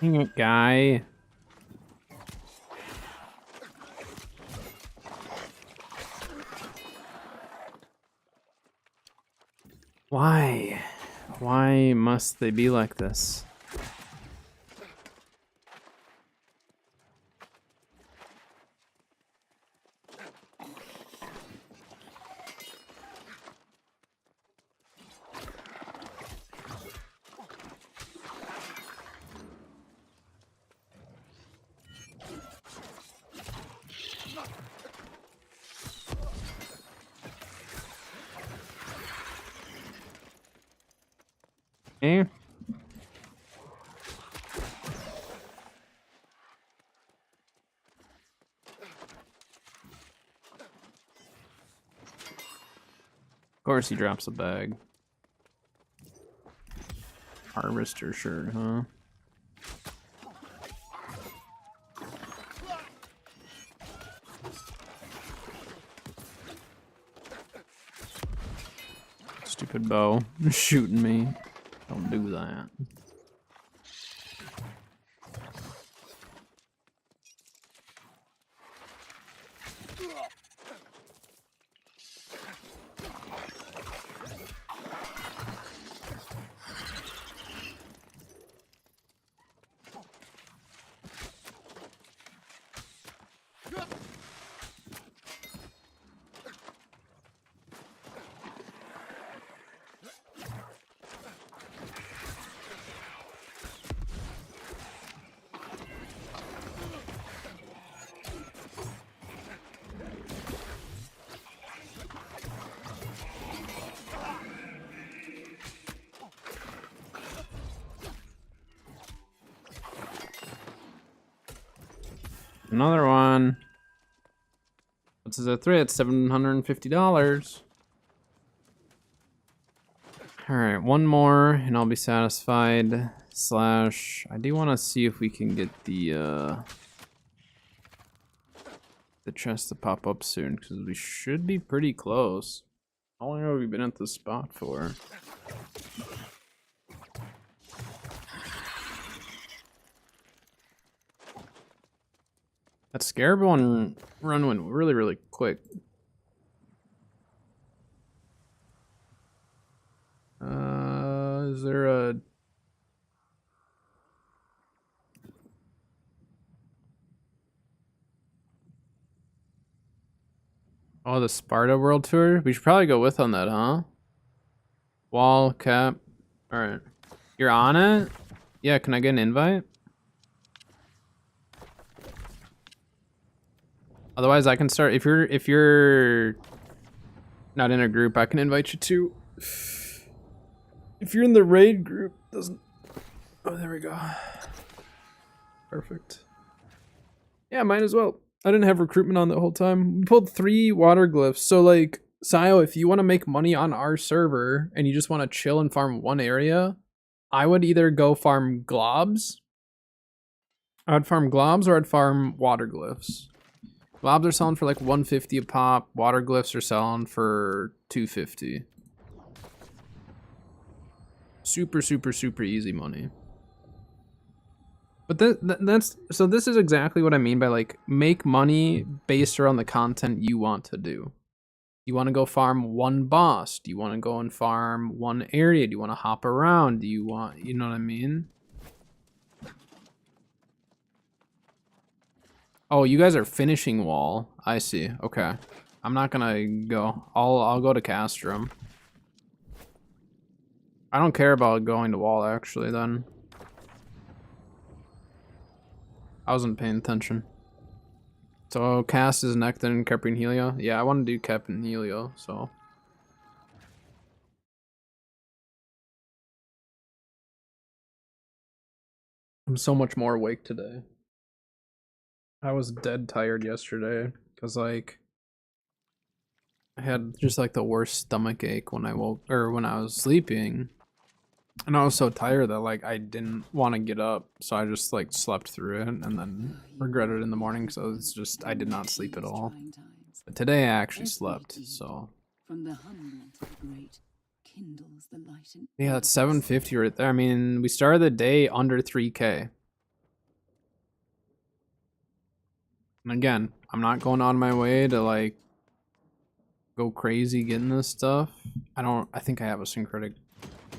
Dang it, guy. Why? Why must they be like this? Eh? course he drops a bag. Harvester shirt, huh? Stupid bow. Shooting me. Don't do that. Another one. What's this at 3? It's $750. Alright, one more and I'll be satisfied. Slash, I do want to see if we can get the chest to pop up soon, because we should be pretty close. How long have we been at this spot for? That scarab one run went really, really quick. Is there a... Oh, the Sparta World Tour? We should probably go with on that, huh? Wall, cap. Alright. You're on it? Yeah, can I get an invite? Otherwise I can start, if you're not in a group, I can invite you too. If you're in the raid group, doesn't... Oh, there we go. Perfect. Yeah, might as well. I didn't have recruitment on the whole time. We pulled 3 water glyphs. So like, Sio, if you want to make money on our server and you just want to chill and farm one area, I would either go farm globs. I would farm globs or I'd farm water glyphs. Globs are selling for like 150 a pop. Water glyphs are selling for 250. Super, super, super easy money. But that's, so this is exactly what I mean by like, make money based around the content you want to do. You want to go farm one boss? Do you want to go and farm one area? Do you want to hop around? Do you want, you know what I mean? Oh, you guys are finishing wall. I see. Okay. I'm not gonna go. I'll go to Castrum. I don't care about going to wall actually then. I wasn't paying attention. So cast is Nectin and Kep and Helio. Yeah, I want to do Kep and Helio, so. I'm so much more awake today. I was dead tired yesterday because like I had just like the worst stomach ache when I woke, or when I was sleeping. And I was so tired that like I didn't want to get up, so I just like slept through it and then regretted it in the morning. So it's just I did not sleep at all. But today I actually slept, so. From the humble to the great, kindles the light in Yeah, that's 750 right there. I mean, we started the day under 3K. And again, I'm not going on my way to like go crazy getting this stuff. I think I have a syncretic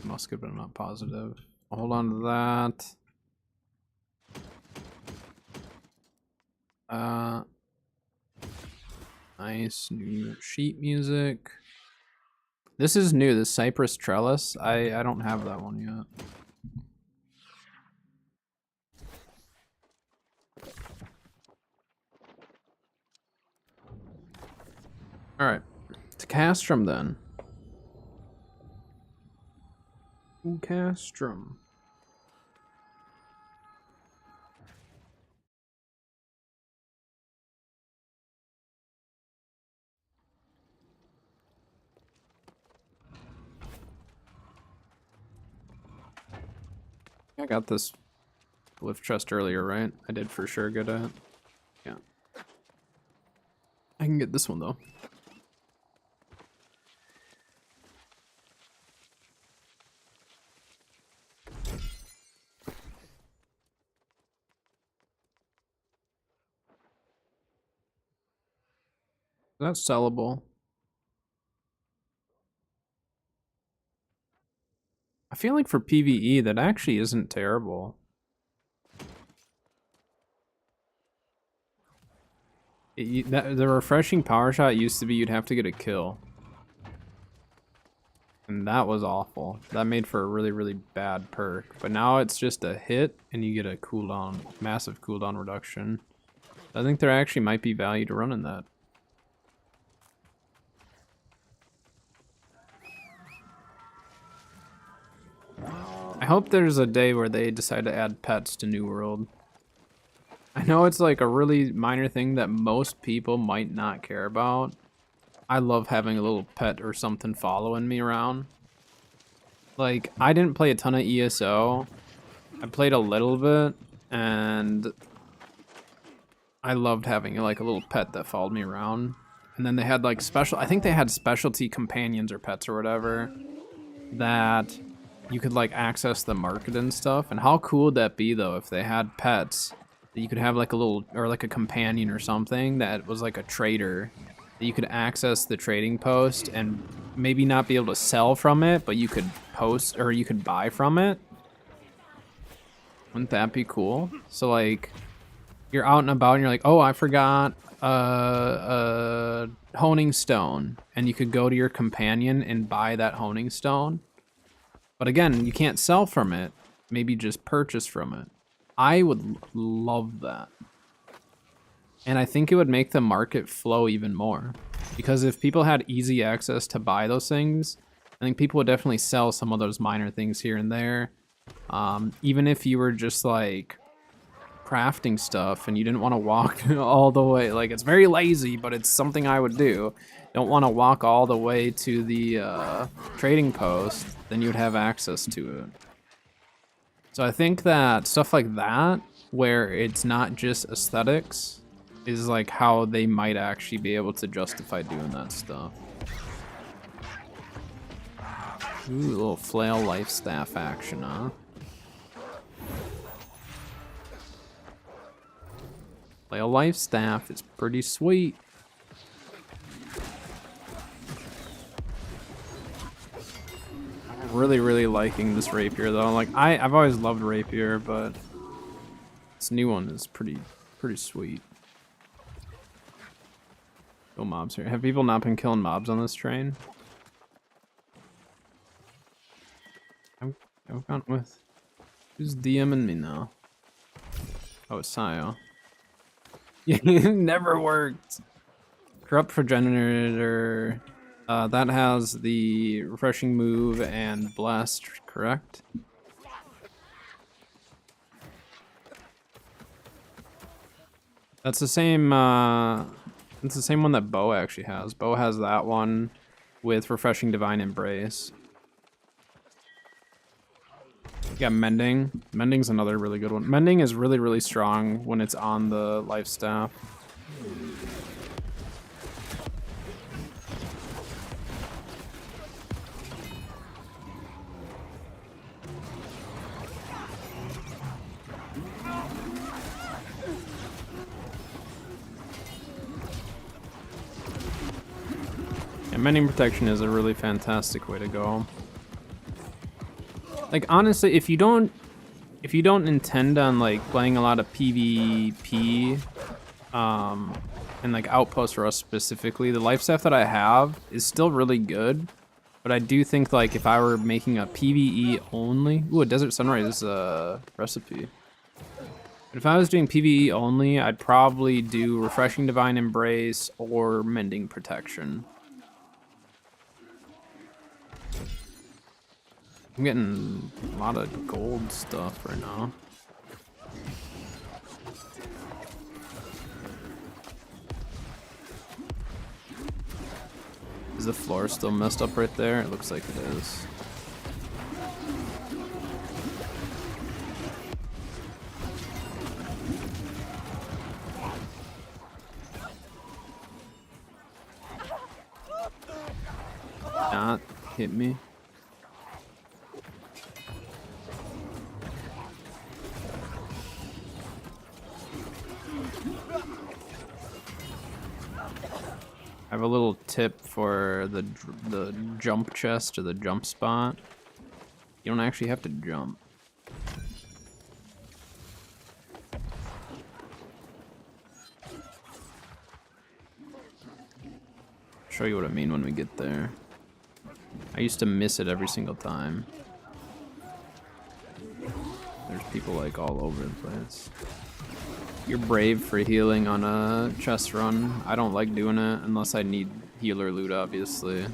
musket, but I'm not positive. I'll hold on to that. Nice new sheet music. This is new, the Cypress Trellis. I don't have that one yet. Alright, to Castrum then. Ooh, Castrum. I got this lift chest earlier, right? I did for sure good at it. Yeah. I can get this one though. That's sellable. I feel like for PvE that actually isn't terrible. The refreshing power shot used to be you'd have to get a kill. And that was awful. That made for a really, really bad perk. But now it's just a hit and you get a cooldown, massive cooldown reduction. I think there actually might be value to running that. I hope there's a day where they decide to add pets to New World. I know it's like a really minor thing that most people might not care about. I love having a little pet or something following me around. Like, I didn't play a ton of ESO. I played a little bit, and I loved having like a little pet that followed me around. And then they had like I think they had specialty companions or pets or whatever that you could like access the market and stuff. And how cool would that be though if they had pets that you could have like a little, or like a companion or something that was like a trader that you could access the trading post and maybe not be able to sell from it, but you could post or you could buy from it. Wouldn't that be cool? So like you're out and about and you're like, oh, I forgot a honing stone, and you could go to your companion and buy that honing stone. But again, you can't sell from it, maybe just purchase from it. I would love that. And I think it would make the market flow even more. Because if people had easy access to buy those things, I think people would definitely sell some of those minor things here and there. Even if you were just like crafting stuff and you didn't want to walk all the way, like it's very lazy, but it's something I would do. Don't want to walk all the way to the trading post, then you'd have access to it. So I think that stuff like that, where it's not just aesthetics, is like how they might actually be able to justify doing that stuff. Ooh, a little flail life staff action, huh? Flail life staff is pretty sweet. I'm really liking this rapier though. Like I've always loved rapier, but this new one is pretty sweet. Kill mobs here. Have people not been killing mobs on this train? I've gone with. Who's DMing me now? Oh, it's Sayo. Yeah, it never worked. Corrupt Progenitor. That has the refreshing move and blast, correct? That's the same. It's the same one that Bo actually has. Bo has that one with refreshing divine embrace. Yeah, mending. Mending's another really good one. Mending is really strong when it's on the life staff. And mending protection is a really fantastic way to go. Like honestly, if you don't intend on like playing a lot of PvP, and like Outpost Rush specifically, the life staff that I have is still really good. But I do think like if I were making a PvE only, ooh, a Desert Sunrise recipe. But if I was doing PvE only, I'd probably do Refreshing Divine Embrace or Mending Protection. I'm getting a lot of gold stuff right now. Is the floor still messed up right there? It looks like it is. hit me. I have a little tip for the jump chest or the jump spot. You don't actually have to jump. Show you what I mean when we get there. I used to miss it every single time. There's people like all over the place. You're brave for healing on a chest run. I don't like doing it unless I need healer loot, obviously.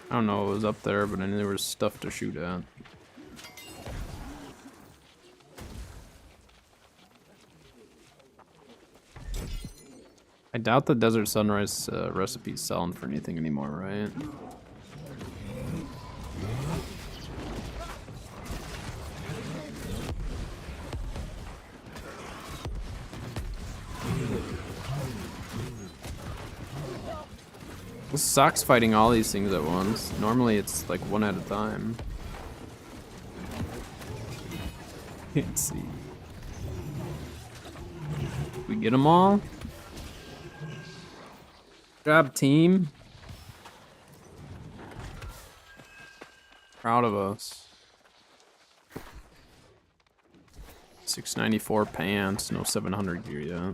I don't know what was up there, but I knew there was stuff to shoot at. I doubt the Desert Sunrise recipe's selling for anything anymore, right? This sucks fighting all these things at once. Normally it's like one at a time. Can't see. We get them all? Good job, team. Proud of us. 694 pants, no 700 gear yet.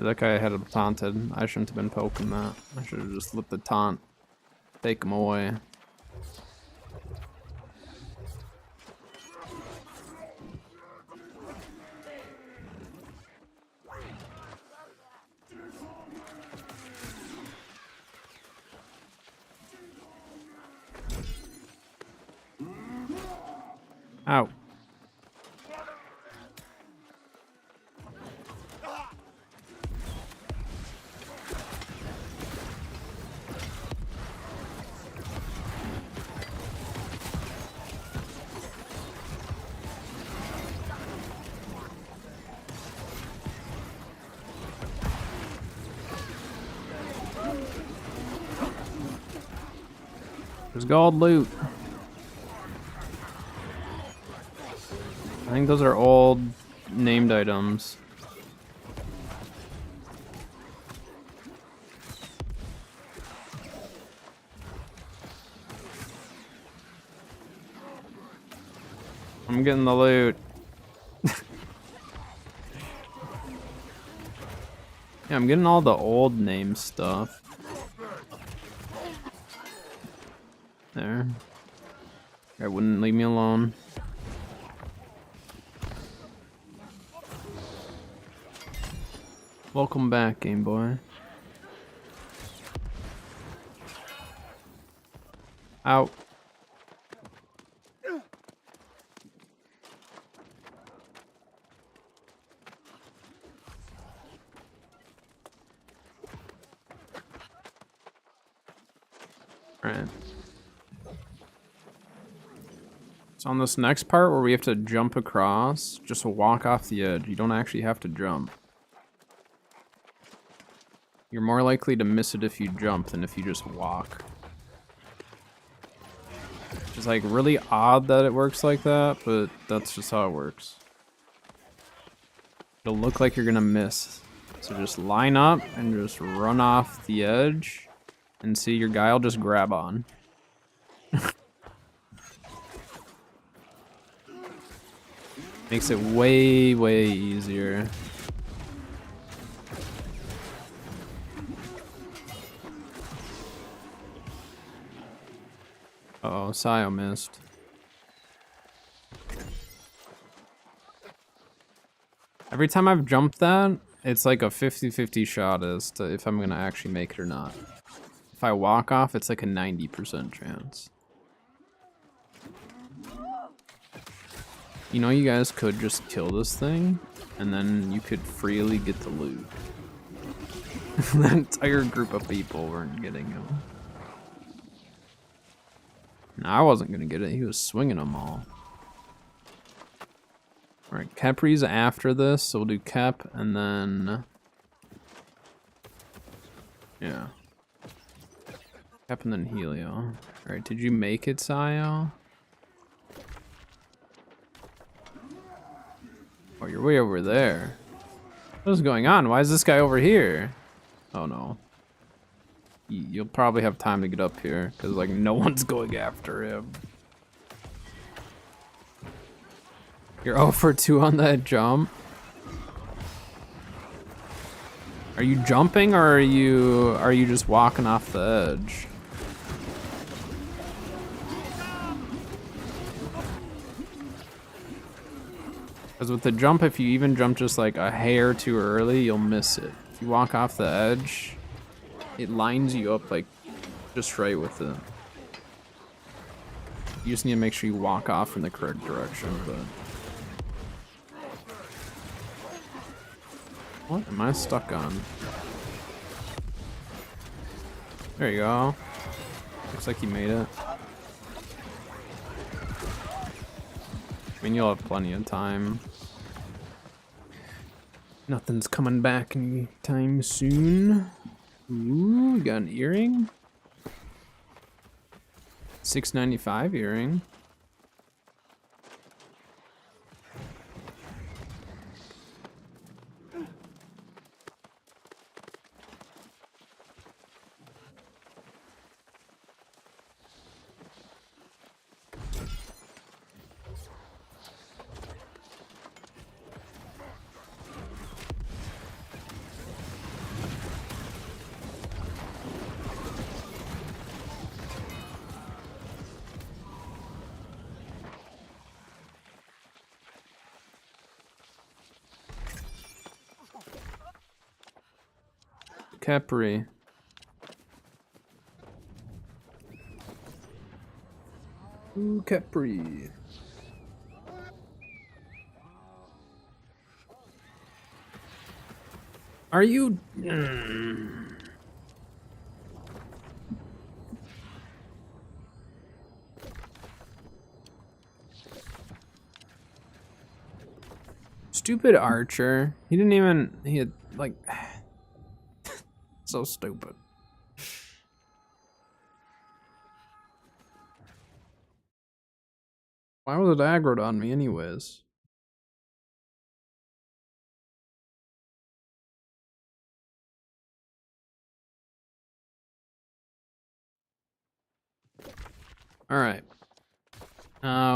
That guy had him taunted. I shouldn't have been poking that. I should have just let the taunt take him away. Ow. There's gold loot. I think those are old named items. I'm getting the loot. Yeah, I'm getting all the old name stuff. There. I wouldn't leave me alone. Welcome back, Game Boy. Out. Alright. So on this next part where we have to jump across, just walk off the edge. You don't actually have to jump. You're more likely to miss it if you jump than if you just walk. It's like really odd that it works like that, but that's just how it works. It'll look like you're gonna miss. So just line up and just run off the edge and see your guy will just grab on. Makes it way, way easier. Uh-oh, Sayo missed. Every time I've jumped that, it's like a 50-50 shot as to if I'm gonna actually make it or not. If I walk off, it's like a 90% chance. You know, you guys could just kill this thing, and then you could freely get the loot. That entire group of people weren't getting him. No, I wasn't gonna get it. He was swinging them all. Alright, Kepri's after this, so we'll do Kep, and then... yeah. Kep and then Helio. Alright, did you make it, Sayo? Oh, you're way over there. What is going on? Why is this guy over here? Oh no. You'll probably have time to get up here, because like no one's going after him. You're 0 for 2 on that jump. Are you jumping or are you just walking off the edge? Because with the jump, if you even jump just like a hair too early, you'll miss it. If you walk off the edge, it lines you up like just right with it. You just need to make sure you walk off in the correct direction, but... what am I stuck on? There you go. Looks like you made it. I mean, you'll have plenty of time. Nothing's coming back anytime soon. Ooh, we got an earring. $6.95 earring. Capri. Ooh, Capri. Are you... Stupid Archer. He didn't even... he had, like... so stupid. Why was it aggroed on me anyways? Alright.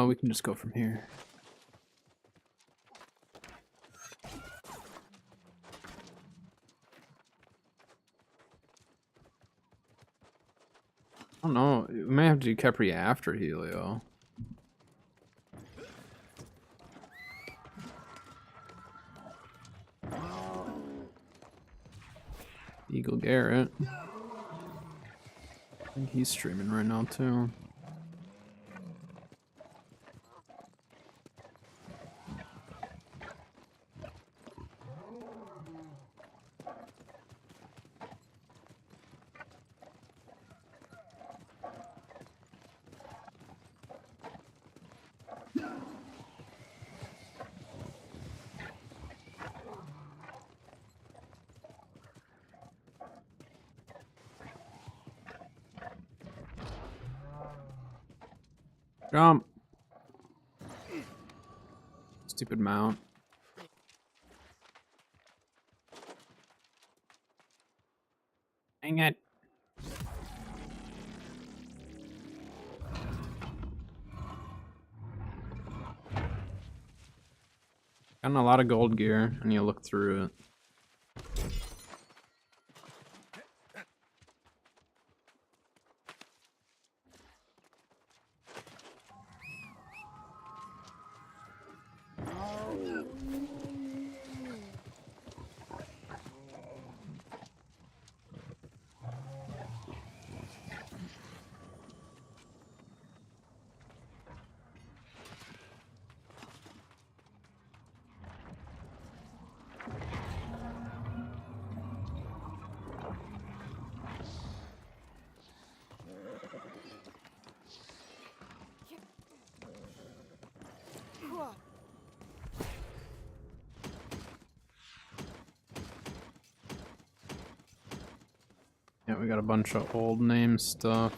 We can just go from here. I don't know. We may have to do Capri after Helio. Eagle Garrett. I think he's streaming right now too. Jump. Stupid mount. Dang it. Gotten a lot of gold gear. I need to look through it. Yeah, we got a bunch of old name stuff.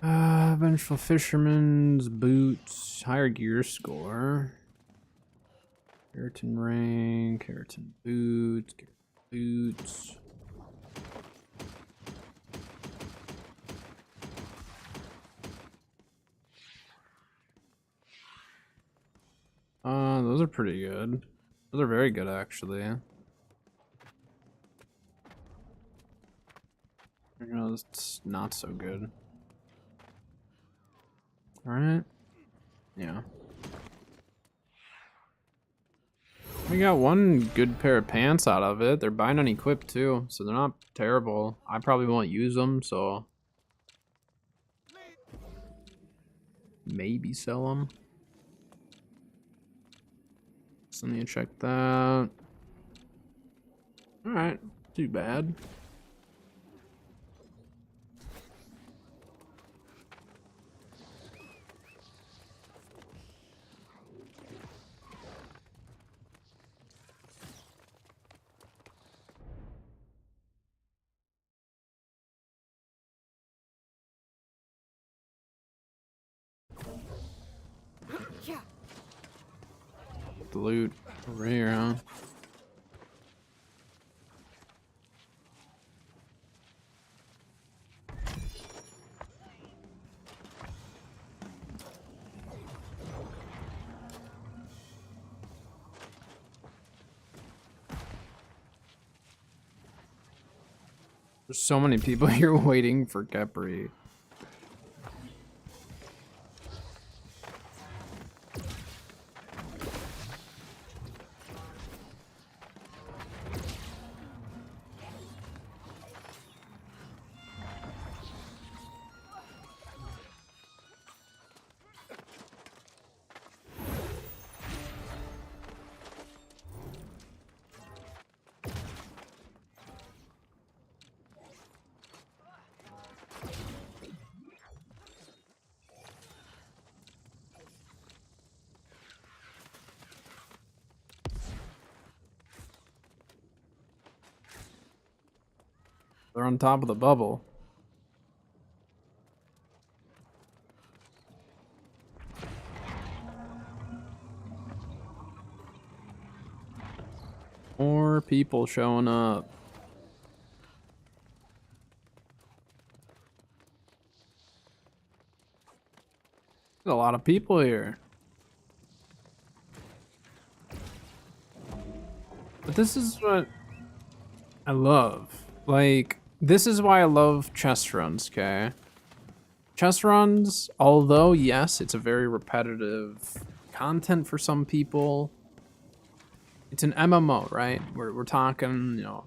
Vengeful Fisherman's Boots, higher gear score. Keratin ring, Keratin boots, Keratin boots. Those are pretty good. Those are very good, actually. You know, it's not so good. Alright. Yeah. We got one good pair of pants out of it. They're bind unequipped too, so they're not terrible. I probably won't use them, so maybe sell them. So I need to check that. Alright, too bad. The loot over here, huh? There's so many people here waiting for Capri. They're on top of the bubble. More people showing up. There's a lot of people here. But this is what I love. Like, this is why I love chess runs, okay? Chess runs, although, yes, it's a very repetitive content for some people, it's an MMO, right? We're talking, you know,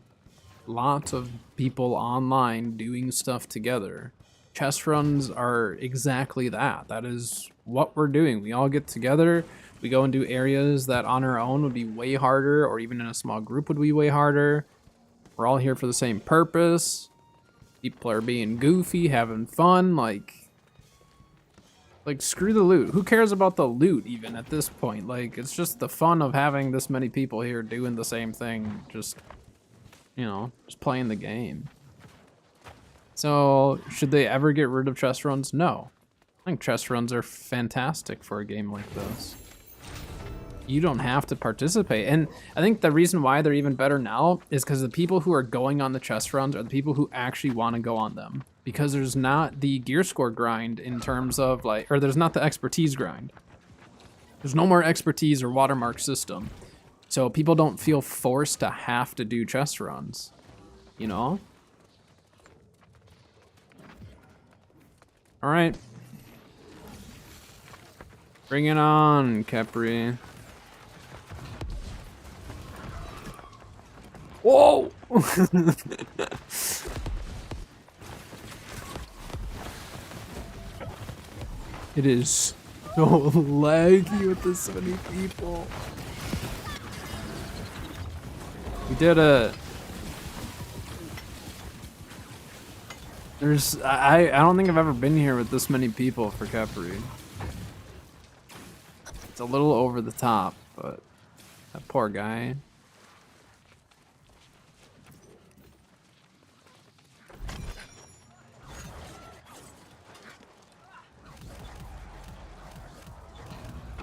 lots of people online doing stuff together. Chess runs are exactly that. That is what we're doing. We all get together, we go and do areas that on our own would be way harder, or even in a small group would be way harder. We're all here for the same purpose. People are being goofy, having fun, like screw the loot. Who cares about the loot even at this point? Like, it's just the fun of having this many people here doing the same thing, just, you know, just playing the game. So, should they ever get rid of chess runs? No. I think chess runs are fantastic for a game like this. You don't have to participate. And I think the reason why they're even better now is because the people who are going on the chess runs are the people who actually want to go on them. Because there's not the gear score grind in terms of like, or there's not the expertise grind. There's no more expertise or watermark system. So people don't feel forced to have to do chest runs. You know? Alright. Bring it on, Capri. Whoa! It is so laggy with this many people. We did it. I don't think I've ever been here with this many people for Capri. It's a little over the top, but that poor guy.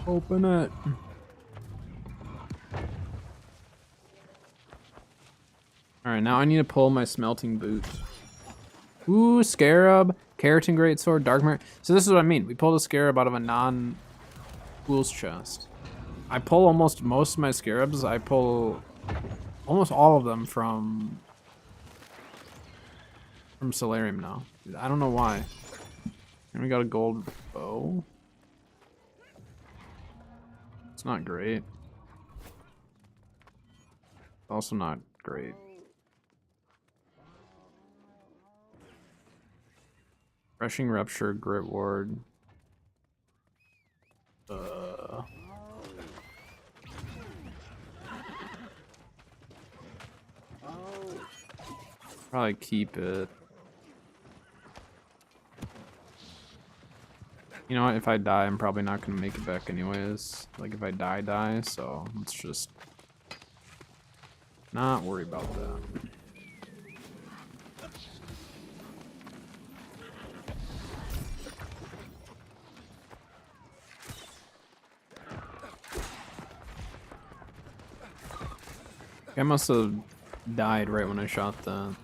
Open it. Alright, now I need to pull my smelting boots. Ooh, Scarab, Keratin Greatsword, Darkmare. So this is what I mean. We pulled a Scarab out of a non-Fool's chest. I pull almost most of my Scarabs. I pull almost all of them from Solarium now. I don't know why. And we got a gold bow. It's not great. Also not great. Crushing Rupture, Grit Ward. Probably keep it. You know what, if I die, I'm probably not gonna make it back anyways. Like if I die, so let's just not worry about that. I must have died right when I shot that.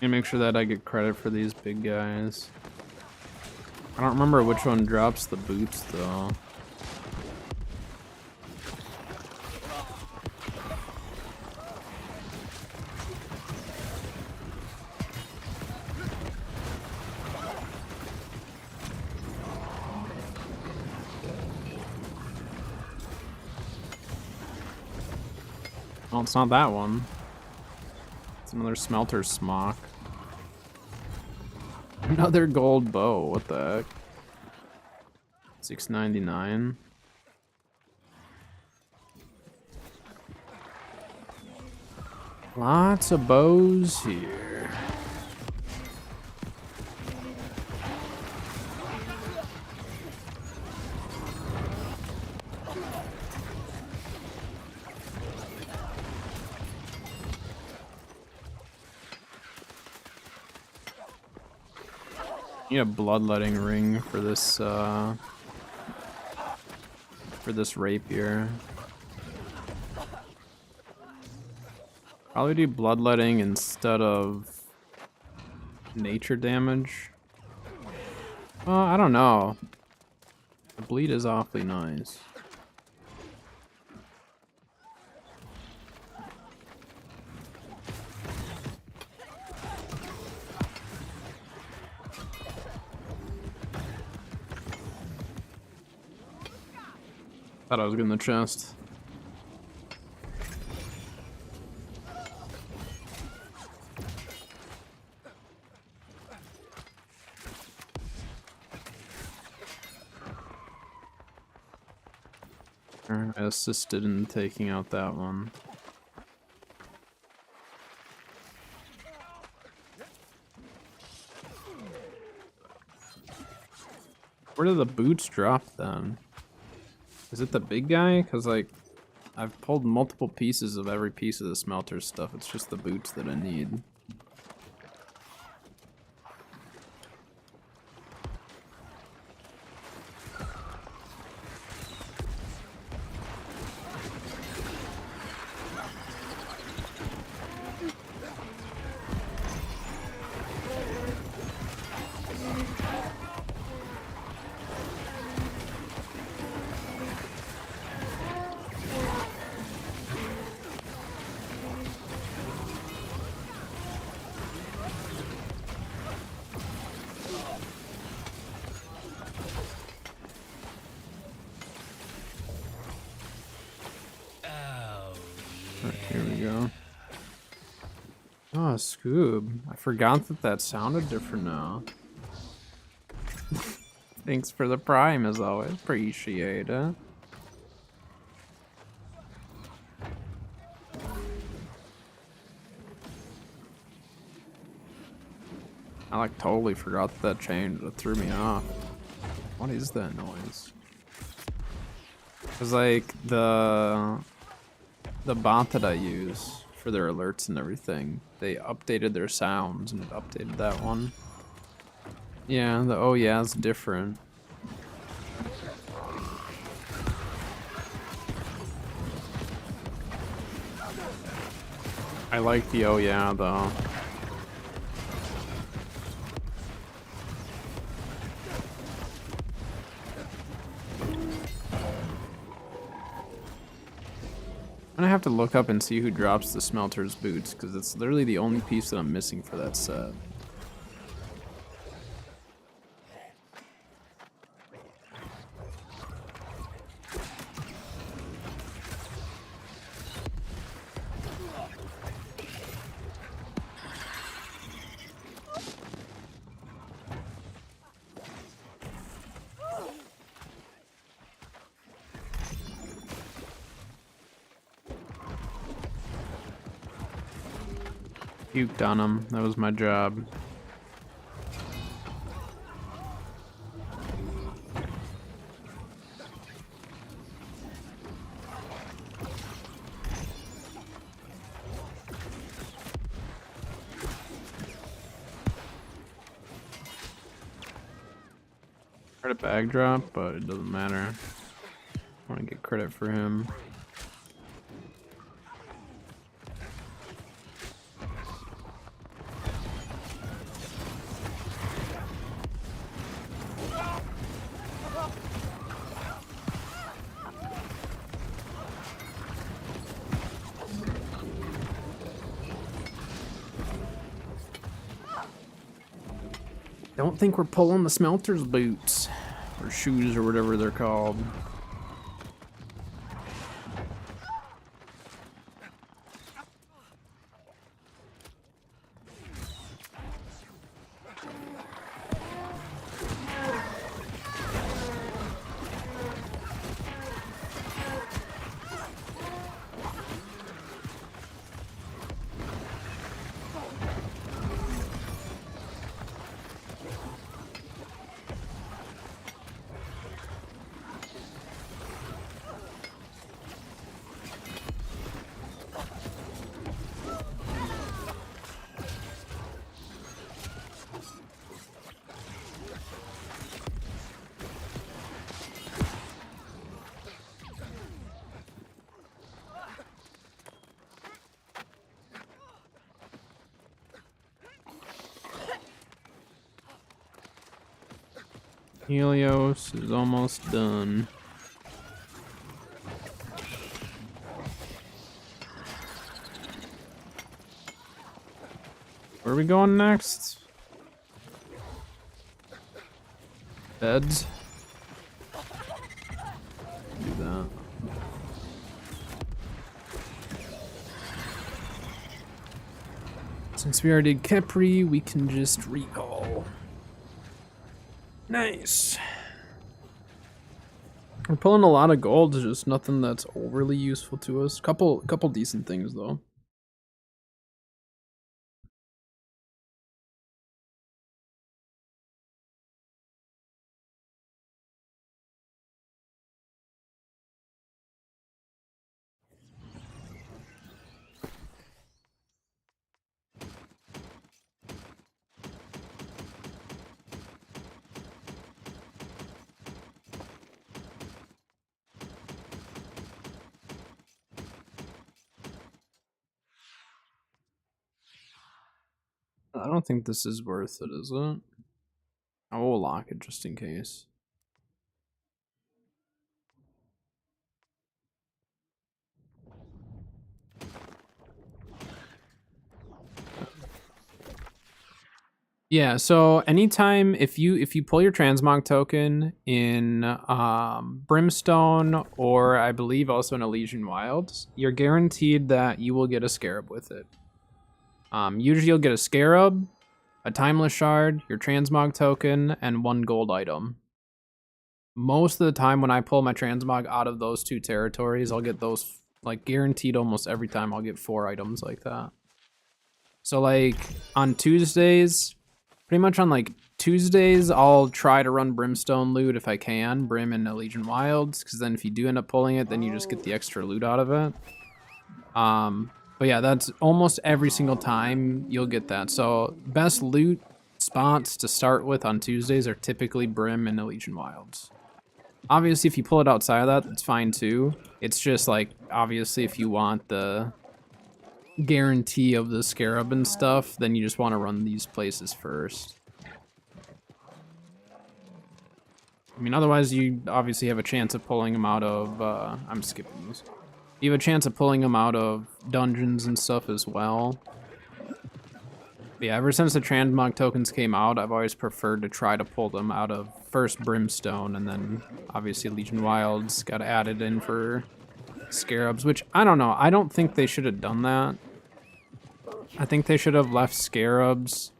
Need to make sure that I get credit for these big guys. I don't remember which one drops the boots though. Oh, it's not that one. It's another smelter smock. Another gold bow, what the heck? $6.99. Lots of bows here. Need a bloodletting ring for this rapier. Probably do bloodletting instead of nature damage. I don't know. The bleed is awfully nice. Thought I was getting the chest. I assisted in taking out that one. Where do the boots drop then? Is it the big guy? Because, like, I've pulled multiple pieces of every piece of the smelter stuff. It's just the boots that I need. Alright, here we go. Oh, Scoob. I forgot that sounded different now. Thanks for the prime, as always. Appreciate it. I like totally forgot that changed. It threw me off. What is that noise? Cause like the bot that I use for their alerts and everything, they updated their sounds and it updated that one. Yeah, the oh yeah is different. I like the oh yeah though. I'm gonna have to look up and see who drops the smelter's boots, because it's literally the only piece that I'm missing for that set. Puked on him. That was my job. Heard a bag drop, but it doesn't matter. I want to get credit for him. Don't think we're pulling the smelter's boots. Or shoes or whatever they're called. Helios is almost done. Where are we going next? Beds. Do that. Since we already did Capri, we can just recall. Nice. We're pulling a lot of gold, just nothing that's overly useful to us. Couple decent things though. I don't think this is worth it, is it? I will lock it just in case. Yeah, so anytime if you pull your transmog token in Brimstone, or I believe also in Elysian Wilds, you're guaranteed that you will get a scarab with it. Usually you'll get a scarab, a timeless shard, your transmog token, and 1 gold item. Most of the time when I pull my transmog out of those 2 territories, I'll get those, like, guaranteed almost every time. I'll get 4 items like that. So like on Tuesdays, pretty much on like Tuesdays, I'll try to run Brimstone loot if I can, Brim and Elysian Wilds, because then if you do end up pulling it, then you just get the extra loot out of it. But yeah, that's almost every single time you'll get that. So best loot spots to start with on Tuesdays are typically Brim and Elysian Wilds. Obviously, if you pull it outside of that, that's fine too. It's just like, obviously, if you want the guarantee of the scarab and stuff, then you just want to run these places first. I mean, otherwise you obviously have a chance of pulling them out of, I'm skipping these. You have a chance of pulling them out of dungeons and stuff as well. But yeah, ever since the transmog tokens came out, I've always preferred to try to pull them out of first Brimstone, and then obviously Legion Wilds got added in for scarabs, which I don't know. I don't think they should have done that. I think they should have left scarabs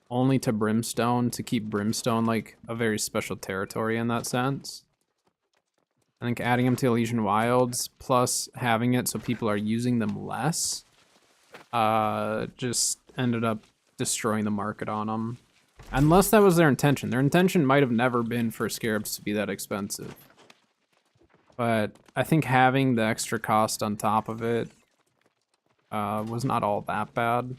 only to Brimstone to keep Brimstone like a very special territory in that sense. I think adding them to Elysian Wilds plus having it so people are using them less just ended up destroying the market on them. Unless that was their intention. Their intention might have never been for scarabs to be that expensive. But I think having the extra cost on top of it was not all that bad.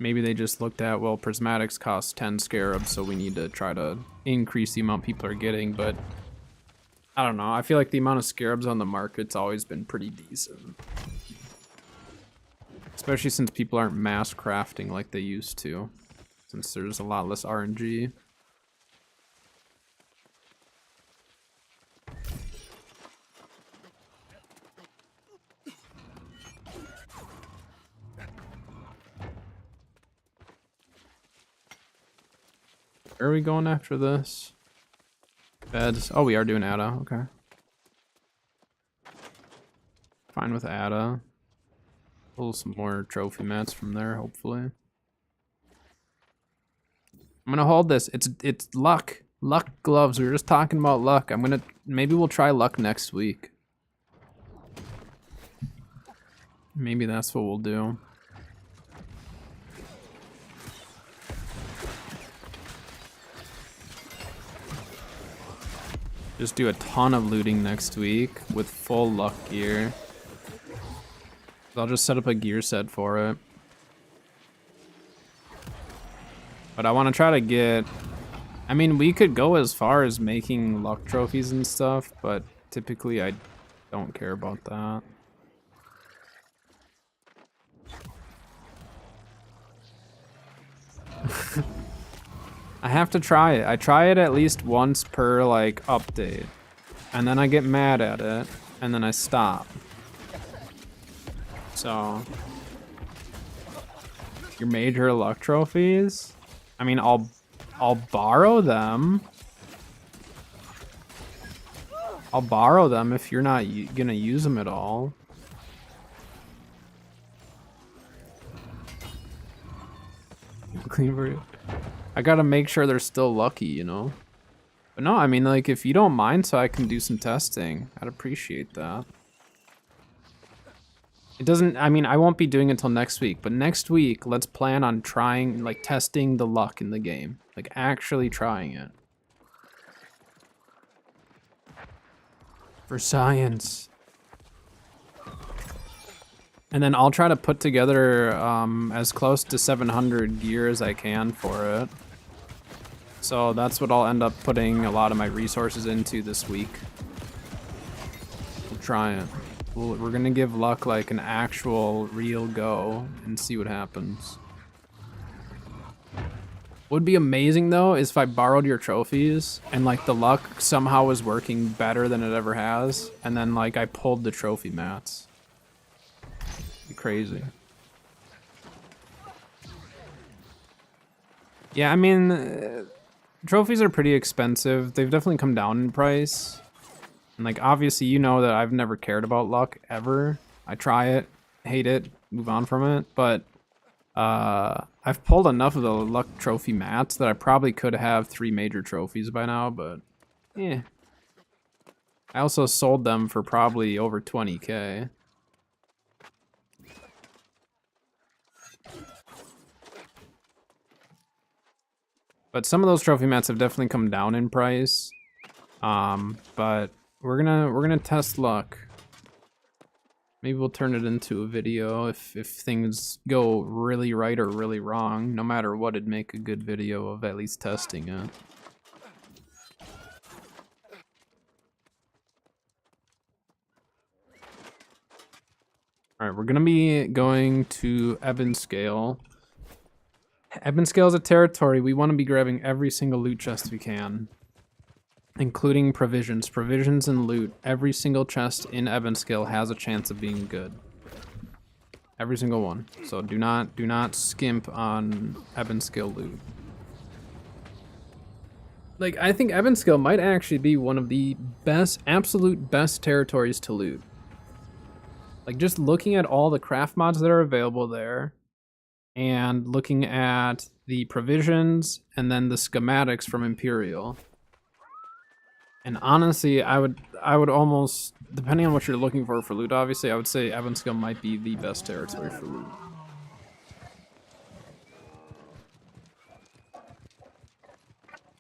Maybe they just looked at, well, prismatics cost 10 scarabs, so we need to try to increase the amount people are getting, but I don't know. I feel like the amount of scarabs on the market's always been pretty decent. Especially since people aren't mass crafting like they used to, since there's a lot less RNG. Where are we going after this? Beds. Oh, we are doing Ada. Okay. Fine with Ada. Pull some more trophy mats from there, hopefully. I'm gonna hold this. It's luck. Luck gloves. We were just talking about luck. Maybe we'll try luck next week. Maybe that's what we'll do. Just do a ton of looting next week with full luck gear. I'll just set up a gear set for it. But I want to try to get... I mean, we could go as far as making luck trophies and stuff, but typically I don't care about that. I have to try it. I try it at least once per, like, update. And then I get mad at it, and then I stop. So... your major luck trophies? I mean, I'll borrow them. I'll borrow them if you're not gonna use them at all. I gotta make sure they're still lucky, you know? But no, I mean, like, if you don't mind so I can do some testing, I'd appreciate that. It doesn't, I mean, I won't be doing it until next week, but next week, let's plan on trying, like, testing the luck in the game. Like, actually trying it. For science. And then I'll try to put together as close to 700 gear as I can for it. So that's what I'll end up putting a lot of my resources into this week. We'll try it. We're gonna give luck like an actual real go and see what happens. What would be amazing though is if I borrowed your trophies and like the luck somehow was working better than it ever has, and then like I pulled the trophy mats. Be crazy. Yeah, I mean, trophies are pretty expensive. They've definitely come down in price. And like, obviously, you know that I've never cared about luck ever. I try it, hate it, move on from it. But I've pulled enough of the luck trophy mats that I probably could have 3 major trophies by now, but yeah. I also sold them for probably over 20K. But some of those trophy mats have definitely come down in price. But we're gonna test luck. Maybe we'll turn it into a video if things go really right or really wrong. No matter what, it'd make a good video of at least testing it. Alright, we're gonna be going to Ebonscale. Ebonscale is a territory. We want to be grabbing every single loot chest we can. Including provisions. Provisions and loot. Every single chest in Ebonscale has a chance of being good. Every single one. So do not skimp on Ebonscale loot. Like, I think Ebonscale might actually be one of the best, absolute best territories to loot. Like, just looking at all the craft mods that are available there, and looking at the provisions, and then the schematics from Imperial. And honestly, I would almost, depending on what you're looking for loot, obviously, I would say Ebonscale might be the best territory for loot.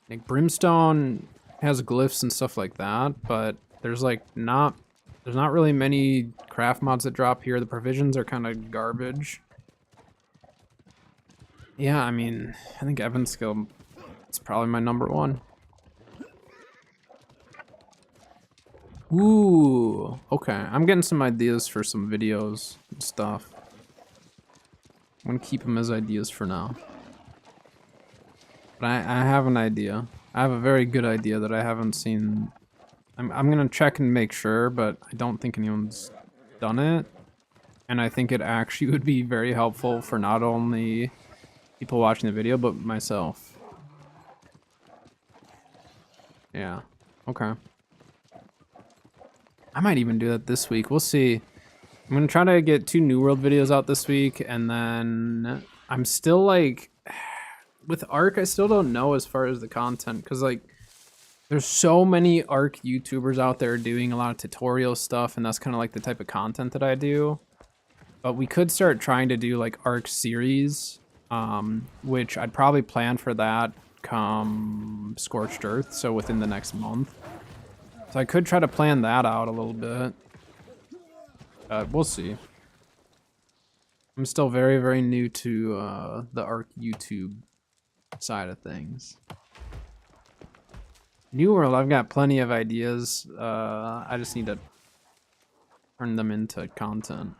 Like, Brimstone has glyphs and stuff like that, but there's like there's not really many craft mods that drop here. The provisions are kind of garbage. Yeah, I mean, I think Ebonscale is probably my #1. Ooh, okay. I'm getting some ideas for some videos and stuff. I'm gonna keep them as ideas for now. But I have an idea. I have a very good idea that I haven't seen. I'm gonna check and make sure, but I don't think anyone's done it. And I think it actually would be very helpful for not only people watching the video, but myself. Yeah, okay. I might even do that this week. We'll see. I'm gonna try to get 2 New World videos out this week, and then I'm still like, with Ark, I still don't know as far as the content, because like, there's so many Ark YouTubers out there doing a lot of tutorial stuff, and that's kind of like the type of content that I do. But we could start trying to do like Ark series, which I'd probably plan for that come Scorched Earth, so within the next month. So I could try to plan that out a little bit. We'll see. I'm still very, very new to the Ark YouTube side of things. New World, I've got plenty of ideas. I just need to turn them into content.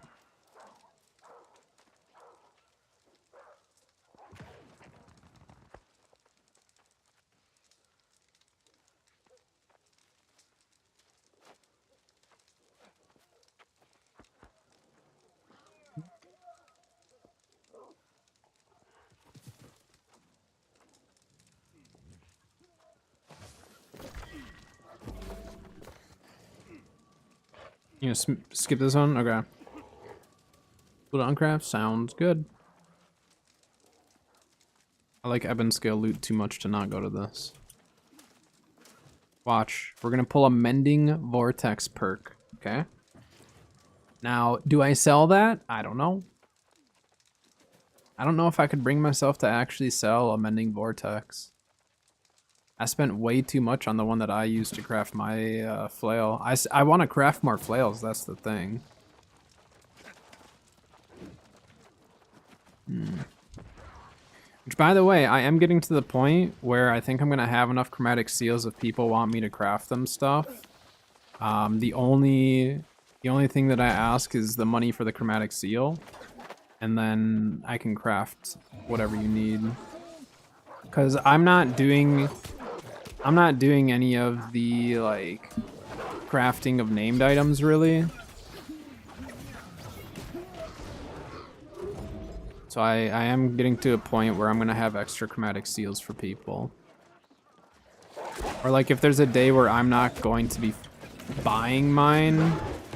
You know, skip this one? Okay. Loot on craft sounds good. I like Ebonscale loot too much to not go to this. Watch. We're gonna pull a Mending Vortex perk, okay? Now, do I sell that? I don't know. I don't know if I could bring myself to actually sell a Mending Vortex. I spent way too much on the one that I used to craft my flail. I want to craft more flails, that's the thing. Which, by the way, I am getting to the point where I think I'm going to have enough chromatic seals if people want me to craft them stuff. The only thing that I ask is the money for the chromatic seal. And then I can craft whatever you need. Because I'm not doing any of the, like, crafting of named items, really. So I am getting to a point where I'm going to have extra chromatic seals for people. Or, like, if there's a day where I'm not going to be buying mine,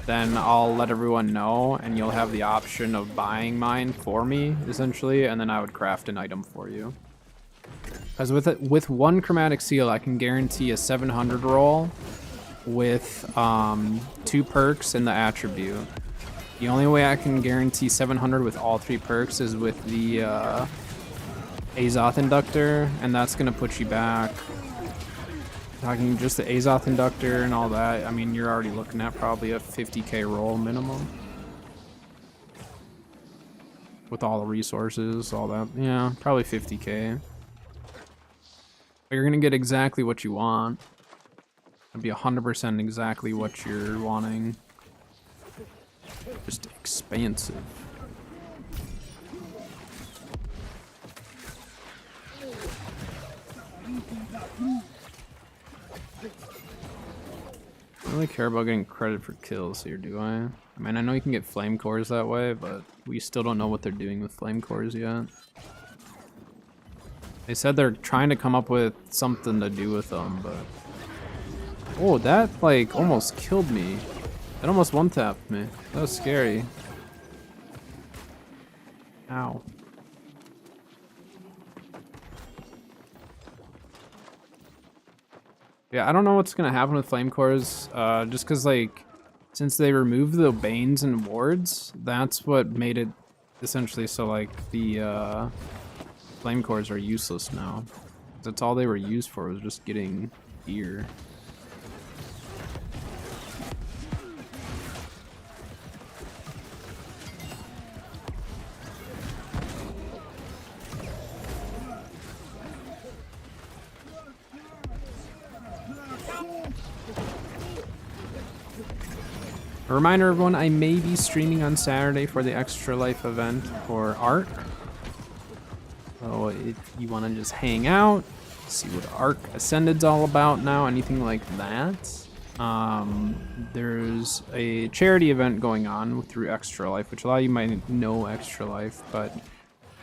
then I'll let everyone know, and you'll have the option of buying mine for me, essentially, and then I would craft an item for you. Because with one chromatic seal, I can guarantee a 700 roll with 2 perks and the attribute. The only way I can guarantee 700 with all 3 perks is with the Azoth Inductor, and that's going to put you back. Talking just the Azoth Inductor and all that, I mean, you're already looking at probably a 50k roll minimum. With all the resources, all that. Yeah, probably 50k. But you're going to get exactly what you want. It'll be 100% exactly what you're wanting. Just expansive. I don't really care about getting credit for kills here, do I? I mean, I know you can get flame cores that way, but we still don't know what they're doing with flame cores yet. They said they're trying to come up with something to do with them, but... Oh, that, like, almost killed me. That almost one-tapped me. That was scary. Ow. Yeah, I don't know what's gonna happen with flame cores, just cause, like, since they removed the banes and wards, that's what made it essentially so, like, the flame cores are useless now. That's all they were used for, was just getting gear. A reminder, everyone, I may be streaming on Saturday for the Extra Life event for Ark. So if you want to just hang out, see what Ark Ascended's all about now, anything like that. There's a charity event going on through Extra Life, which a lot of you might know Extra Life, but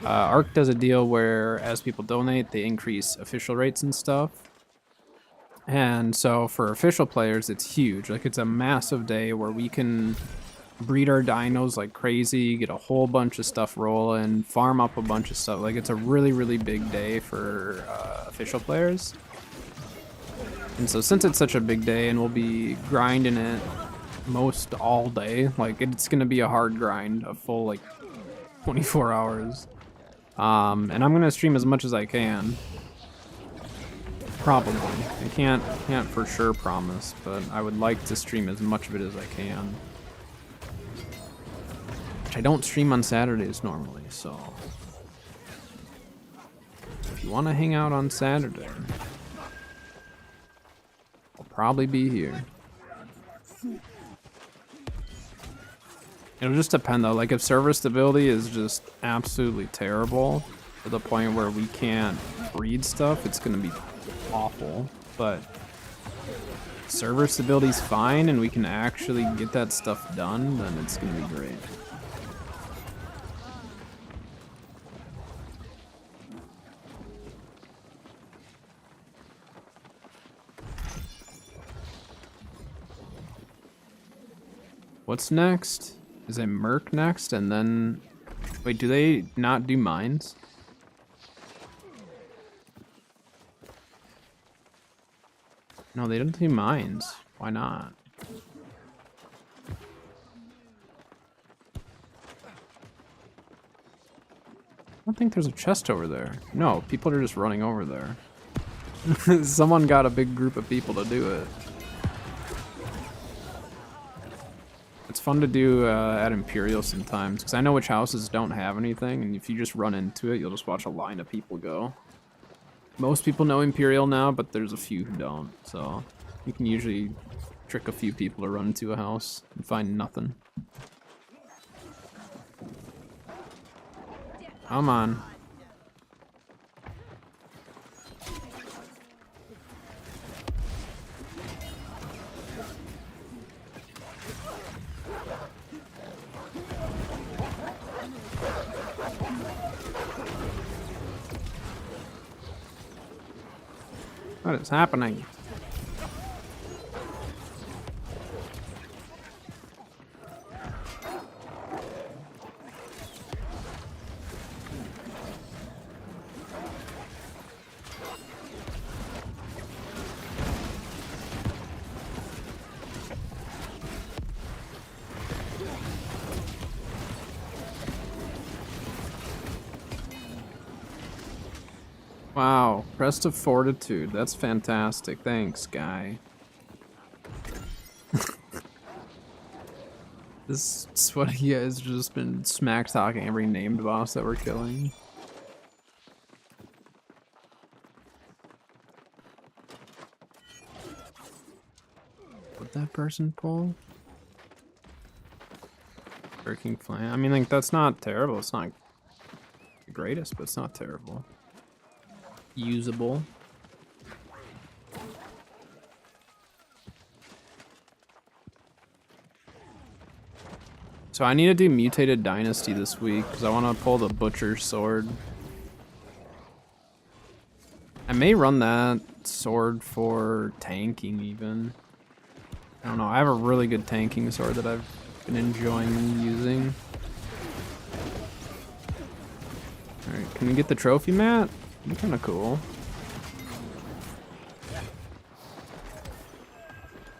Ark does a deal where as people donate, they increase official rates and stuff. And so for official players, it's huge. Like, it's a massive day where we can breed our dinos like crazy, get a whole bunch of stuff rolling, farm up a bunch of stuff. Like, it's a really, really big day for official players. And so since it's such a big day and we'll be grinding it most all day, like, it's going to be a hard grind, a full, like, 24 hours. And I'm going to stream as much as I can. Probably. I can't for sure promise, but I would like to stream as much of it as I can. Which I don't stream on Saturdays normally, so... If you want to hang out on Saturday, I'll probably be here. It'll just depend though, like if server stability is just absolutely terrible, to the point where we can't breed stuff, it's gonna be awful, but server stability's fine and we can actually get that stuff done, then it's gonna be great. What's next? Is it Merc next and then... Wait, do they not do mines? No, they didn't do mines. Why not? I don't think there's a chest over there. No, people are just running over there. Someone got a big group of people to do it. It's fun to do at Imperial sometimes, because I know which houses don't have anything, and if you just run into it, you'll just watch a line of people go. Most people know Imperial now, but there's a few who don't, so you can usually trick a few people to run into a house and find nothing. Come on. What is happening? Wow, Crest of Fortitude. That's fantastic. Thanks, guy. This sweaty guy's just been smack talking every named boss that we're killing. What that person pull? Working Flame. I mean, like, that's not terrible. It's not the greatest, but it's not terrible. Usable. So I need to do Mutated Dynasty this week because I want to pull the Butcher Sword. I may run that sword for tanking even. I don't know. I have a really good tanking sword that I've been enjoying using. Alright, can we get the trophy mat? That'd be kind of cool.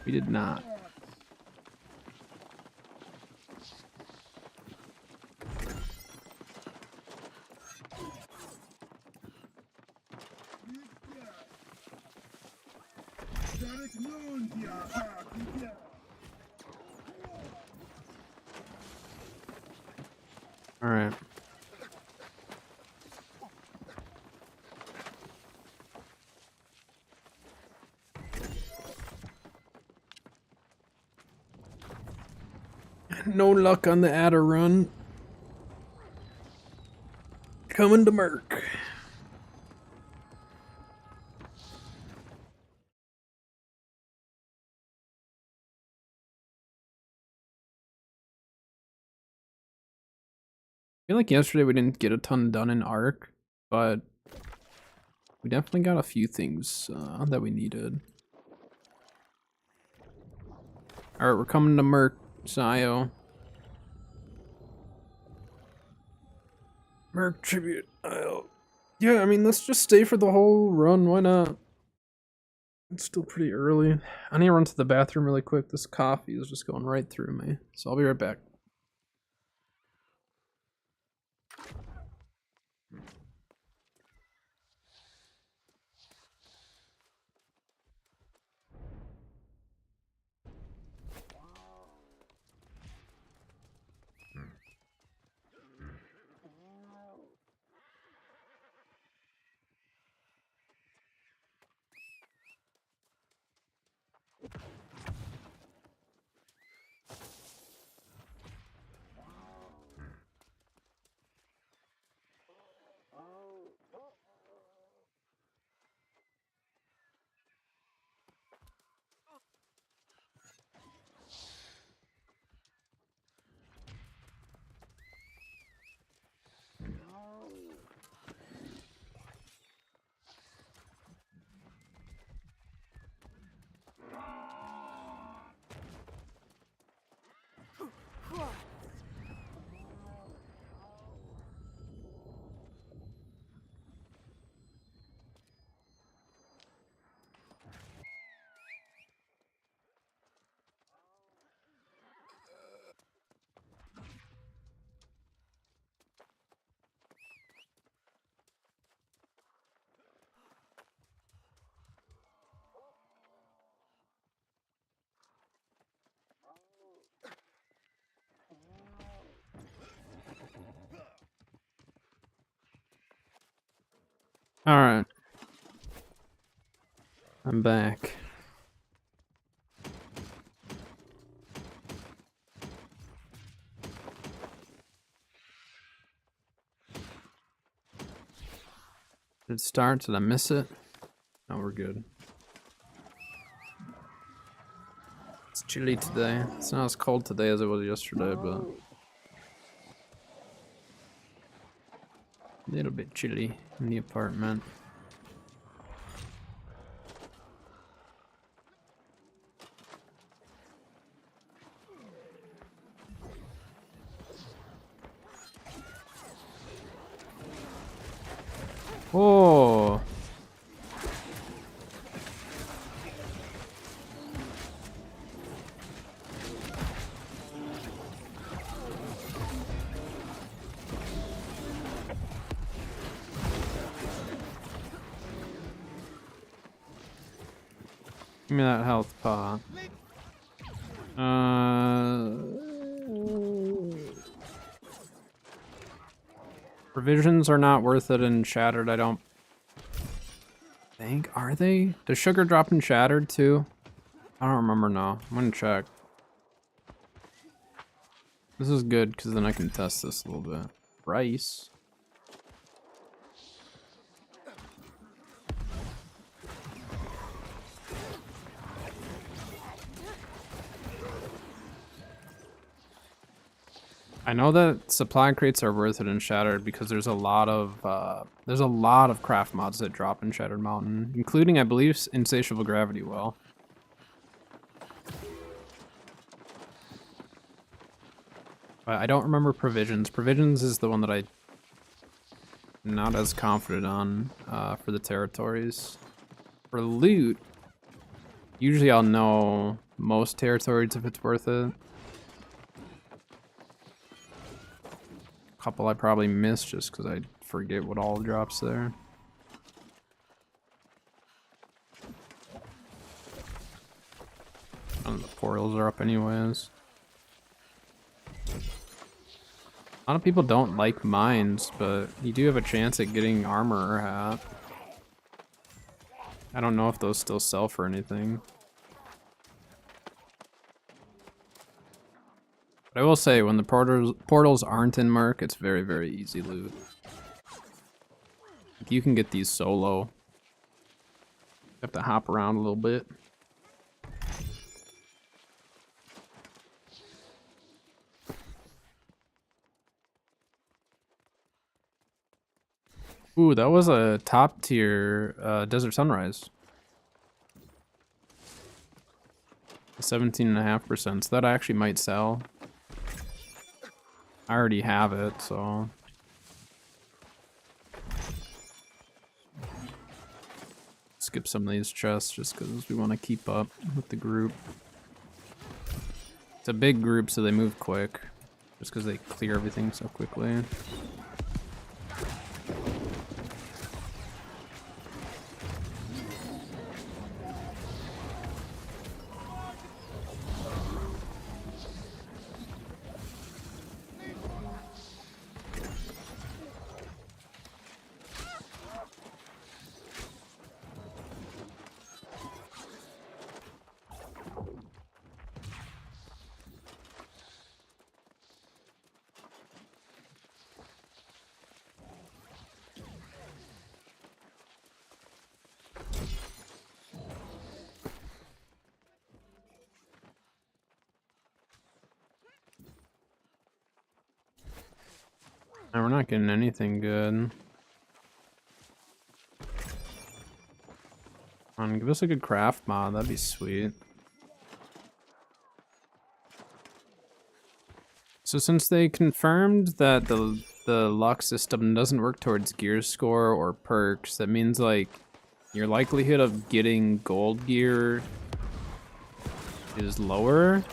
We did not. All right. No luck on the Adder run. Coming to Merc. I feel like yesterday we didn't get a ton done in Arc, but we definitely got a few things that we needed. Alright, we're coming to Merc, Sio. Merc Tribute. Yeah, I mean, let's just stay for the whole run. Why not? It's still pretty early. I need to run to the bathroom really quick. This coffee is just going right through me. So I'll be right back. Alright. I'm back. Did it start? Did I miss it? No, we're good. It's chilly today. It's not as cold today as it was yesterday, but a little bit chilly in the apartment. Oh! Give me that health pot. Provisions are not worth it in Shattered, I don't think. Are they? Does sugar drop in Shattered too? I don't remember now. I'm gonna check. This is good because then I can test this a little bit. Rice. I know that supply crates are worth it in Shattered because there's a lot of craft mods that drop in Shattered Mountain, including I believe Insatiable Gravity Well. But I don't remember Provisions. Provisions is the one that I'm not as confident on for the territories. For loot, usually I'll know most territories if it's worth it. Couple I probably missed just because I forget what all drops there. None of the portals are up anyways. A lot of people don't like mines, but you do have a chance at getting armor or hat. I don't know if those still sell for anything. But I will say, when the portals aren't in Merc, it's very, very easy loot. Like, you can get these solo. You have to hop around a little bit. Ooh, that was a top tier Desert Sunrise. 17.5%, so that actually might sell. I already have it, so. Skip some of these chests just because we want to keep up with the group. It's a big group, so they move quick. Just because they clear everything so quickly. And we're not getting anything good. Come on, give us a good craft mod, that'd be sweet. So since they confirmed that the luck system doesn't work towards gear score or perks, that means like your likelihood of getting gold gear is lower.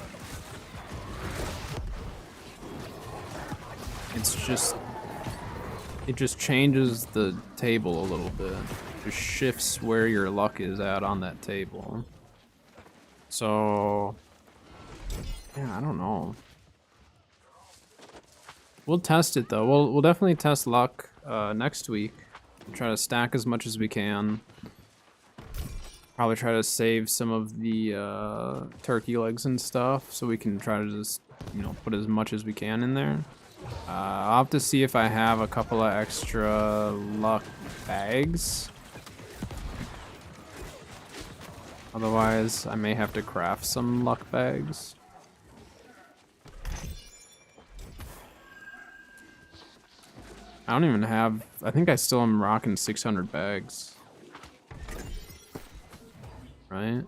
It just changes the table a little bit. Just shifts where your luck is at on that table. So yeah, I don't know. We'll test it though. We'll definitely test luck next week Try to stack as much as we can. Probably try to save some of the turkey legs and stuff so we can try to just, you know, put as much as we can in there. I'll have to see if I have a couple of extra luck bags. Otherwise, I may have to craft some luck bags. I don't even have, I think I still am rocking 600 bags. Right?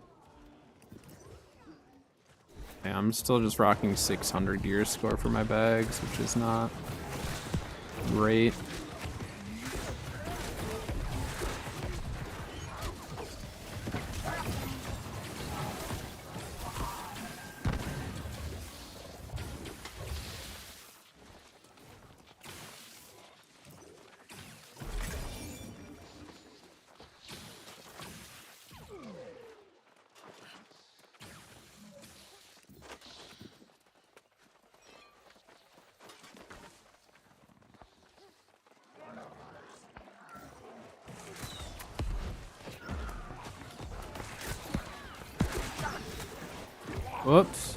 Yeah, I'm still just rocking 600 gear score for my bags, which is not great. Whoops.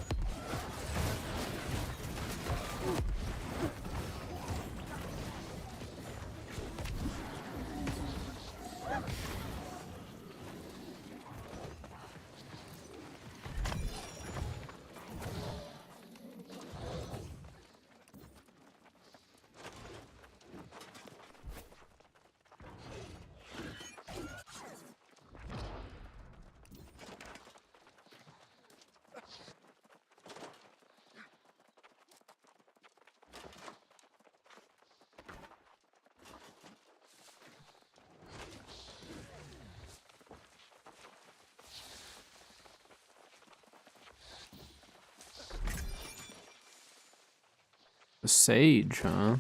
A sage, huh?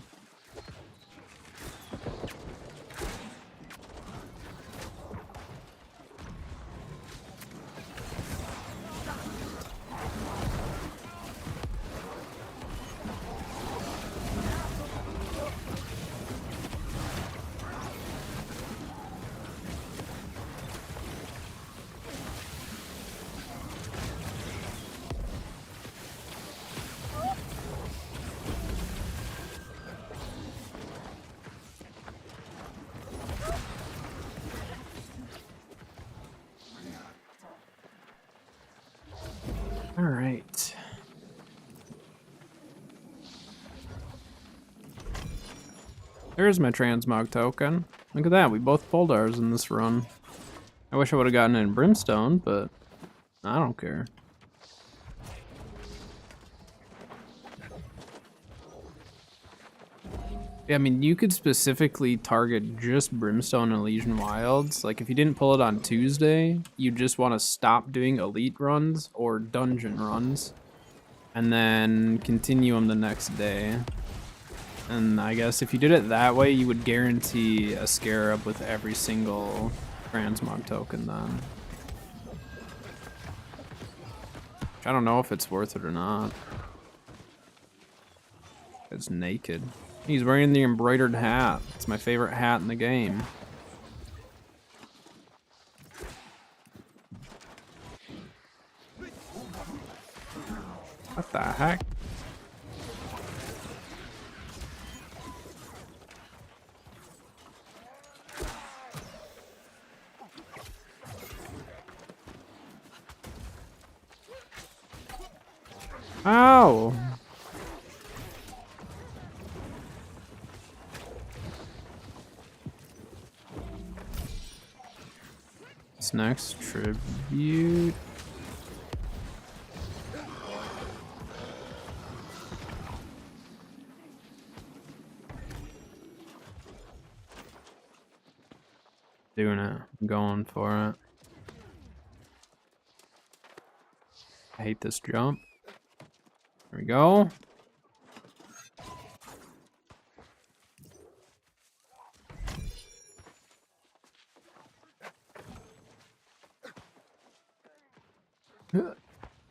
All right. There's my transmog token. Look at that, we both pulled ours in this run. I wish I would have gotten it in Brimstone, but I don't care. Yeah, I mean, you could specifically target just Brimstone and Elysian Wilds. Like, if you didn't pull it on Tuesday, you just want to stop doing elite runs or dungeon runs, and then continue them the next day. And I guess if you did it that way, you would guarantee a Scarab with every single transmog token then. I don't know if it's worth it or not. It's naked. He's wearing the embroidered hat. It's my favorite hat in the game. What the heck? Ow! What's next? Tribute. Doing it. I'm going for it. I hate this jump. There we go.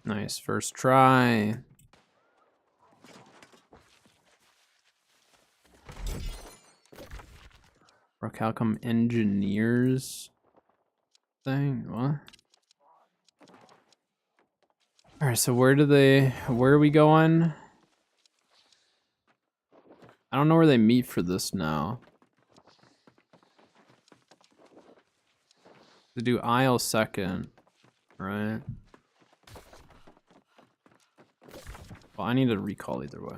Nice first try. Orichalcum engineers thing. What? All right, so where are we going? I don't know where they meet for this now. They do aisle second, right? Well, I need to recall either way.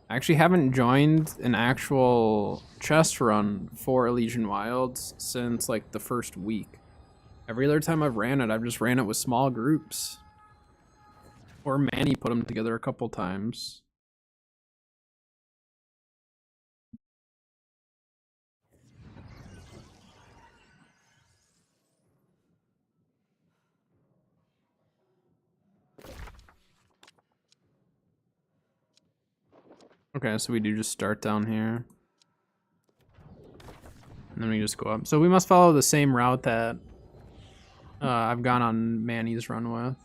I actually haven't joined an actual chest run for Elysian Wilds since like the first week. Every other time I've ran it, I've just ran it with small groups. Or Manny put them together a couple times. Okay, so we do just start down here. And then we just go up. So we must follow the same route that I've gone on Manny's run with.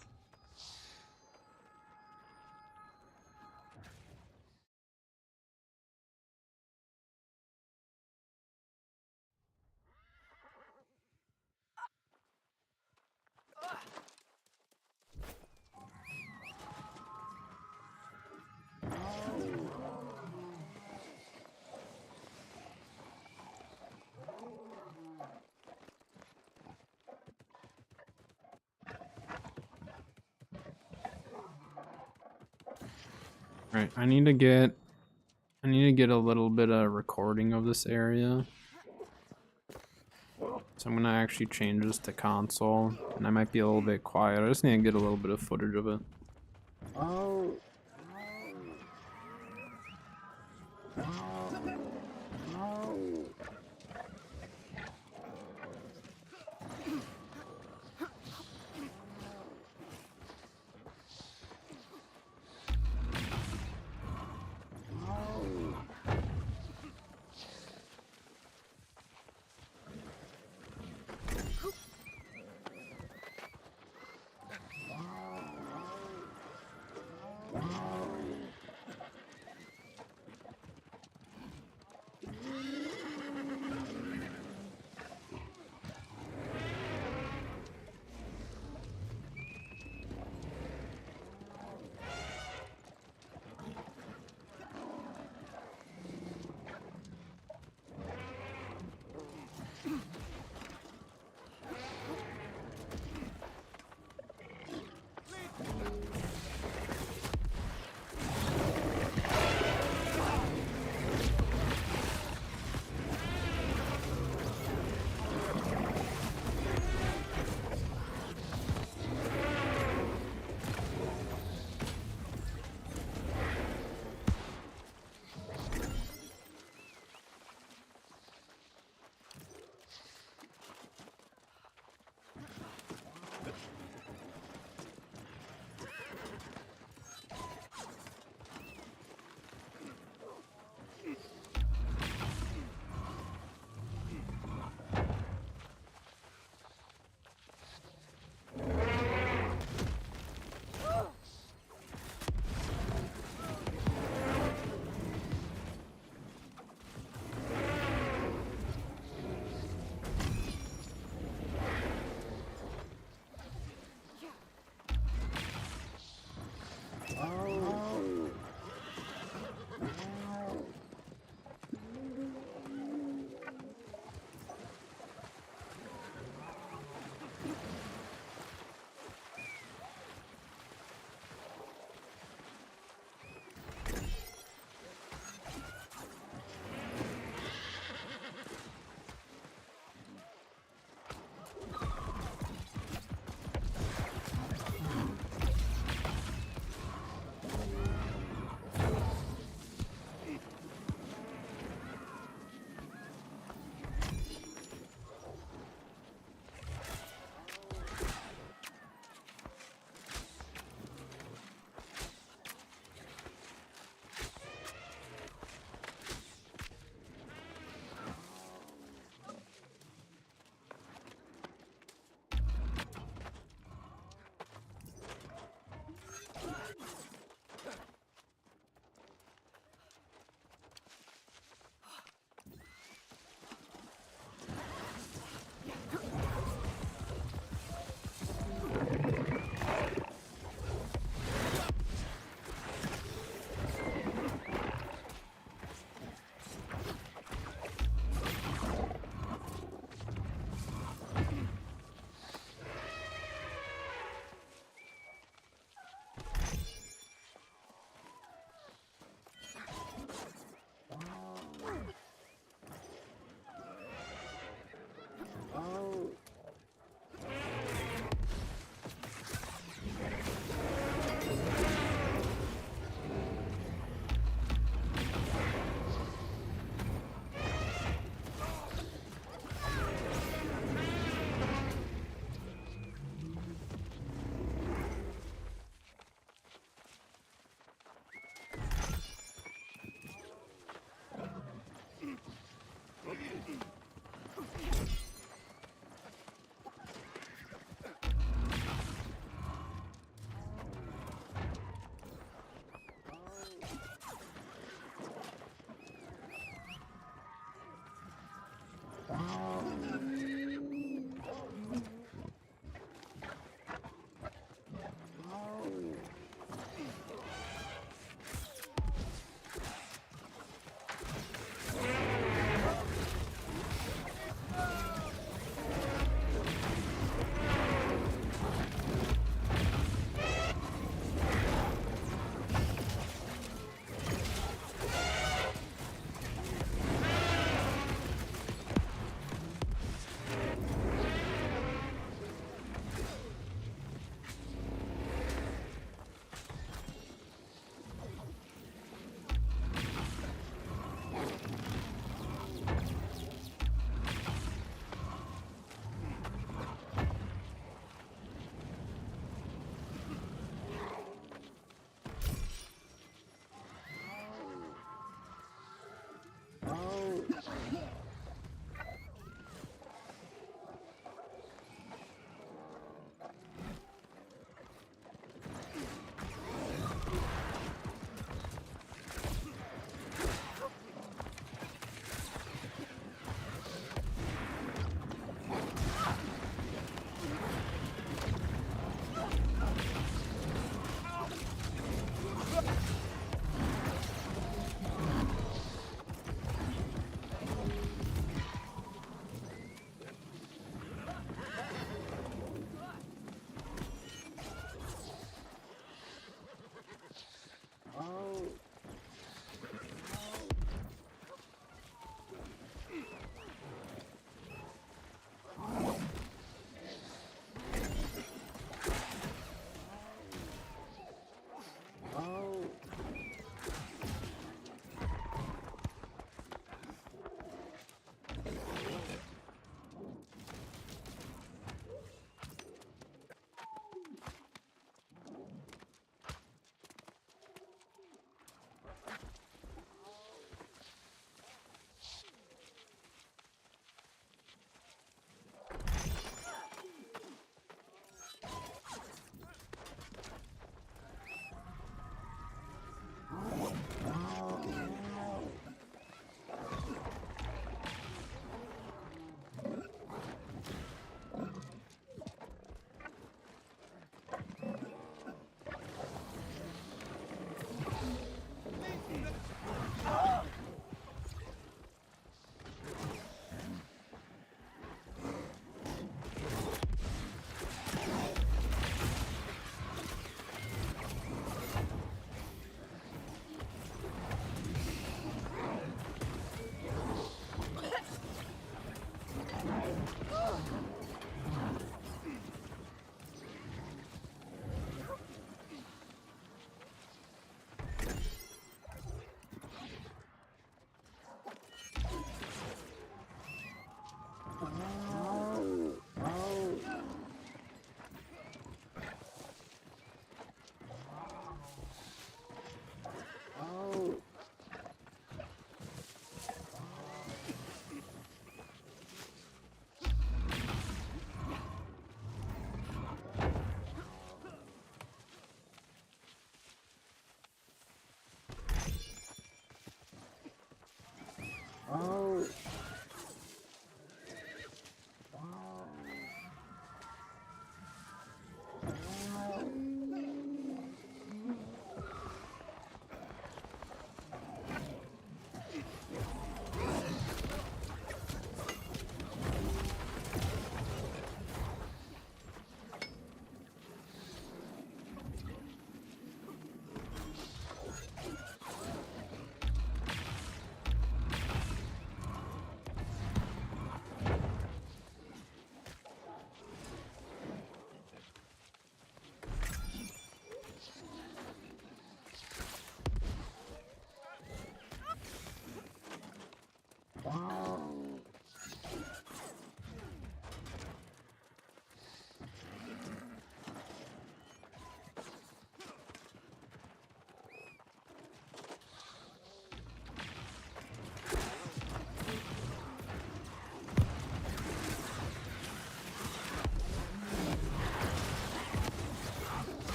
Right, I need to get a little bit of recording of this area. So I'm gonna actually change this to console, and I might be a little bit quiet. I just need to get a little bit of footage of it.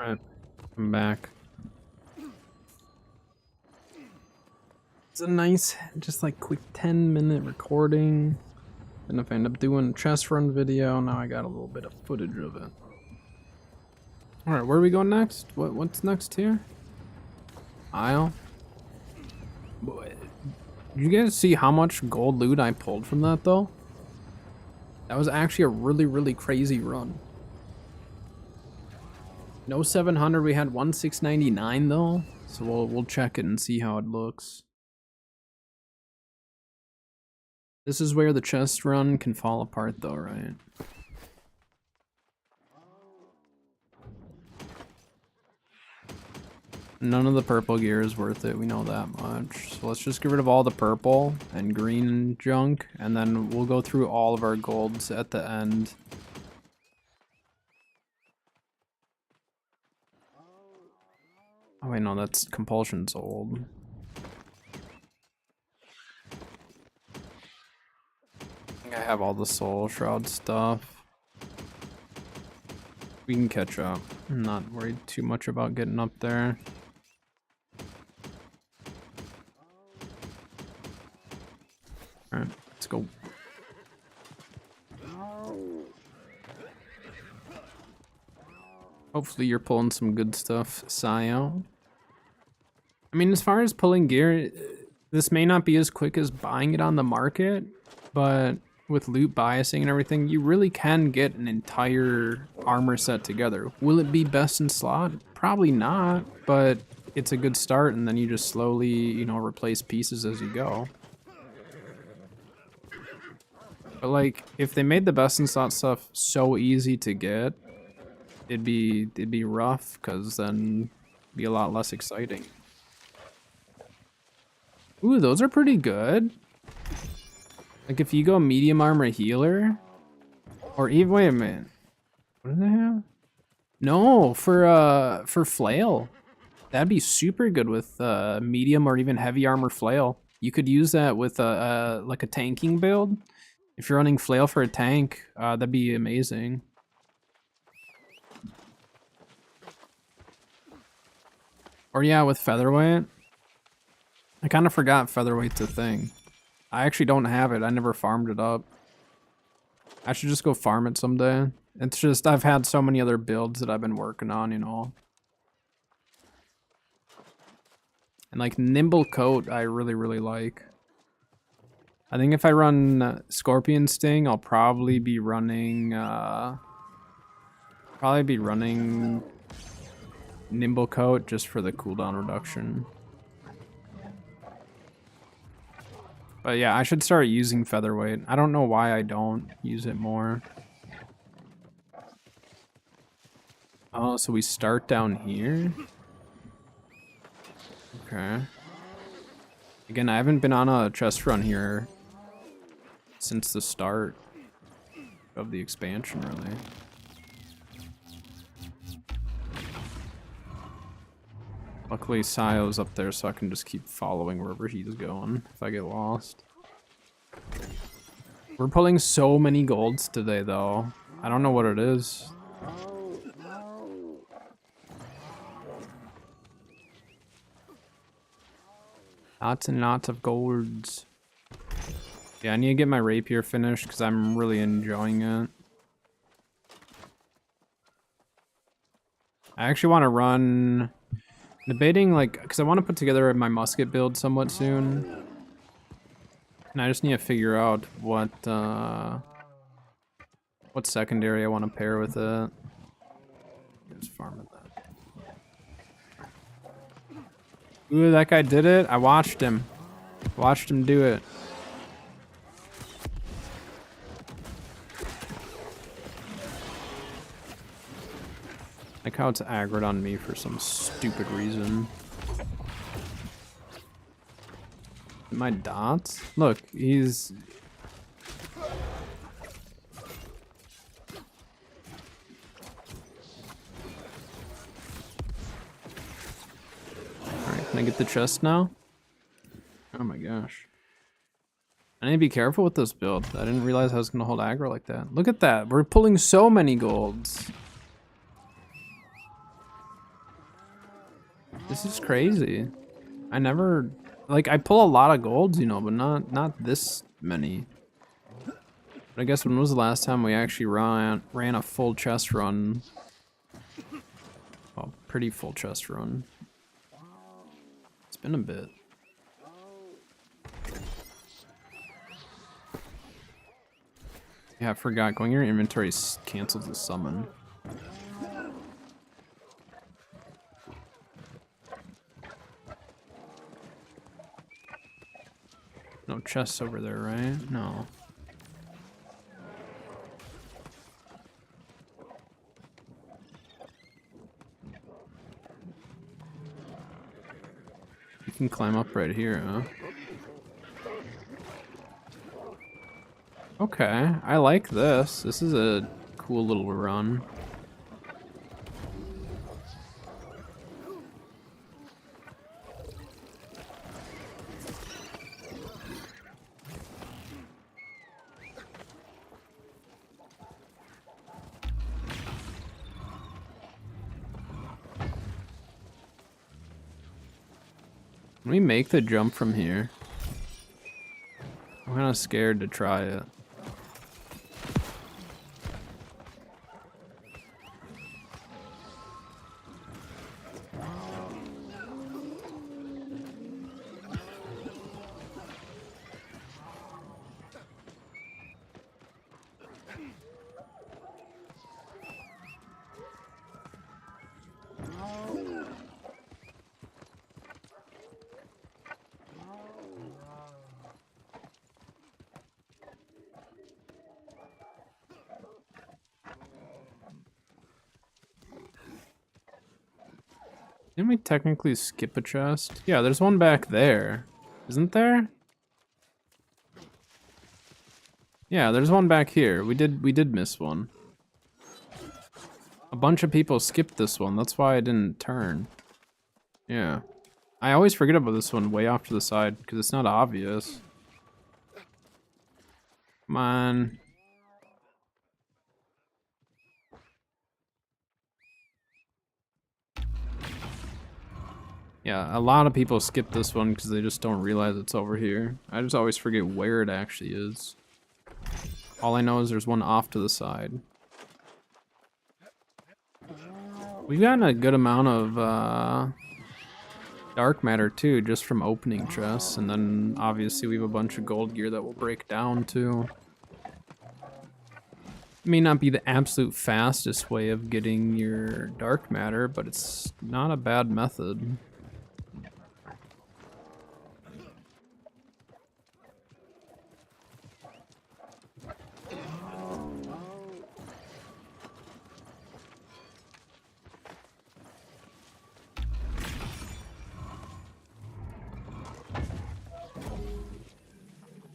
Alright, I'm back. It's a nice, just like quick 10-minute recording. And if I end up doing a chest run video, now I got a little bit of footage of it. Alright, where are we going next? What's next here? Isle? Boy, did you guys see how much gold loot I pulled from that though? That was actually a really crazy run. No 700, we had 1699 though. So we'll check it and see how it looks. This is where the chest run can fall apart though, right? None of the purple gear is worth it, we know that much. So let's just get rid of all the purple and green junk, and then we'll go through all of our golds at the end. Oh wait, no, that's Compulsion's old. I think I have all the Soul Shroud stuff. We can catch up. I'm not worried too much about getting up there. Alright, let's go. Hopefully you're pulling some good stuff, Sayo. I mean, as far as pulling gear, this may not be as quick as buying it on the market, but with loot biasing and everything, you really can get an entire armor set together. Will it be best in slot? Probably not, but it's a good start, and then you just slowly, you know, replace pieces as you go. But like, if they made the best in slot stuff so easy to get, it'd be rough, because then it'd be a lot less exciting. Ooh, those are pretty good. Like if you go medium armor healer, or even, wait a minute, what do they have? No, for flail, that'd be super good with medium or even heavy armor flail. You could use that with like a tanking build. If you're running flail for a tank, that'd be amazing. Or yeah, with featherweight. I kind of forgot featherweight's a thing. I actually don't have it. I never farmed it up. I should just go farm it someday. It's just, I've had so many other builds that I've been working on, you know. And like Nimble Coat, I really like. I think if I run Scorpion Sting, I'll probably be running, Nimble Coat just for the cooldown reduction. But yeah, I should start using featherweight. I don't know why I don't use it more. Oh, so we start down here? Okay. Again, I haven't been on a chest run here since the start of the expansion, really. Luckily, Sayo's up there, so I can just keep following wherever he's going if I get lost. We're pulling so many golds today, though. I don't know what it is. Lots and lots of golds. Yeah, I need to get my rapier finished because I'm really enjoying it. I actually want to run... Debating, like, because I want to put together my musket build somewhat soon. And I just need to figure out what secondary I want to pair with it. Just farm it that. Ooh, that guy did it. I watched him. Watched him do it. Like how it's aggroed on me for some stupid reason. My dots? Look, he's... Alright, can I get the chest now? Oh my gosh. I need to be careful with this build. I didn't realize I was going to hold aggro like that. Look at that. We're pulling so many golds. This is crazy. I never, like, I pull a lot of golds, you know, but not this many. But I guess when was the last time we actually ran a full chest run? Well, pretty full chest run. It's been a bit. Yeah, I forgot. Going in your inventory cancels the summon. No chests over there, right? No. You can climb up right here, huh? Okay, I like this. This is a cool little run. Can we make the jump from here? I'm kind of scared to try it. Didn't we technically skip a chest? Yeah, there's one back there. Isn't there? Yeah, there's one back here. We did miss one. A bunch of people skipped this one. That's why I didn't turn. Yeah. I always forget about this one way off to the side because it's not obvious. Come on. Yeah, a lot of people skip this one because they just don't realize it's over here. I just always forget where it actually is. All I know is there's one off to the side. We've gotten a good amount of dark matter too, just from opening chests, and then obviously we have a bunch of gold gear that will break down too. It may not be the absolute fastest way of getting your dark matter, but it's not a bad method.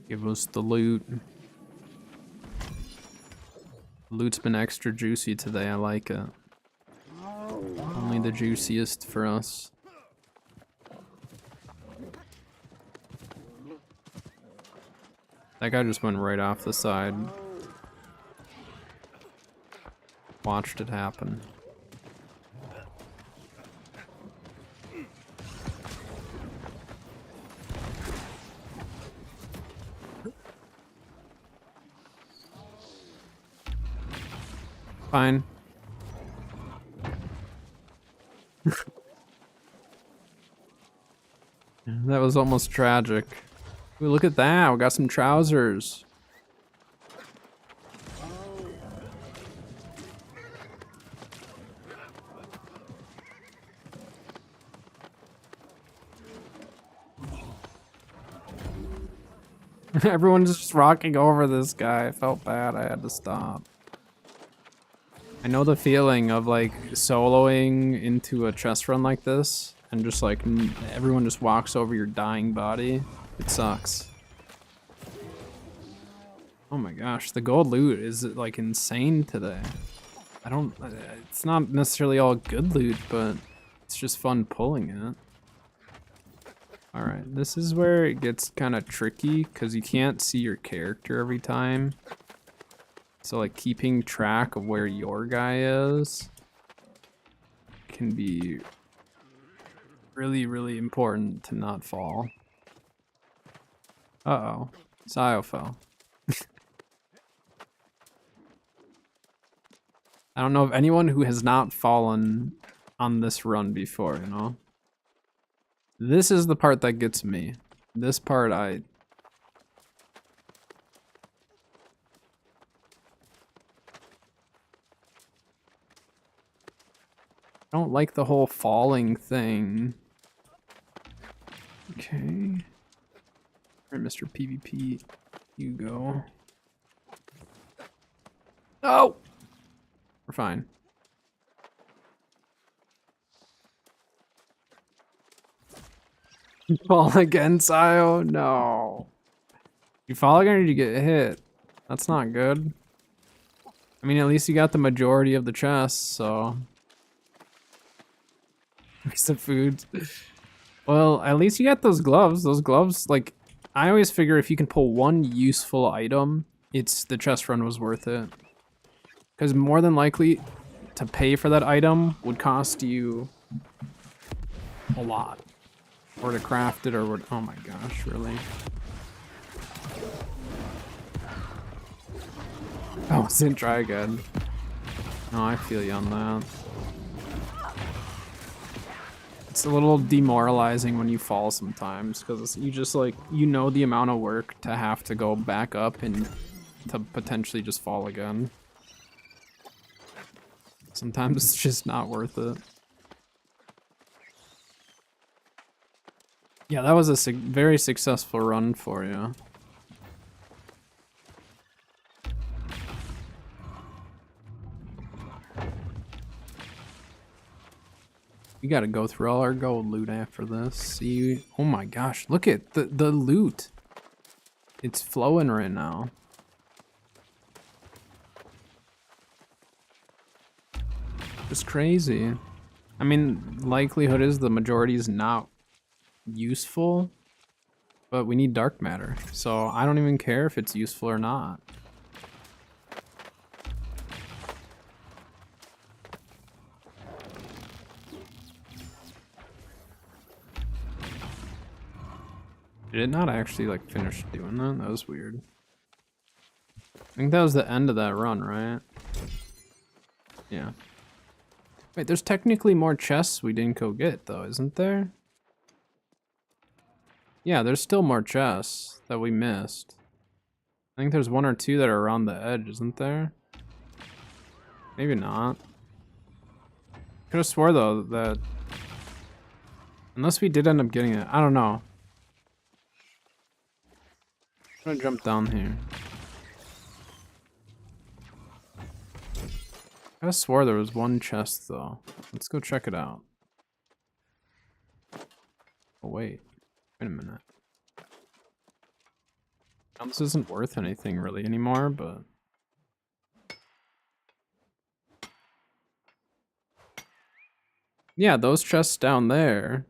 Give us the loot. Loot's been extra juicy today, I like it. Only the juiciest for us. That guy just went right off the side. Watched it happen. Fine. That was almost tragic. Ooh, look at that, we got some trousers. Everyone's just rocking over this guy. I felt bad, I had to stop. I know the feeling of like soloing into a chest run like this and just like everyone just walks over your dying body. It sucks. Oh my gosh, the gold loot is like insane today. It's not necessarily all good loot, but it's just fun pulling it. Alright, this is where it gets kind of tricky because you can't see your character every time. So like keeping track of where your guy is can be Really, really important to not fall. Uh-oh. Sio fell. I don't know of anyone who has not fallen on this run before, you know? This is the part that gets me. This part I don't like the whole falling thing. Okay. Alright, Mr. PvP, you go. Oh! We're fine. You fall again, Sio? No. You fall again or did you get hit? That's not good. I mean, at least you got the majority of the chest, so. Waste of food. Well, at least you got those gloves. Those gloves, like, I always figure if you can pull one useful item, the chest run was worth it. Because more than likely, to pay for that item would cost you a lot. Or to craft it, or what? Oh my gosh, really? Oh, didn't try again. No, I feel you on that. It's a little demoralizing when you fall sometimes, because you just like, you know the amount of work to have to go back up and to potentially just fall again. Sometimes it's just not worth it. Yeah, that was a very successful run for you. We gotta go through all our gold loot after this. See, oh my gosh, look at the loot. It's flowing right now. It's crazy. I mean, likelihood is the majority is not useful, but we need dark matter, so I don't even care if it's useful or not. Did it not actually like finish doing that? That was weird. I think that was the end of that run, right? Yeah. Wait, there's technically more chests we didn't go get though, isn't there? Yeah, there's still more chests that we missed. I think there's one or two that are around the edge, isn't there? Maybe not. Could have swore though that unless we did end up getting it, I don't know. I'm gonna jump down here. I could have swore there was one chest though. Let's go check it out. Oh wait a minute. Now, this isn't worth anything really anymore, but yeah, those chests down there.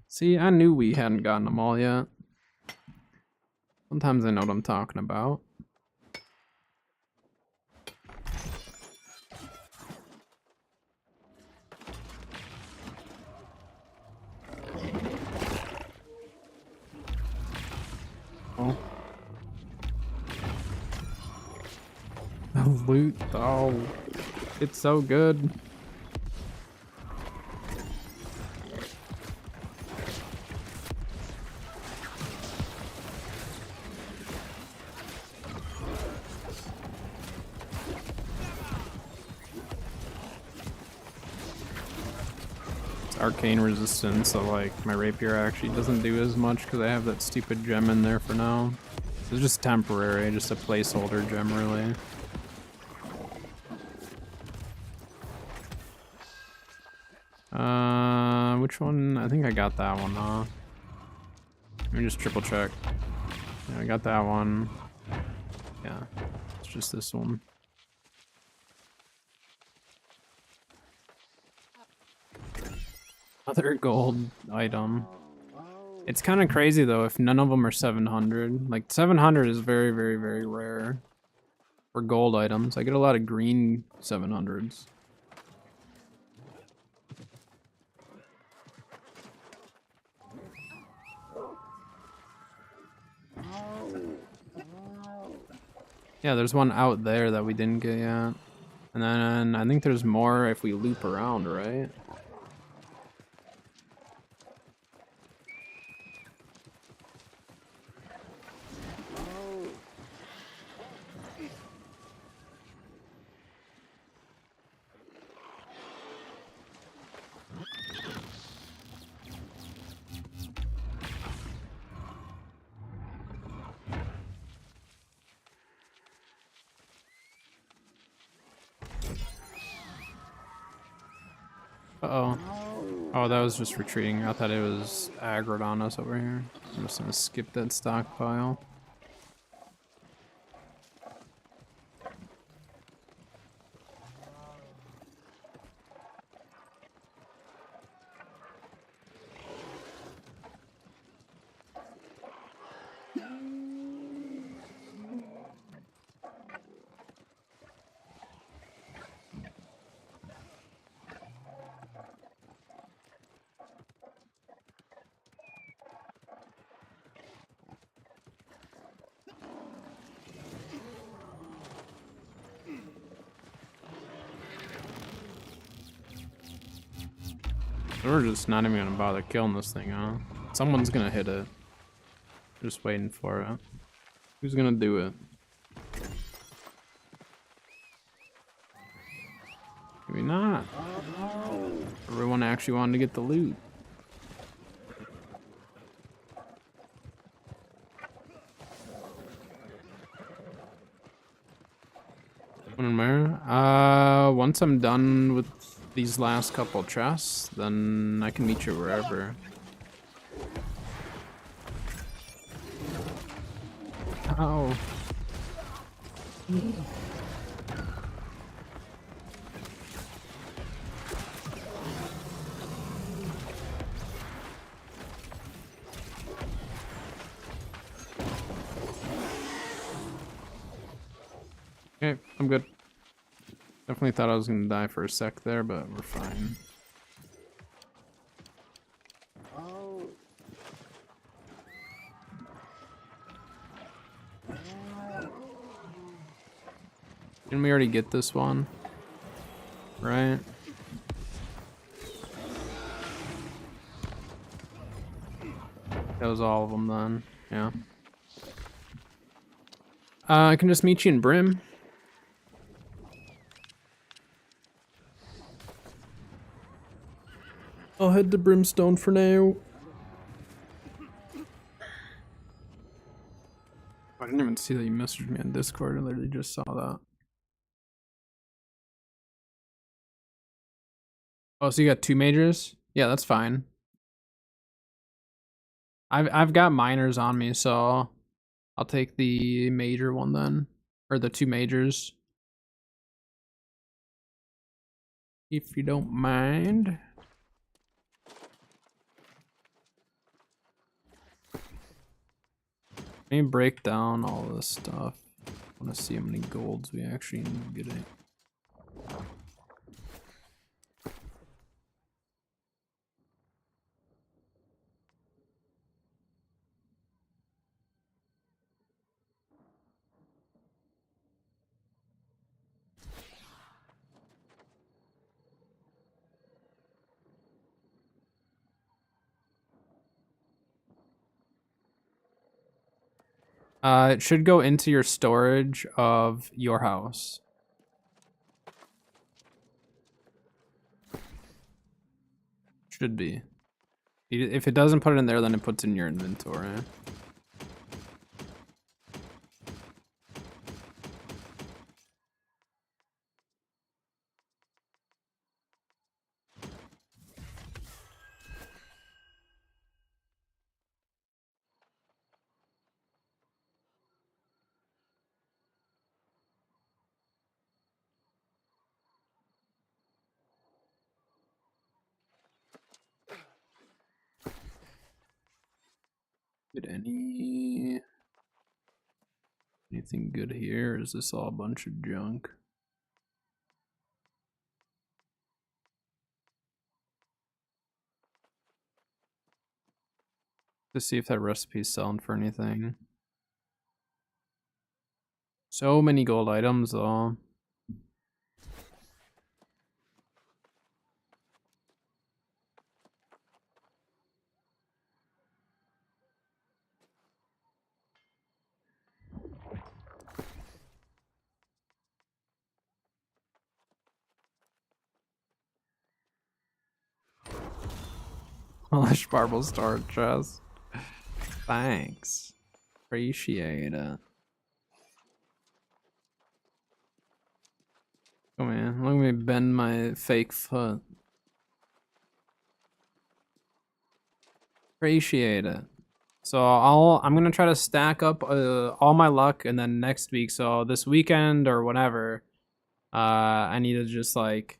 See, I knew we hadn't gotten them all yet. Sometimes I know what I'm talking about. Oh. The loot, oh, it's so good. Arcane resistance, so like my rapier actually doesn't do as much because I have that stupid gem in there for now. It's just temporary, just a placeholder gem really. Which one? I think I got that one, huh? Let me just triple check. Yeah, I got that one. Yeah, it's just this one. Other gold item. It's kind of crazy though if none of them are 700. Like 700 is very, very, very rare for gold items. I get a lot of green 700s. Yeah, there's one out there that we didn't get yet. And then I think there's more if we loop around, right? Uh-oh. Oh, that was just retreating. I thought it was aggroed on us over here. I'm just gonna skip that stockpile. We're just not even gonna bother killing this thing, huh? Someone's gonna hit it. Just waiting for it. Who's gonna do it? Maybe not. Everyone actually wanted to get the loot. Once I'm done with these last couple chests, then I can meet you wherever. Ow. Okay, I'm good. Definitely thought I was gonna die for a sec there, but we're fine. Didn't we already get this one? Right? That was all of them then, yeah. I can just meet you in Brim. I'll head to Brimstone for now. I didn't even see that you messaged me on Discord. I literally just saw that. Oh, so you got 2 majors? Yeah, that's fine. I've got minors on me, so I'll take the major one then, or the 2 majors, if you don't mind. Let me break down all this stuff. I want to see how many golds we actually end up getting. It should go into your storage of your house. Should be. If it doesn't put it in there, then it puts it in your inventory. Get anything good here? Or is this all a bunch of junk? To see if that recipe's selling for anything. So many gold items though. Polish marble star chest. Thanks. Appreciate it. Come on, let me bend my fake foot. Appreciate it. So I'm gonna try to stack up all my luck, and then next week, so this weekend or whatever, I need to just like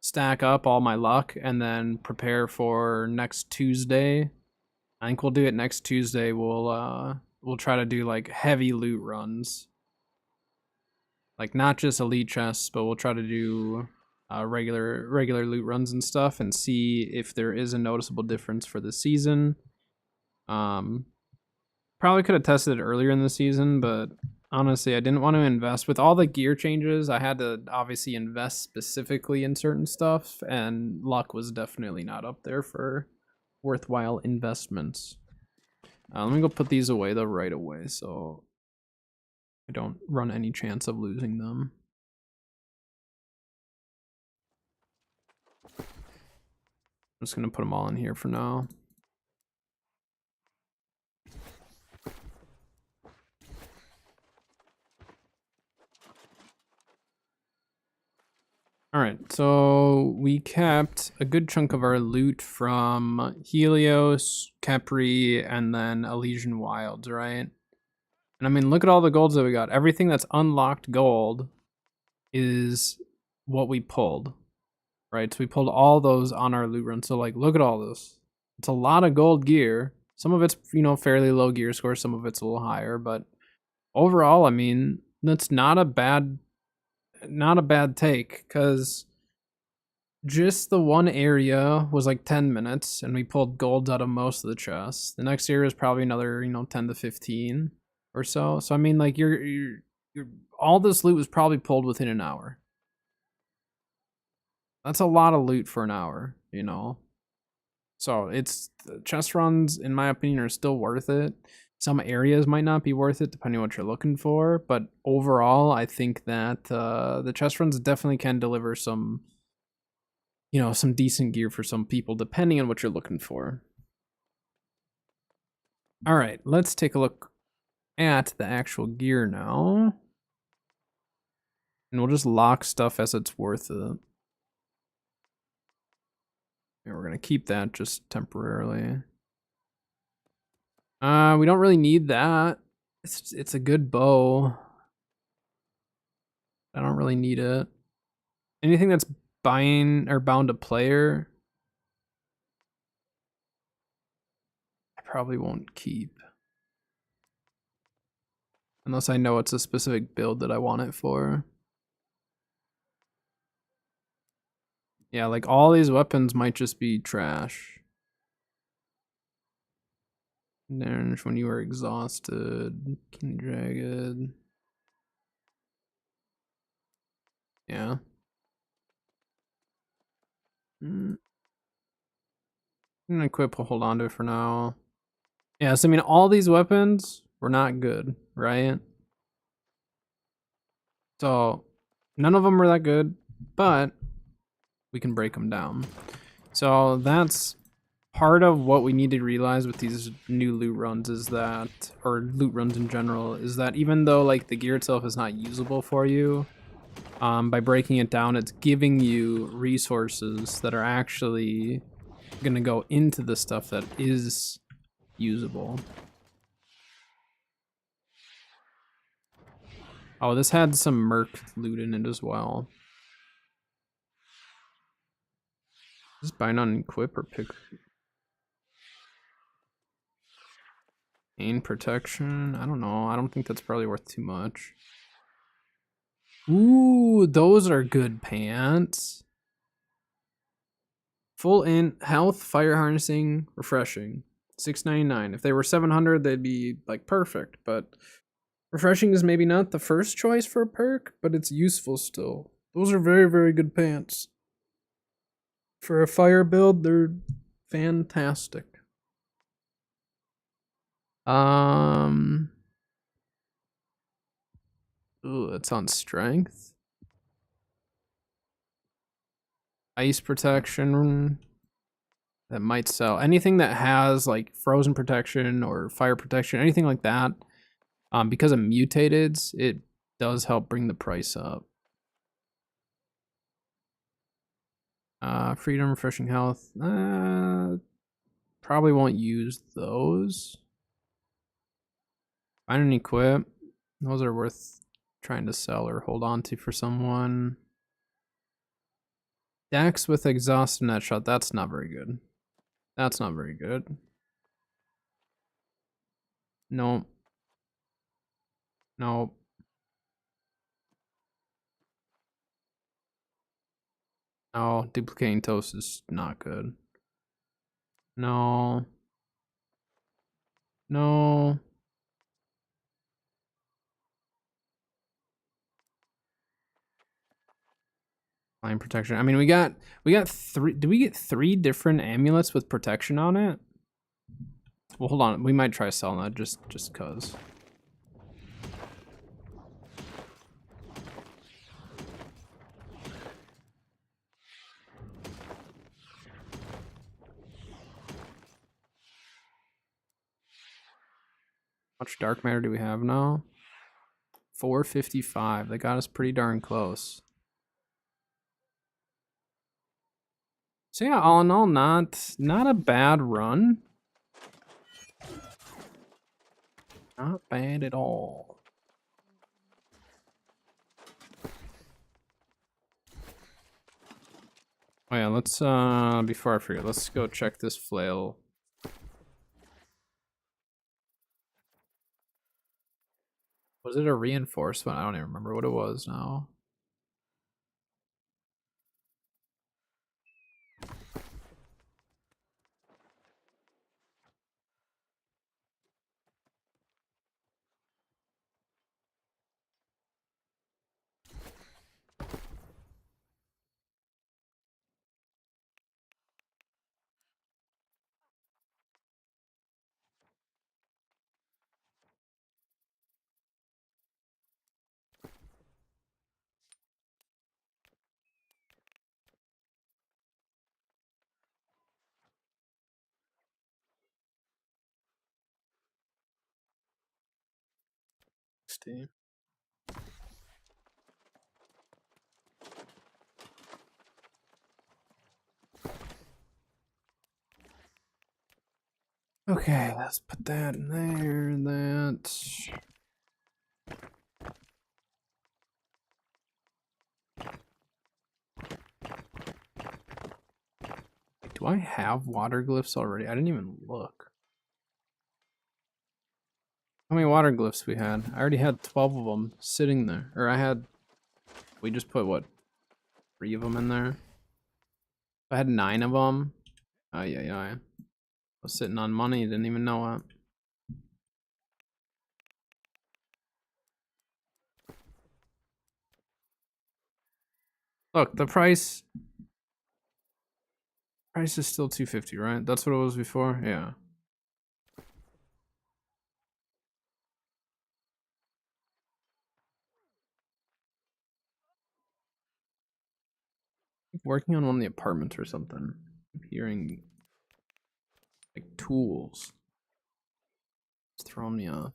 stack up all my luck and then prepare for next Tuesday. I think we'll do it next Tuesday. We'll try to do like heavy loot runs. Like not just elite chests, but we'll try to do regular loot runs and stuff and see if there is a noticeable difference for the season. Probably could have tested it earlier in the season, but honestly, I didn't want to invest with all the gear changes. I had to obviously invest specifically in certain stuff, and luck was definitely not up there for worthwhile investments. Let me go put these away though right away, so I don't run any chance of losing them. I'm just gonna put them all in here for now. Alright, so we kept a good chunk of our loot from Helios, Capri, and then Elysian Wilds, right? And I mean, look at all the golds that we got. Everything that's unlocked gold is what we pulled, right? So we pulled all those on our loot run. So like, look at all this. It's a lot of gold gear. Some of it's, you know, fairly low gear score. Some of it's a little higher, but overall, I mean, that's not a bad take, because just the one area was like 10 minutes and we pulled golds out of most of the chests. The next area is probably another, you know, 10 to 15 or so. So I mean, like you're all this loot was probably pulled within an hour. That's a lot of loot for an hour, you know. So it's chest runs, in my opinion, are still worth it. Some areas might not be worth it depending on what you're looking for, but overall, I think that the chest runs definitely can deliver some, you know, some decent gear for some people depending on what you're looking for. All right, let's take a look at the actual gear now. And we'll just lock stuff as it's worth it. And we're gonna keep that just temporarily. We don't really need that. It's a good bow. I don't really need it. Anything that's buying or bound to player, I probably won't keep. Unless I know it's a specific build that I want it for. Yeah, like all these weapons might just be trash. Then when you are exhausted, King Jagged. Yeah. I'm gonna equip, hold on to it for now. Yeah, so I mean, all these weapons were not good, right? So none of them were that good, but we can break them down. So that's part of what we need to realize with these new loot runs is that, or loot runs in general, is that even though like the gear itself is not usable for you, by breaking it down, it's giving you resources that are actually gonna go into the stuff that is usable. Oh, this had some merc loot in it as well. Just bind on equip or pick. Gain protection. I don't know. I don't think that's probably worth too much. Ooh, those are good pants. Full in health, fire harnessing, refreshing. $6.99. If they were 700, they'd be like perfect, but Refreshing is maybe not the first choice for a perk, but it's useful still. Those are very, very good pants. For a fire build, they're fantastic. Ooh, that's on strength. Ice protection. That might sell. Anything that has like frozen protection or fire protection, anything like that. Because of mutateds, it does help bring the price up. Freedom, refreshing health. Probably won't use those. Find and equip. Those are worth trying to sell or hold on to for someone. Dex with exhaust and net shot. That's not very good. That's not very good. Nope. Nope. No, duplicating toast is not good. No. No. Flame protection. I mean, we got three. Did we get 3 different amulets with protection on it? Well, hold on. We might try selling that just cause. How much dark matter do we have now? 455. They got us pretty darn close. So yeah, all in all, not a bad run. Not bad at all. Oh yeah, let's before I forget, let's go check this flail. Was it a reinforcement? I don't even remember what it was now. Steam. Okay, let's put that in there and that. Do I have water glyphs already? I didn't even look. How many water glyphs we had? I already had 12 of them sitting there. Or we just put what? 3 of them in there? I had 9 of them. Oh yeah. I was sitting on money, didn't even know it. Look, the price is still 250, right? That's what it was before? Yeah. Working on one of the apartments or something. I'm hearing like tools. It's throwing me off.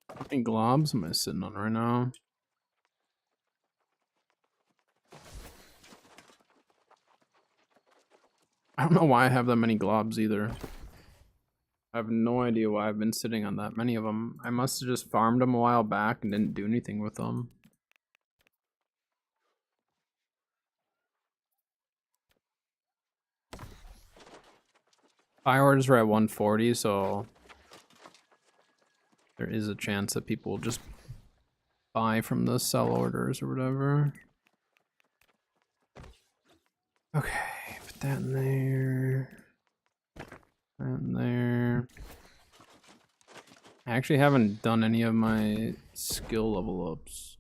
How many globs am I sitting on right now? I don't know why I have that many globs either. I have no idea why I've been sitting on that many of them. I must have just farmed them a while back and didn't do anything with them. Buy orders were at 140, so there is a chance that people will just buy from the sell orders or whatever. Okay, put that in there. That in there. I actually haven't done any of my skill level ups.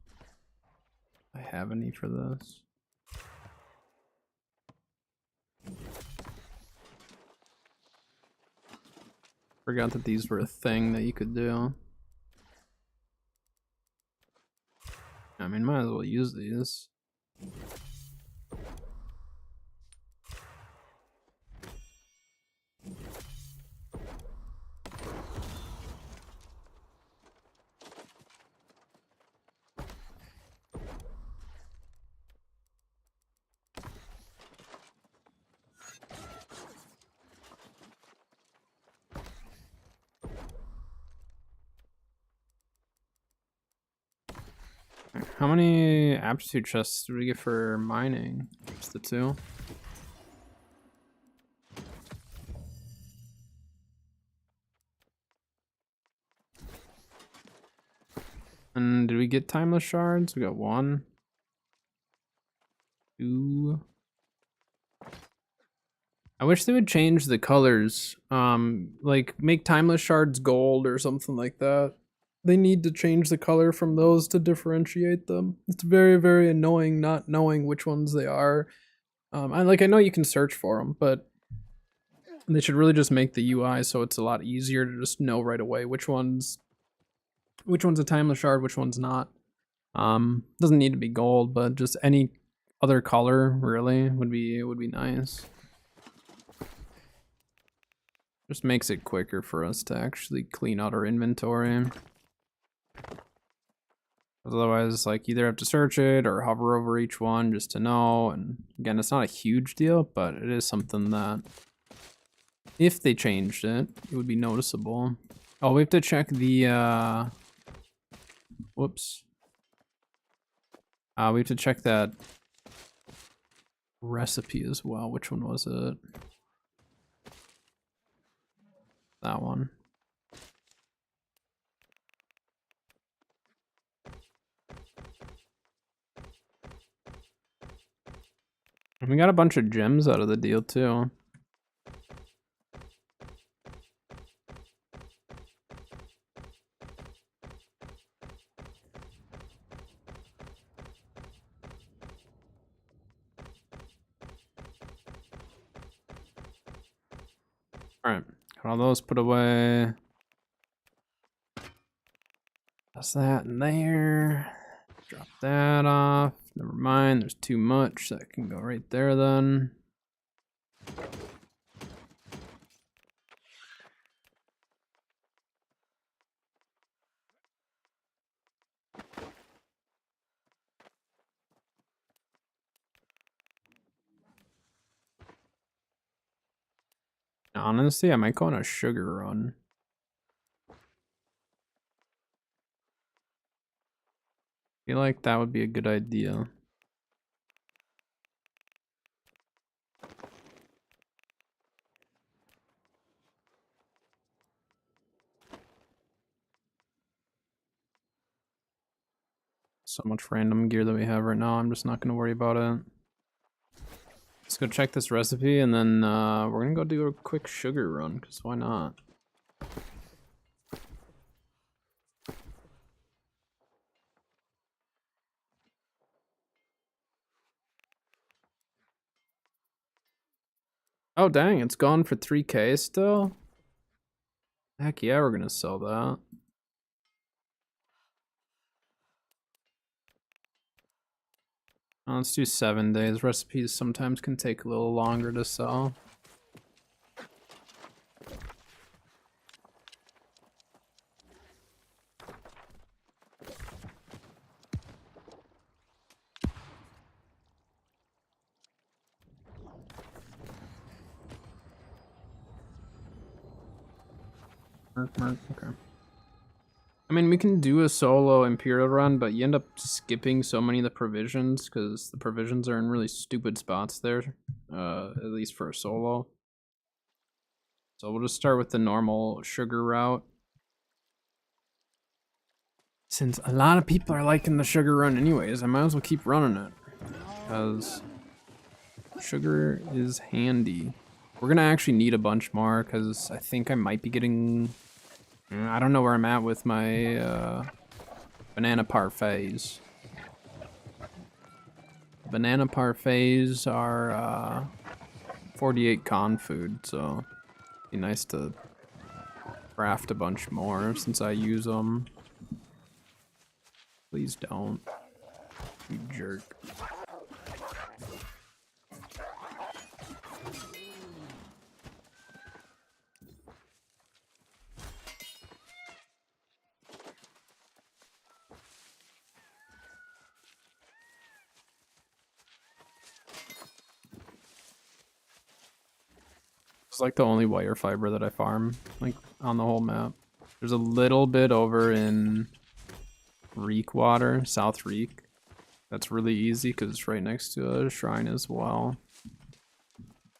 I have any for this. Forgot that these were a thing that you could do. I mean, might as well use these. How many aptitude chests do we get for mining? Just the 2? And did we get timeless shards? We got 1. 2. I wish they would change the colors. Like make timeless shards gold or something like that. They need to change the color from those to differentiate them. It's very, very annoying not knowing which ones they are. I know you can search for them, but they should really just make the UI so it's a lot easier to just know right away which one's a timeless shard, which one's not. Doesn't need to be gold, but just any other color really would be nice. Just makes it quicker for us to actually clean out our inventory. Otherwise, like, either have to search it or hover over each one just to know. And again, it's not a huge deal, but it is something that if they changed it, it would be noticeable. Oh, we have to check the, whoops. We have to check that recipe as well. Which one was it? That one. And we got a bunch of gems out of the deal too. Alright, got all those put away. That's that in there. Drop that off. Never mind, there's too much. That can go right there then. Honestly, I might go on a sugar run. Feel like that would be a good idea. So much random gear that we have right now, I'm just not gonna worry about it. Let's go check this recipe and then we're gonna go do a quick sugar run, because why not? Oh dang, it's gone for 3K still? Heck yeah, we're gonna sell that. Let's do 7 days. Recipes sometimes can take a little longer to sell. Okay. I mean, we can do a solo Imperial run, but you end up skipping so many of the provisions because the provisions are in really stupid spots there, at least for a solo. So we'll just start with the normal sugar route. Since a lot of people are liking the sugar run anyways, I might as well keep running it. Because sugar is handy. We're gonna actually need a bunch more because I think I might be getting... I don't know where I'm at with my banana parfaits. Banana parfaits are 48 con food, so it'd be nice to craft a bunch more since I use them. Please don't, you jerk. It's like the only wire fiber that I farm, like, on the whole map. There's a little bit over in Reek Water, South Reek. That's really easy because it's right next to a shrine as well.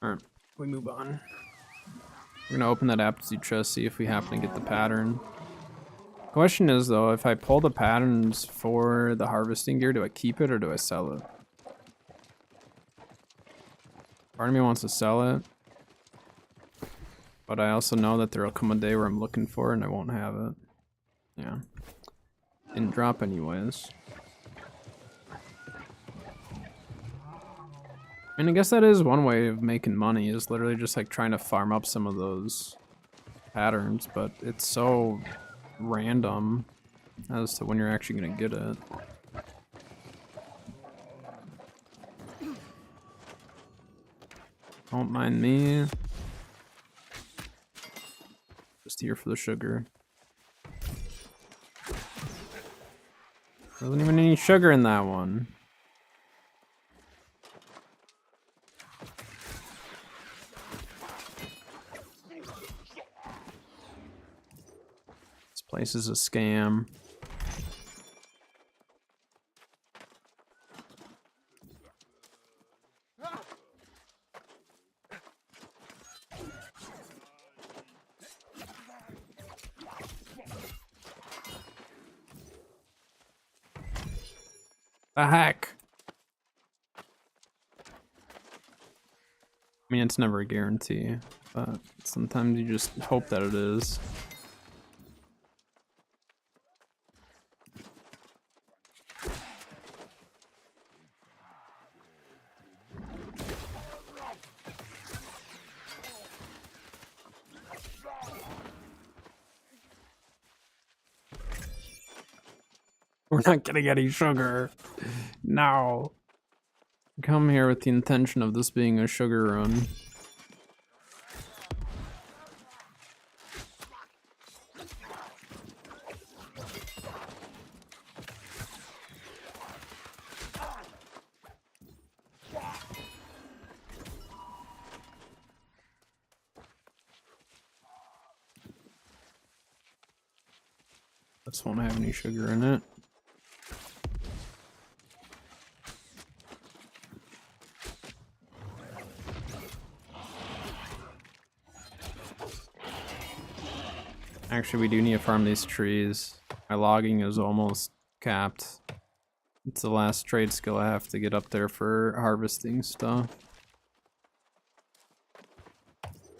Alright, we move on. We're gonna open that aptitude chest, see if we happen to get the pattern. Question is though, if I pull the patterns for the harvesting gear, do I keep it or do I sell it? Part of me wants to sell it. But I also know that there'll come a day where I'm looking for it and I won't have it. Yeah. Didn't drop anyways. And I guess that is one way of making money, is literally just like trying to farm up some of those patterns, but it's so random as to when you're actually gonna get it. Don't mind me. Just here for the sugar. There wasn't even any sugar in that one. This place is a scam. The heck? I mean, it's never a guarantee, but sometimes you just hope that it is. We're not getting any sugar. No. Come here with the intention of this being a sugar run. This won't have any sugar in it. Actually, we do need to farm these trees. My logging is almost capped. It's the last trade skill I have to get up there for harvesting stuff.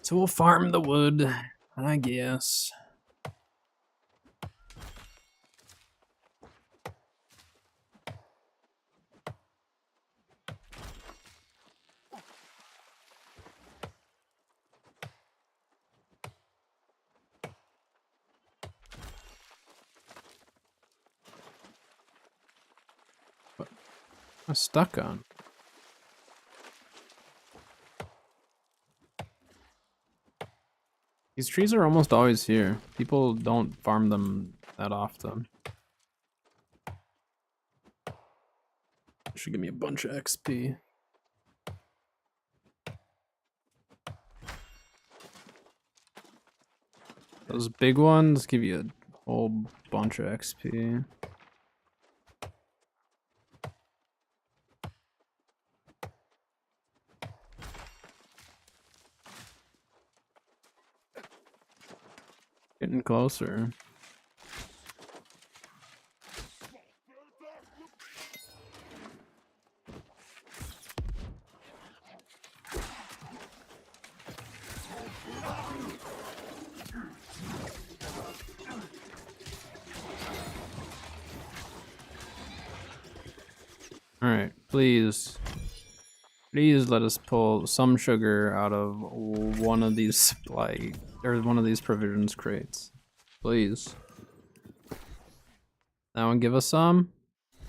So we'll farm the wood, I guess. I'm stuck on. These trees are almost always here. People don't farm them that often. Should give me a bunch of XP. Those big ones give you a whole bunch of XP. Getting closer. Alright, please. Please let us pull some sugar out of one of these supply, or one of these provisions crates. Please. That one give us some?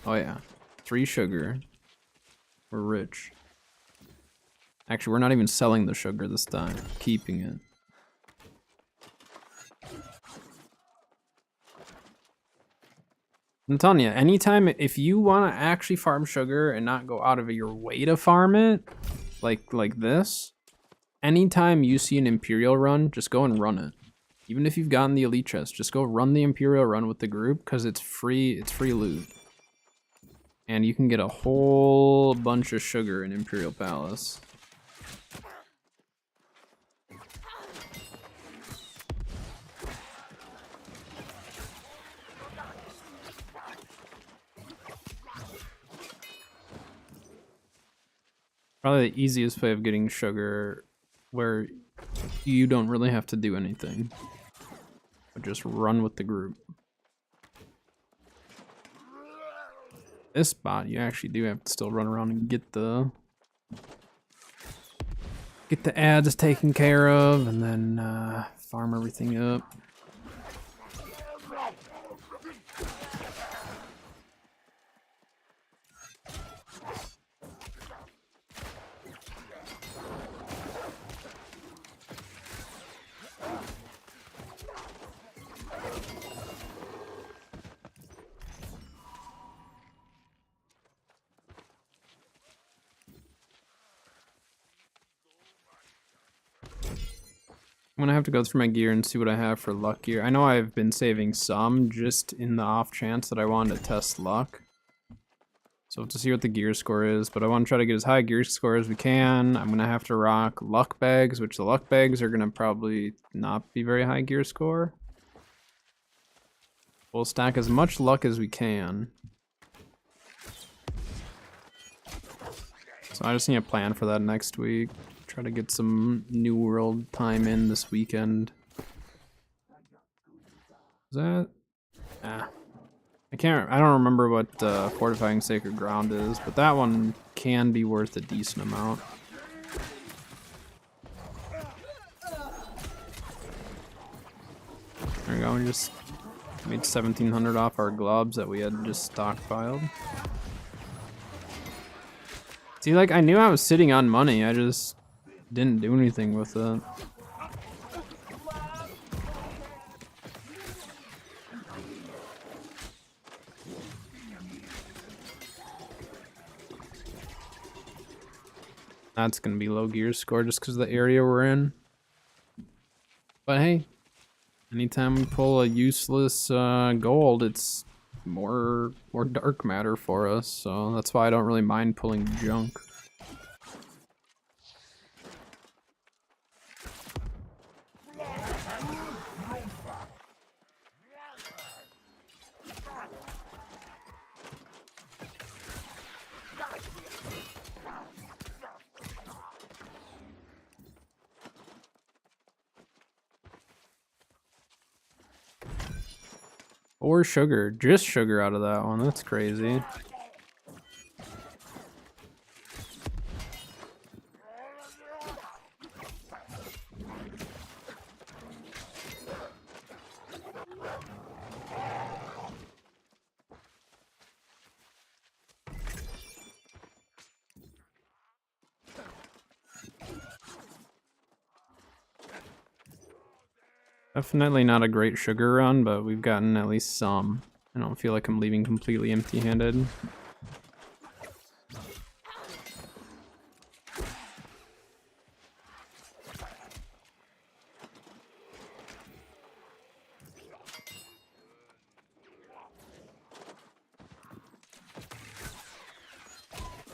Oh yeah. 3 sugar. We're rich. Actually, we're not even selling the sugar this time. Keeping it. I'm telling you, anytime, if you want to actually farm sugar and not go out of your way to farm it, like this, anytime you see an Imperial run, just go and run it. Even if you've gotten the elite chest, just go run the Imperial run with the group, because it's free loot. And you can get a whole bunch of sugar in Imperial Palace. Probably the easiest way of getting sugar where you don't really have to do anything, but just run with the group. This spot, you actually do have to still run around and get the ads taken care of, and then farm everything up. I'm gonna have to go through my gear and see what I have for luck gear. I know I've been saving some just in the off chance that I wanted to test luck. So to see what the gear score is, but I want to try to get as high a gear score as we can. I'm gonna have to rock luck bags, which the luck bags are gonna probably not be very high gear score. We'll stack as much luck as we can. So I just need a plan for that next week. Try to get some New World time in this weekend. Is that? Ah. I don't remember what Fortifying Sacred Ground is, but that one can be worth a decent amount. There we go, we just made 1,700 off our globs that we had just stockpiled. See, like, I knew I was sitting on money, I just didn't do anything with it. That's gonna be low gear score just because of the area we're in. But hey, anytime we pull a useless gold, it's more dark matter for us, so that's why I don't really mind pulling junk. Or sugar, just sugar out of that one, that's crazy. Definitely not a great sugar run, but we've gotten at least some. I don't feel like I'm leaving completely empty-handed.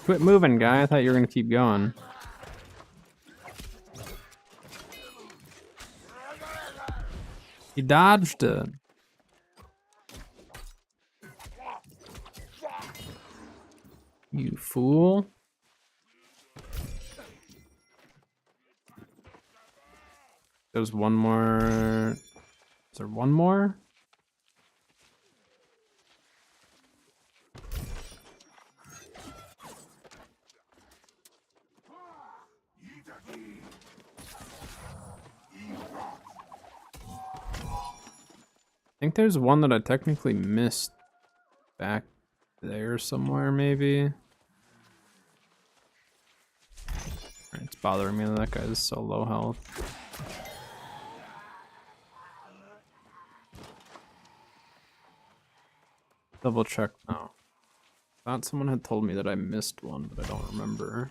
Quit moving, guy. I thought you were gonna keep going. He dodged it. You fool. There's one more. Is there one more? think there's one that I technically missed back there somewhere, maybe. It's bothering me that guy's so low health. Double check now. Thought someone had told me that I missed one, but I don't remember.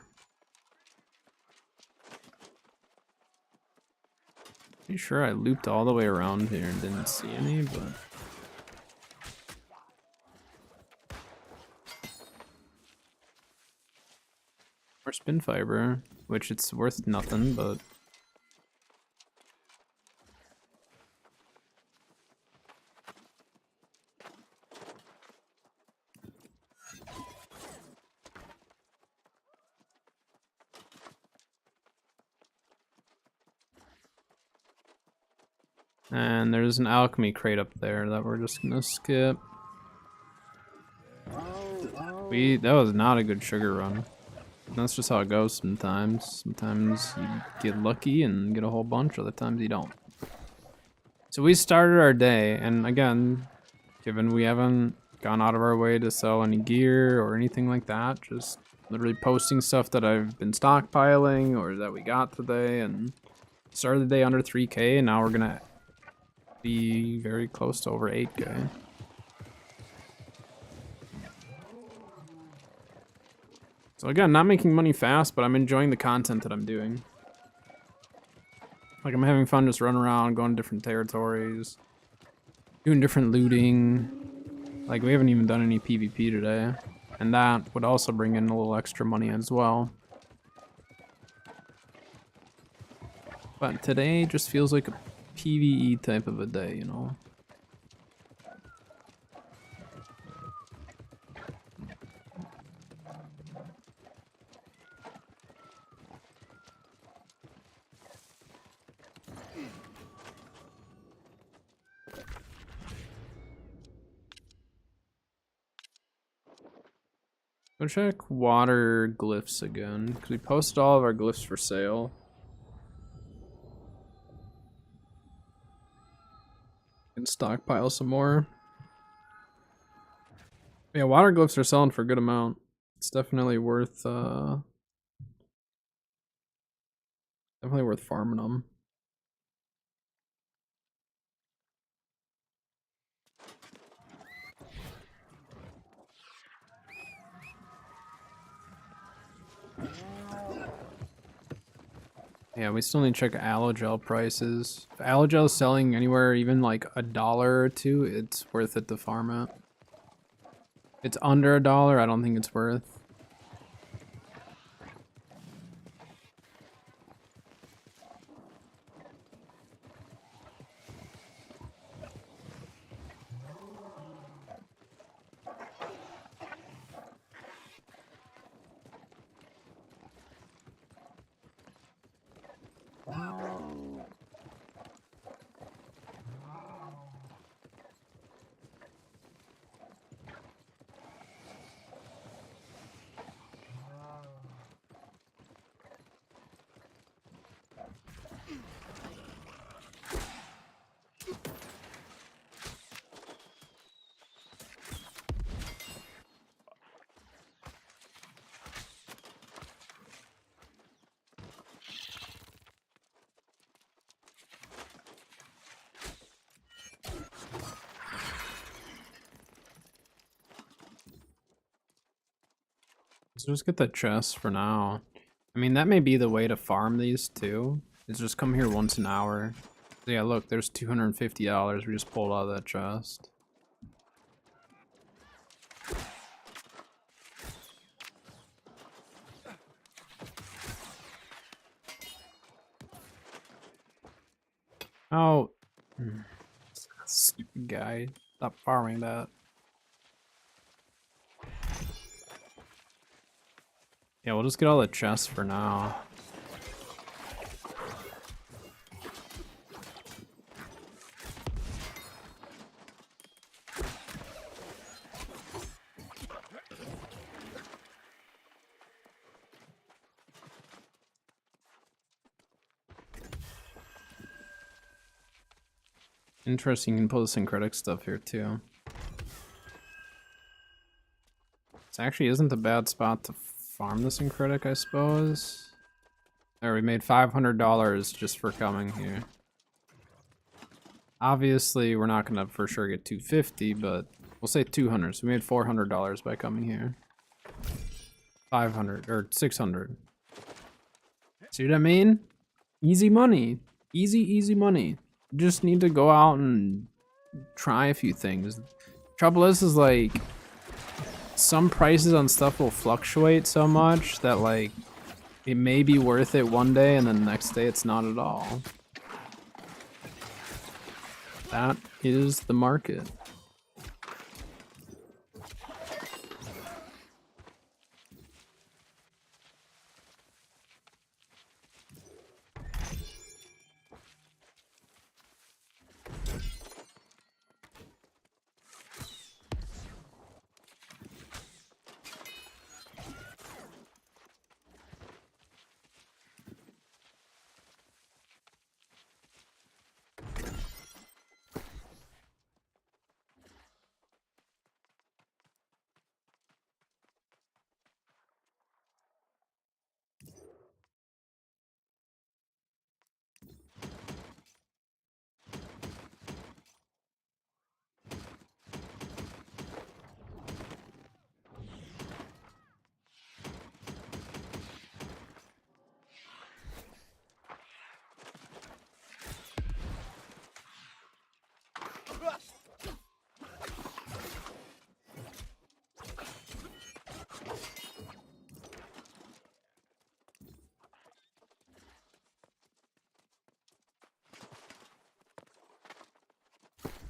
Pretty sure I looped all the way around here and didn't see any, but... Or spin fiber, which it's worth nothing, but... And there's an alchemy crate up there that we're just gonna skip. That was not a good sugar run. That's just how it goes sometimes. Sometimes you get lucky and get a whole bunch, other times you don't. So we started our day, and again, given we haven't gone out of our way to sell any gear or anything like that, just literally posting stuff that I've been stockpiling or that we got today, and started the day under 3K, and now we're gonna be very close to over 8K. So again, not making money fast, but I'm enjoying the content that I'm doing. Like, I'm having fun just running around, going to different territories, doing different looting. Like, we haven't even done any PvP today, and that would also bring in a little extra money as well. But today just feels like a PvE type of a day, you know? Go check water glyphs again, because we posted all of our glyphs for sale. And stockpile some more. Yeah, water glyphs are selling for a good amount. It's definitely worth farming them. Yeah, we still need to check aloe gel prices. If aloe gel is selling anywhere even like $1 or $2, it's worth it to farm it. If it's under $1, I don't think it's worth. So just get the chest for now. I mean, that may be the way to farm these too, is just come here once an hour. So yeah, look, there's $250 we just pulled out of that chest. Oh, stupid guy. Stop farming that. Yeah, we'll just get all the chests for now. Interesting, you can pull the syncretic stuff here too. This actually isn't a bad spot to farm the syncretic, I suppose. There, we made $500 just for coming here. Obviously, we're not gonna for sure get 250, but we'll say 200. So we made $400 by coming here. 500 or 600. See what I mean? Easy money. Easy money. You just need to go out and try a few things. Trouble is like some prices on stuff will fluctuate so much that like it may be worth it one day and then the next day it's not at all. That is the market.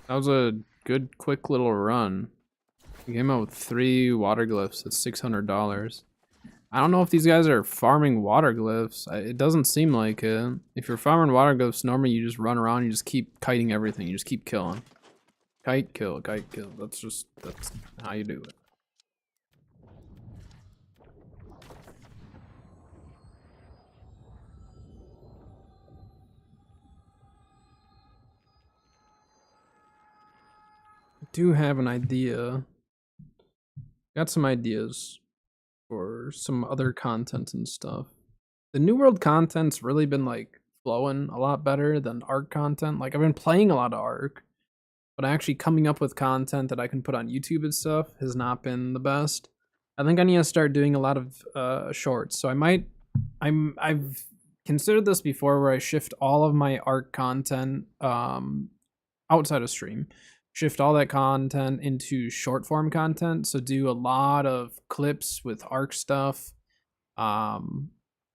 That was a good, quick little run. We came out with 3 water glyphs at $600. I don't know if these guys are farming water glyphs. It doesn't seem like it. If you're farming water glyphs, normally you just run around, you just keep kiting everything. You just keep killing. Kite, kill, kite, kill. That's how you do it. I do have an idea. Got some ideas for some other content and stuff. The New World content's really been like flowing a lot better than Arc content. Like I've been playing a lot of Arc, but actually coming up with content that I can put on YouTube and stuff has not been the best. I think I need to start doing a lot of shorts. So I've considered this before where I shift all of my Arc content outside of stream. Shift all that content into short form content. So do a lot of clips with Arc stuff.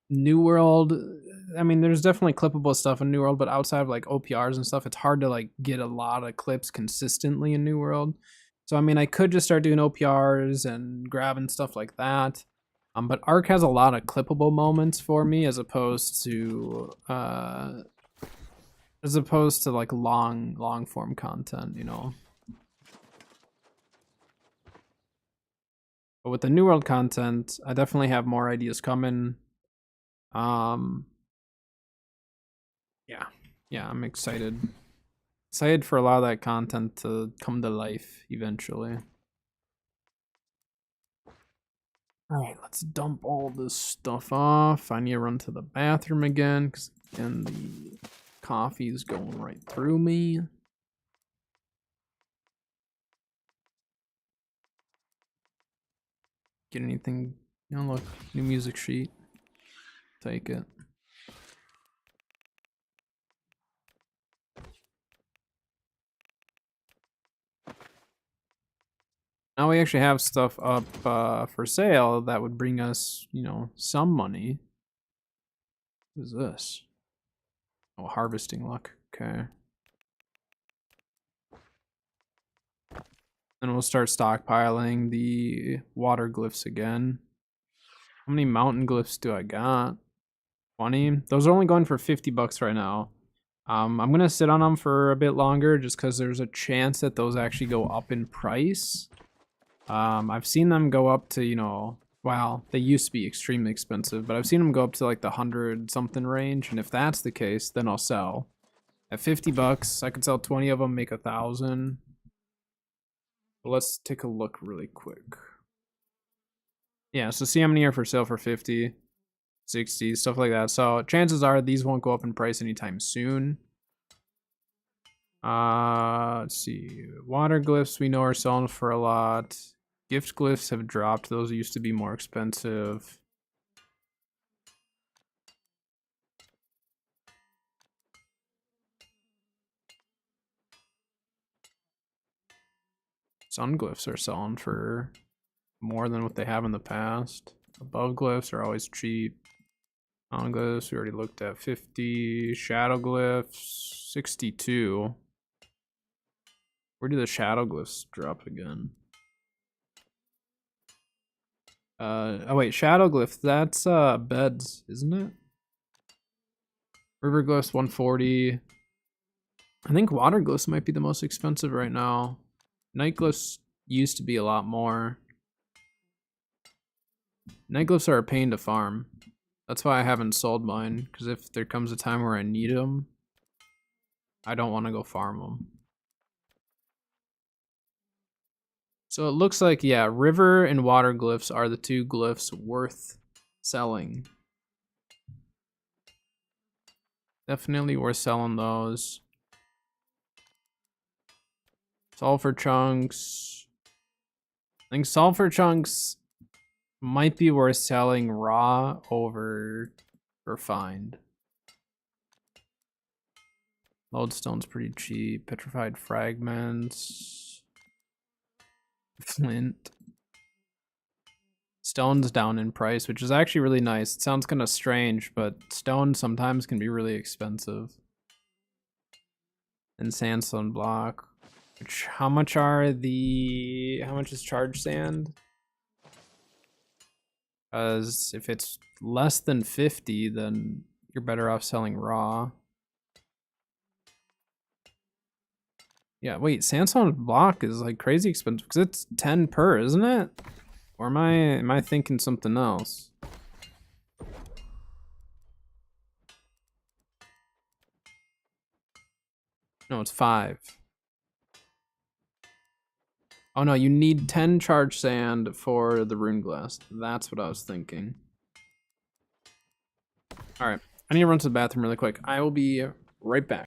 New World, I mean, there's definitely clippable stuff in New World, but outside of like OPRs and stuff, it's hard to like get a lot of clips consistently in New World. So I mean, I could just start doing OPRs and grabbing stuff like that. But Arc has a lot of clippable moments for me as opposed to like long form content, you know. But with the New World content, I definitely have more ideas coming. Yeah, I'm excited. Excited for a lot of that content to come to life eventually. Alright, let's dump all this stuff off. I need to run to the bathroom again, because again, the coffee's going right through me. Get anything? Oh, look, new music sheet. Take it. Now we actually have stuff up for sale that would bring us, you know, some money. What is this? Oh, harvesting luck. Okay. Then we'll start stockpiling the water glyphs again. How many mountain glyphs do I got? 20? Those are only going for 50 bucks right now. I'm gonna sit on them for a bit longer just because there's a chance that those actually go up in price. I've seen them go up to, you know, well, they used to be extremely expensive, but I've seen them go up to like the 100 something range, and if that's the case, then I'll sell. At 50 bucks, I could sell 20 of them, make 1,000. But let's take a look really quick. Yeah, so see how many are for sale for 50, 60, stuff like that. So chances are these won't go up in price anytime soon. Let's see. Water glyphs we know are selling for a lot. Gift glyphs have dropped. Those used to be more expensive. Sun glyphs are selling for more than what they have in the past. Above glyphs are always cheap. On glyphs we already looked at 50. Shadow glyphs 62. Where do the shadow glyphs drop again? Oh wait, shadow glyph, that's beds, isn't it? River glyphs 140. I think water glyphs might be the most expensive right now. Night glyphs used to be a lot more. Night glyphs are a pain to farm. That's why I haven't sold mine, because if there comes a time where I need them, I don't want to go farm them. So it looks like, yeah, river and water glyphs are the two glyphs worth selling. Definitely worth selling those. Sulfur chunks. I think sulfur chunks might be worth selling raw over refined. Lodestone's pretty cheap. Petrified fragments. Flint. Stone's down in price, which is actually really nice. It sounds kind of strange, but stone sometimes can be really expensive. And sandstone block. Which, how much is charged sand? Because if it's less than 50, then you're better off selling raw. Yeah, wait, sandstone block is like crazy expensive because it's 10 per, isn't it? Or am I thinking something else? No, it's 5. Oh no, you need 10 charged sand for the rune glass. That's what I was thinking. All right, I need to run to the bathroom really quick. I will be right back.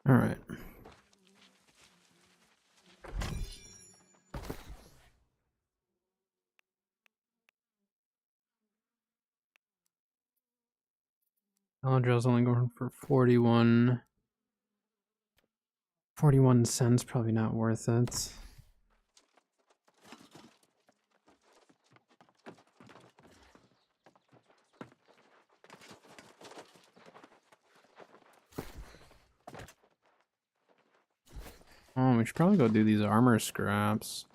All right. Eldrill's only going for 41 cents, probably not worth it. Oh, we should probably go do these armor scraps.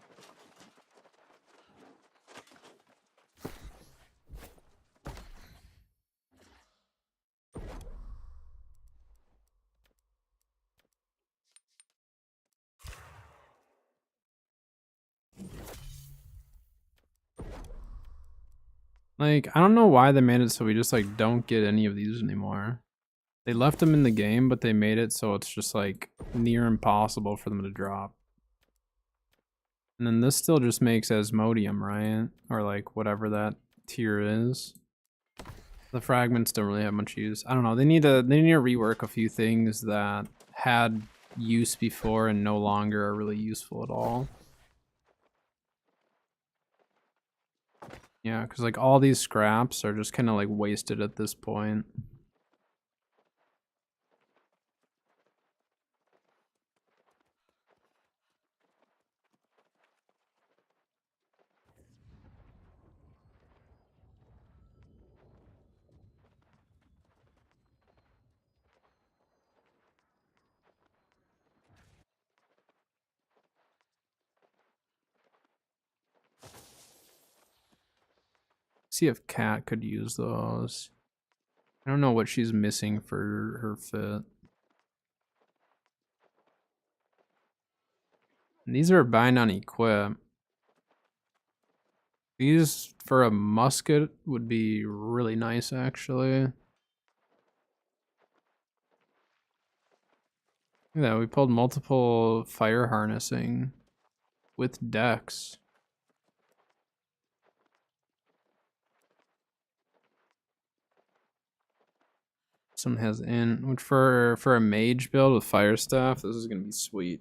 Like, I don't know why they made it so we just, like, don't get any of these anymore. They left them in the game, but they made it so it's just, like, near impossible for them to drop. And then this still just makes Asmodium, right? Or, like, whatever that tier is. The fragments don't really have much use. I don't know. They need to rework a few things that had use before and no longer are really useful at all. Yeah, because like all these scraps are just kind of like wasted at this point. See if Kat could use those. I don't know what she's missing for her fit. And these are bind on equip. These for a musket would be really nice, actually. Look at that, we pulled multiple fire harnessing with dex. Someone has in, which for a mage build with fire staff, this is gonna be sweet.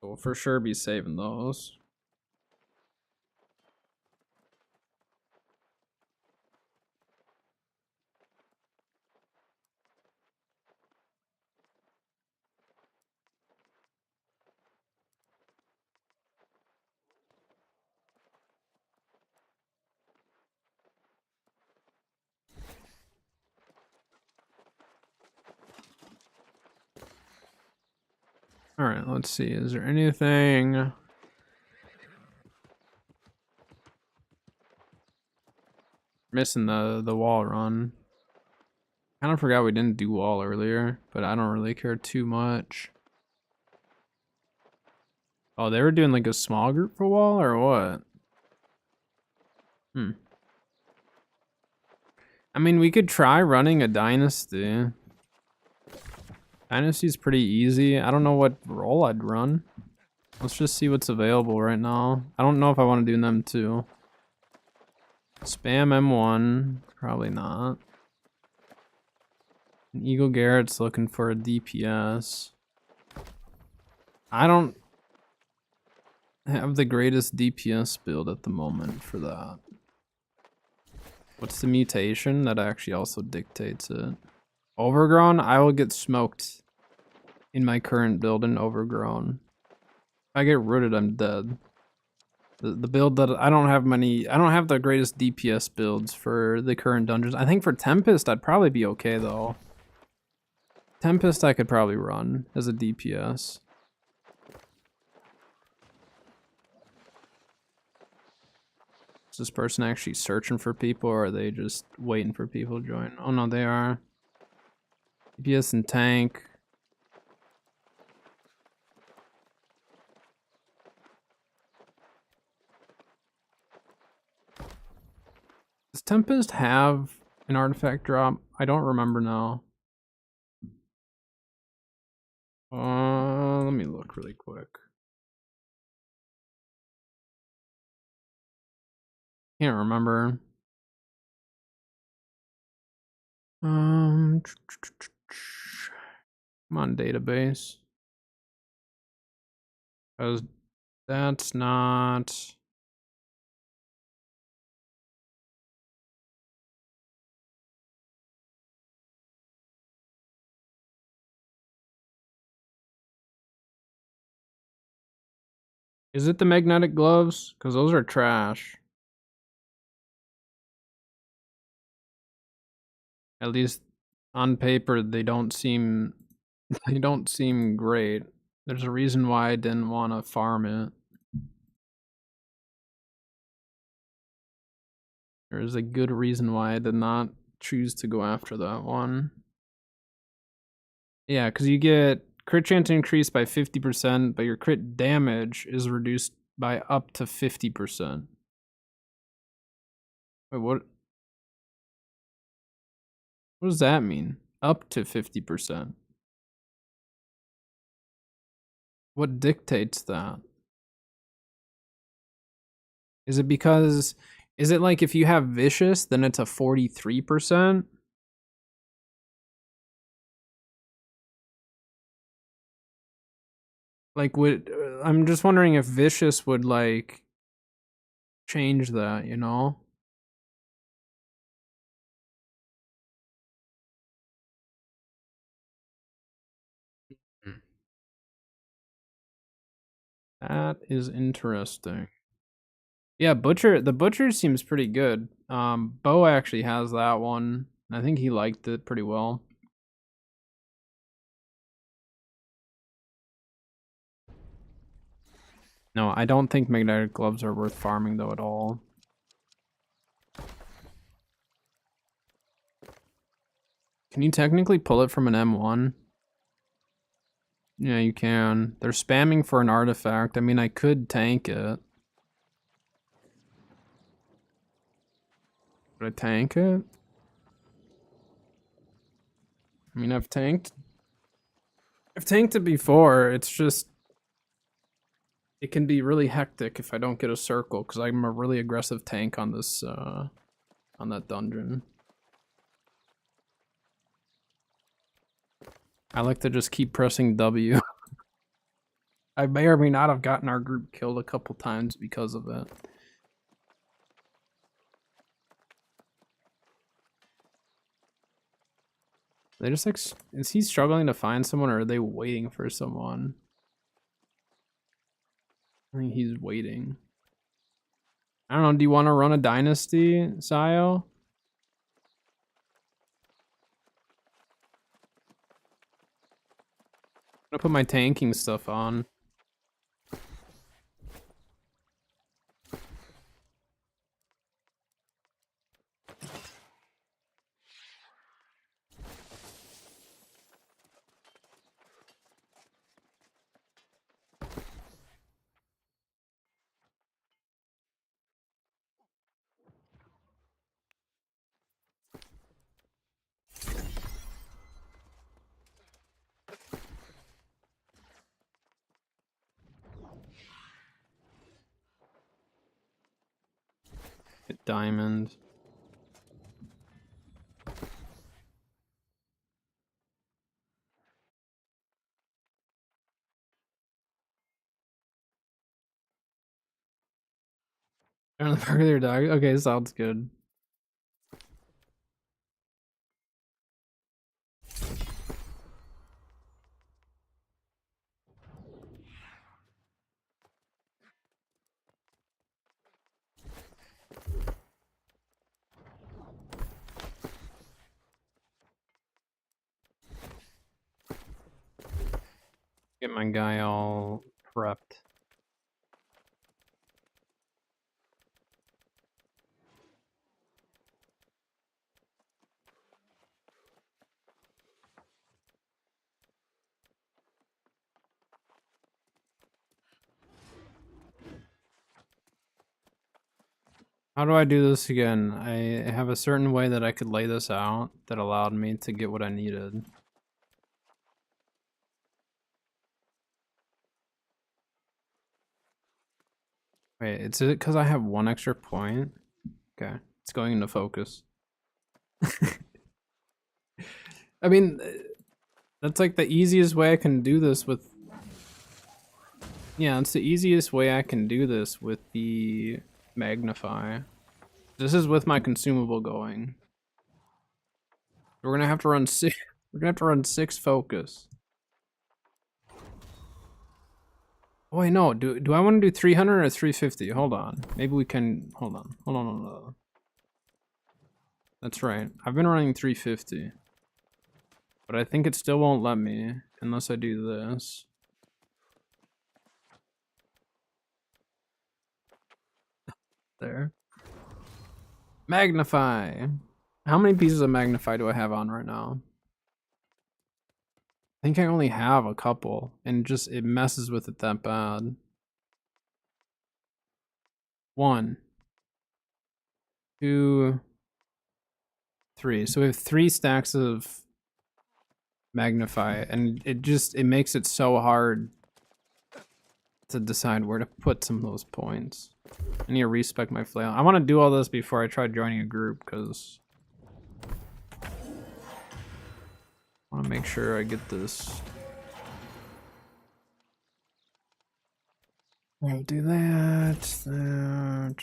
We'll for sure be saving those. All right, let's see. Is there anything? Missing the wall run. Kind of forgot we didn't do wall earlier, but I don't really care too much. Oh, they were doing like a small group for wall or what? I mean, we could try running a dynasty. Dynasty's pretty easy. I don't know what role I'd run. Let's just see what's available right now. I don't know if I want to do them too. Spam M1, probably not. And Eagle Garrett's looking for a DPS. I don't have the greatest DPS build at the moment for that. What's the mutation? That actually also dictates it. Overgrown? I will get smoked in my current build in Overgrown. If I get rooted, I'm dead. The build that I don't have the greatest DPS builds for the current dungeons. I think for Tempest, I'd probably be okay though. Tempest I could probably run as a DPS. Is this person actually searching for people or are they just waiting for people to join? Oh no, they are. DPS and tank. Does Tempest have an artifact drop? I don't remember now. Let me look really quick. Can't remember. Come on, database. Because that's not... Is it the magnetic gloves? Because those are trash. At least on paper, they don't seem great. There's a reason why I didn't want to farm it. There's a good reason why I did not choose to go after that one. Yeah, because you get crit chance increased by 50%, but your crit damage is reduced by up to 50%. Wait, what? What does that mean? Up to 50%. What dictates that? Is it because... Is it like if you have vicious, then it's a 43%? Like, would... I'm just wondering if vicious would, like, change that, you know? That is interesting. Yeah, the butcher seems pretty good. Bo actually has that one. I think he liked it pretty well. No, I don't think magnetic gloves are worth farming though at all. Can you technically pull it from an M1? Yeah, you can. They're spamming for an artifact. I mean, I could tank it. Would I tank it? I mean, I've tanked it before. It's just... It can be really hectic if I don't get a circle, because I'm a really aggressive tank on this, on that dungeon. I like to just keep pressing W. I may or may not have gotten our group killed a couple times because of it. They just like, is he struggling to find someone or are they waiting for someone? I think he's waiting. I don't know, do you want to run a dynasty, Sayo? I'm gonna put my tanking stuff on. Hit diamond. On the park of their dog. Okay, sounds good. Get my guy all prepped. How do I do this again? I have a certain way that I could lay this out that allowed me to get what I needed. Wait, is it because I have one extra point? Okay, it's going into focus. I mean, That's like the easiest way I can do this with... Yeah, it's the easiest way I can do this with the magnify. This is with my consumable going. We're gonna have to run six. We're gonna have to run 6 focus. Oh wait, no. Do I want to do 300 or 350? Hold on. Maybe we can. Hold on. Hold on. Hold on. That's right. I've been running 350, but I think it still won't let me unless I do this. There. Magnify. How many pieces of magnify do I have on right now? I think I only have a couple, and just it messes with it that bad. 1, 2, 3. So we have 3 stacks of magnify, and it makes it so hard to decide where to put some of those points. I need to respec my flail. I want to do all this before I try joining a group, because I want to make sure I get this. I'll do that, that.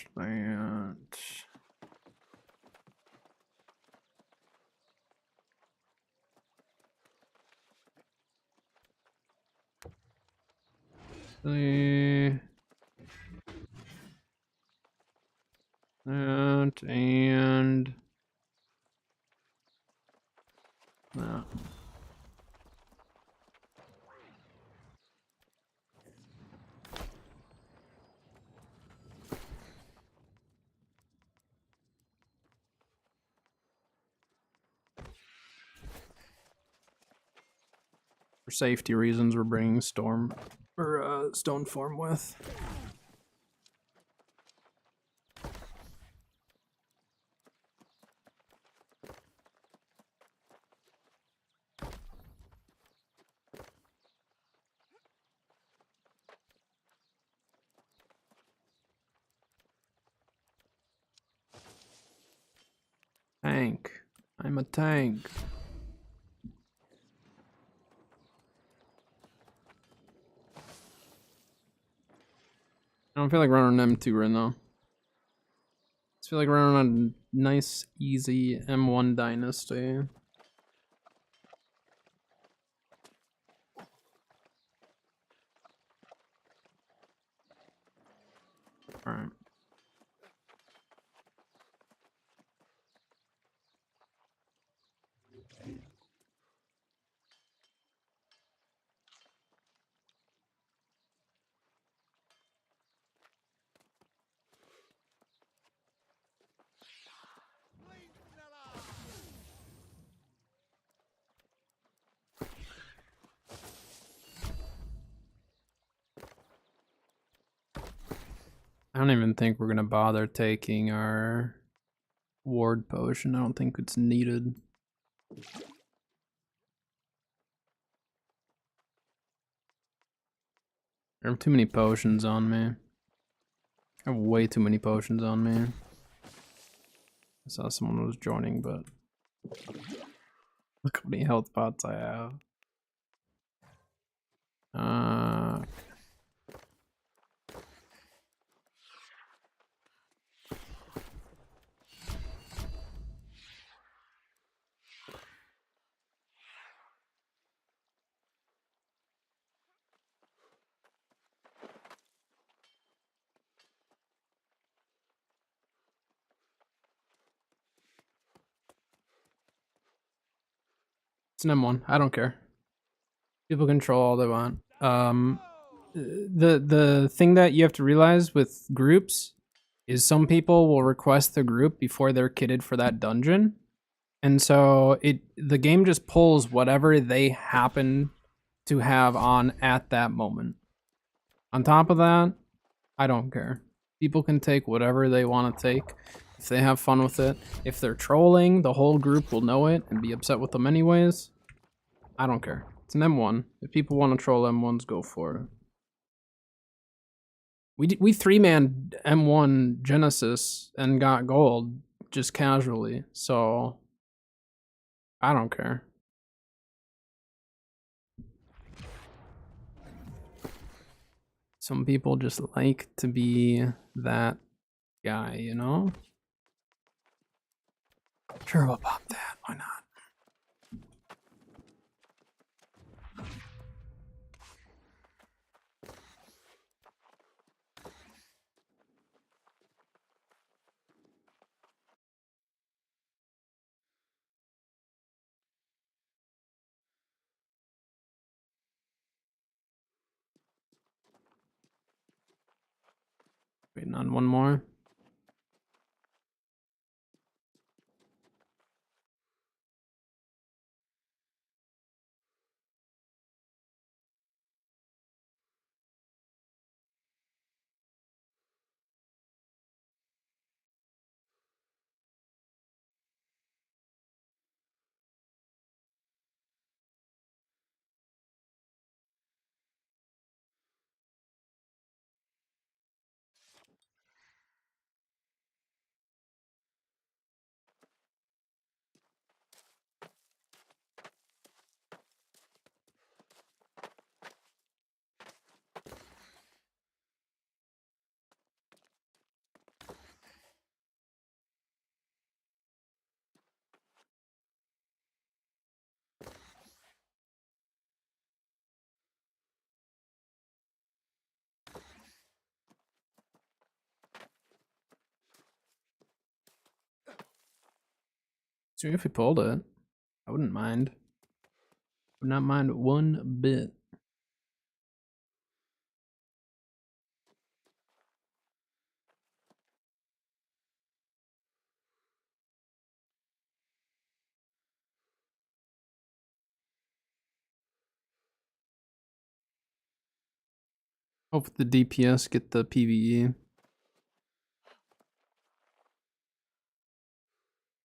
That and that. For safety reasons, we're bringing storm or stone form with. Tank. I'm a tank. I don't feel like running an M2 right now. I feel like running on a nice, easy M1 Dynasty. Alright. I don't even think we're gonna bother taking our ward potion. I don't think it's needed. There are too many potions on me. I have way too many potions on me. I saw someone was joining, but look how many health pots I have. It's an M1. I don't care. People control all they want. The thing that you have to realize with groups is some people will request the group before they're kitted for that dungeon. And so the game just pulls whatever they happen to have on at that moment. On top of that, I don't care. People can take whatever they want to take if they have fun with it. If they're trolling, the whole group will know it and be upset with them anyways. I don't care. It's an M1. If people want to troll M1s, go for it. We 3-man M1 Genesis and got gold just casually, so I don't care. Some people just like to be that guy, you know? Sure, we'll pop that. Why not? Waiting on one more. See if we pulled it. I wouldn't mind. Would not mind one bit. Hope the DPS get the PvE.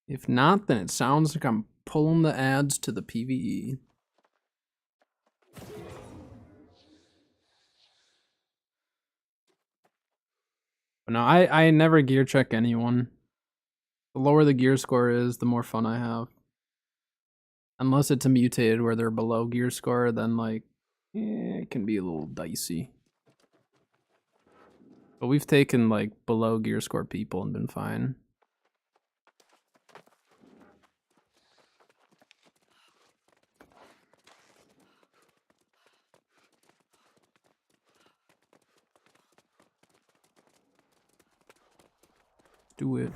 If not, then it sounds like I'm pulling the ads to the PvE. But no, I never gear check anyone. The lower the gear score is, the more fun I have. Unless it's a mutated where they're below gear score, then like, it can be a little dicey. But we've taken like below gear score people and been fine. Do it.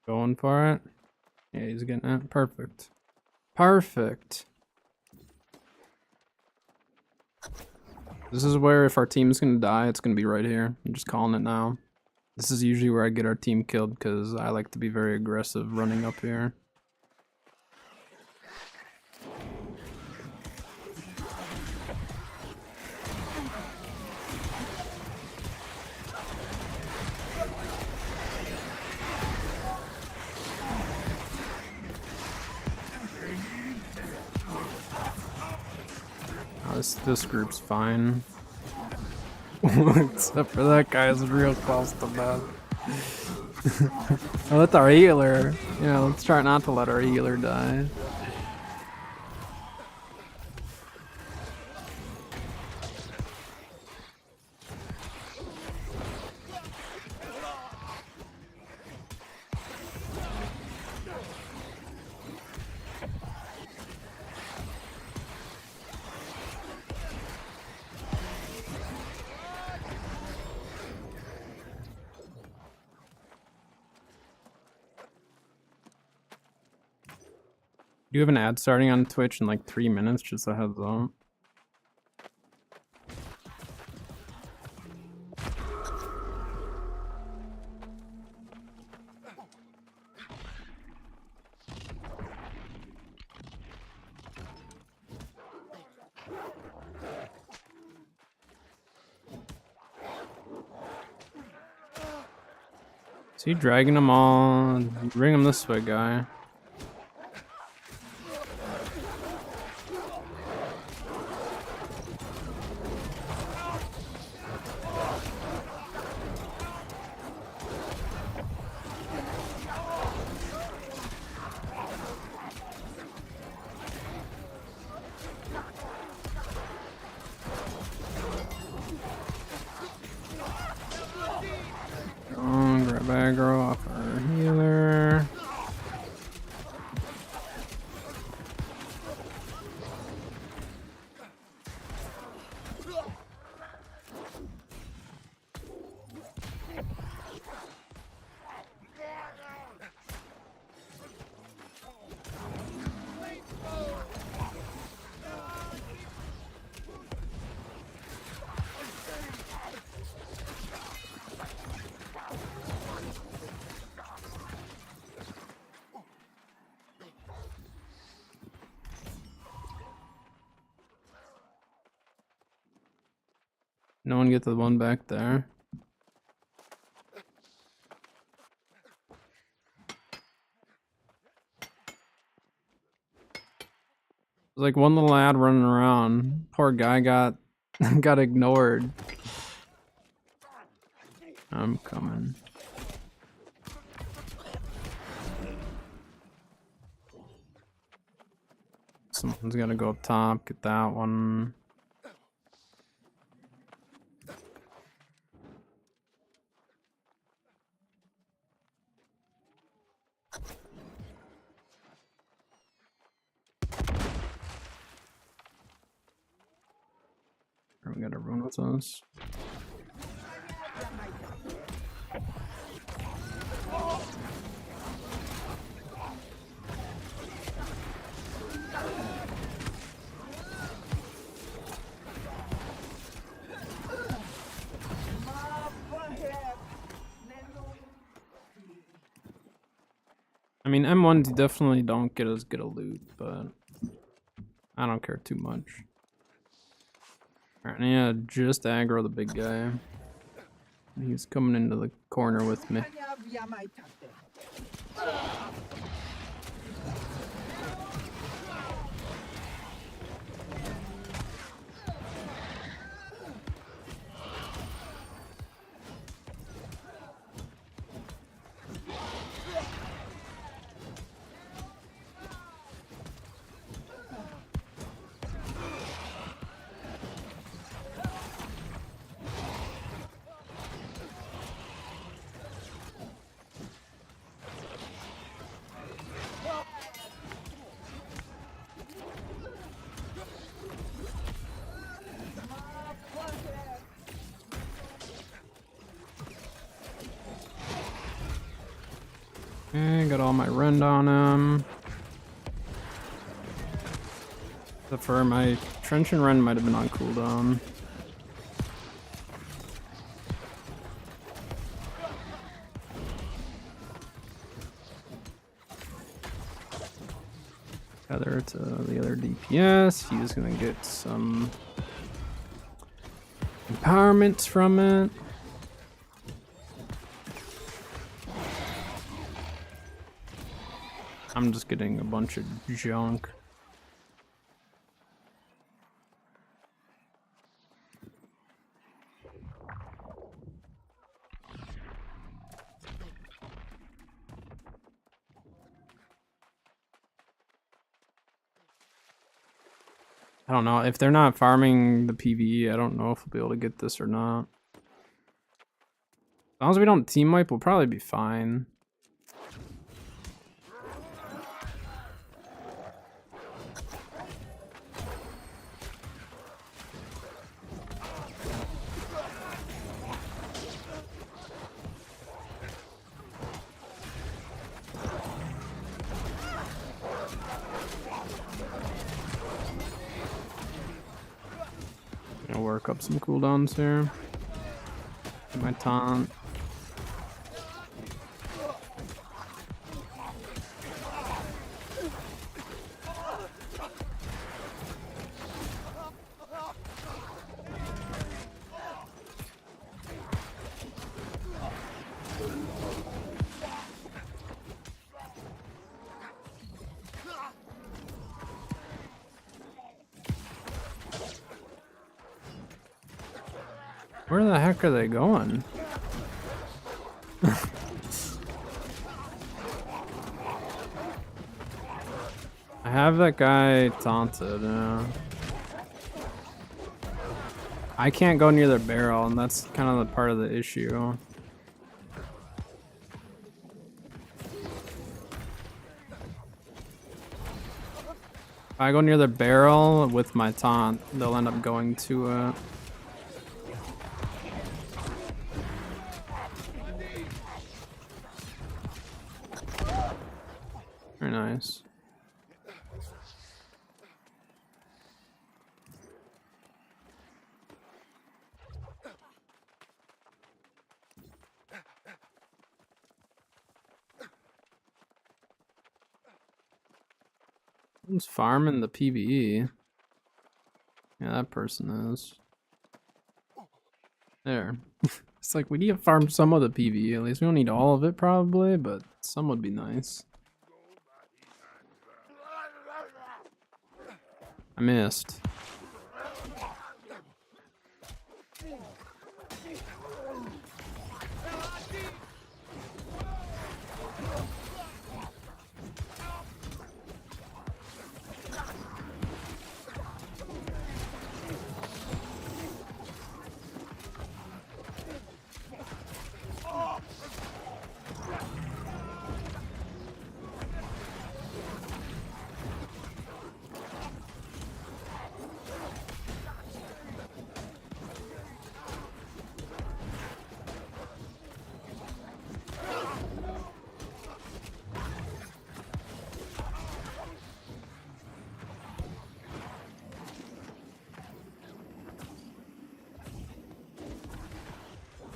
Going for it. Yeah, he's getting it. Perfect. Perfect. This is where if our team's gonna die, it's gonna be right here. I'm just calling it now. This is usually where I get our team killed because I like to be very aggressive running up here. Oh, this group's fine. Except for that guy's real close to death. Let our healer, let's try not to let our healer die. Do you have an ad starting on Twitch in like 3 minutes? Just a heads up. Is he dragging them all? Bring them this way, guy. Grab aggro off our healer. No one get the one back there. There's like one little lad running around. Poor guy got got ignored. I'm coming. Someone's gotta go up top, get that one. We got everyone with us. I mean, M1s definitely don't get as good a loot, but I don't care too much. Alright, yeah, just aggro the big guy. He's coming into the corner with me. Okay, got all my rend on him. Except for my trench and rend might have been on cooldown. Tether to the other DPS. He's gonna get some empowerments from it. I'm just getting a bunch of junk. I don't know. If they're not farming the PvE, I don't know if we'll be able to get this or not. As long as we don't team wipe, we'll probably be fine. Gonna work up some cooldowns here. Get my taunt. Where the heck are they going? I have that guy taunted. I can't go near their barrel, and that's kind of the part of the issue. If I go near the barrel with my taunt, they'll end up going to it. Very nice. Who's farming the PvE? Yeah, that person is. There. It's like we need to farm some of the PvE at least. We don't need all of it probably, but some would be nice. I missed.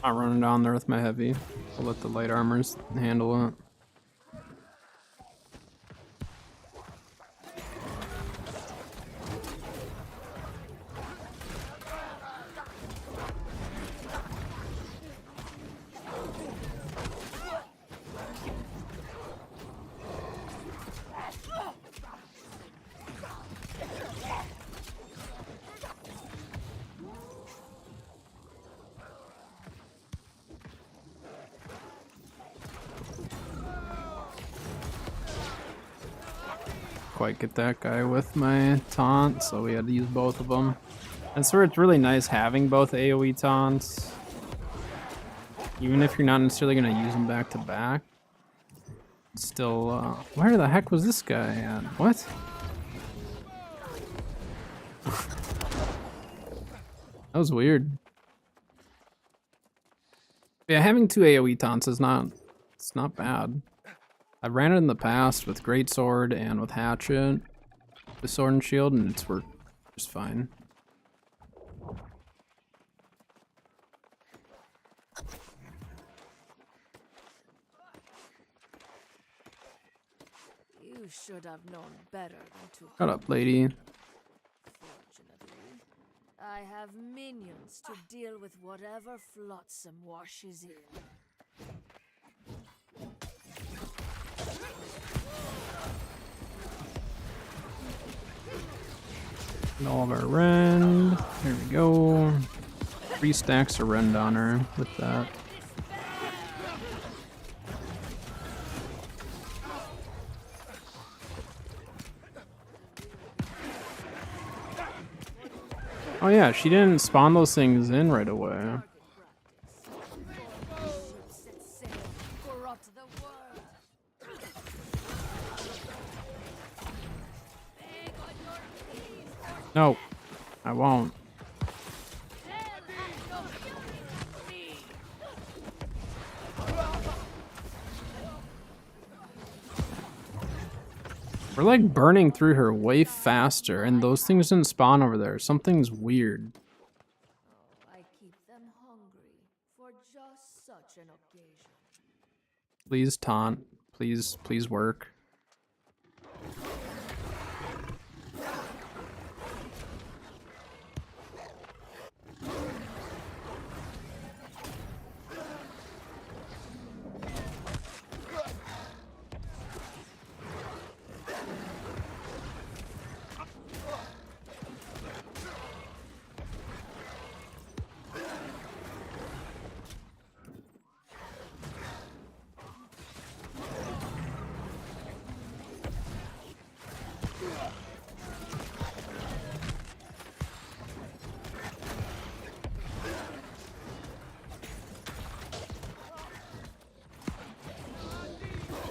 Not running down there with my heavy. I'll let the light armors handle it. Quite get that guy with my taunt, so we had to use both of them. That's where it's really nice having both AoE taunts. Even if you're not necessarily going to use them back to back. Still, where the heck was this guy at? What? That was weird. Yeah, having two AoE taunts is it's not bad. I ran it in the past with Greatsword and with Hatchet, the Sword and Shield, and it's worked just fine. You should have known better than to. Shut up, lady. Fortunately, I have minions to deal with whatever flotsam washes in. And all of our rend. There we go. 3 stacks of rend on her with that. Oh yeah, she didn't spawn those things in right away. No, I won't. We're like burning through her way faster, and those things didn't spawn over there. Something's weird. I keep them hungry for just such an occasion. Please taunt. Please work.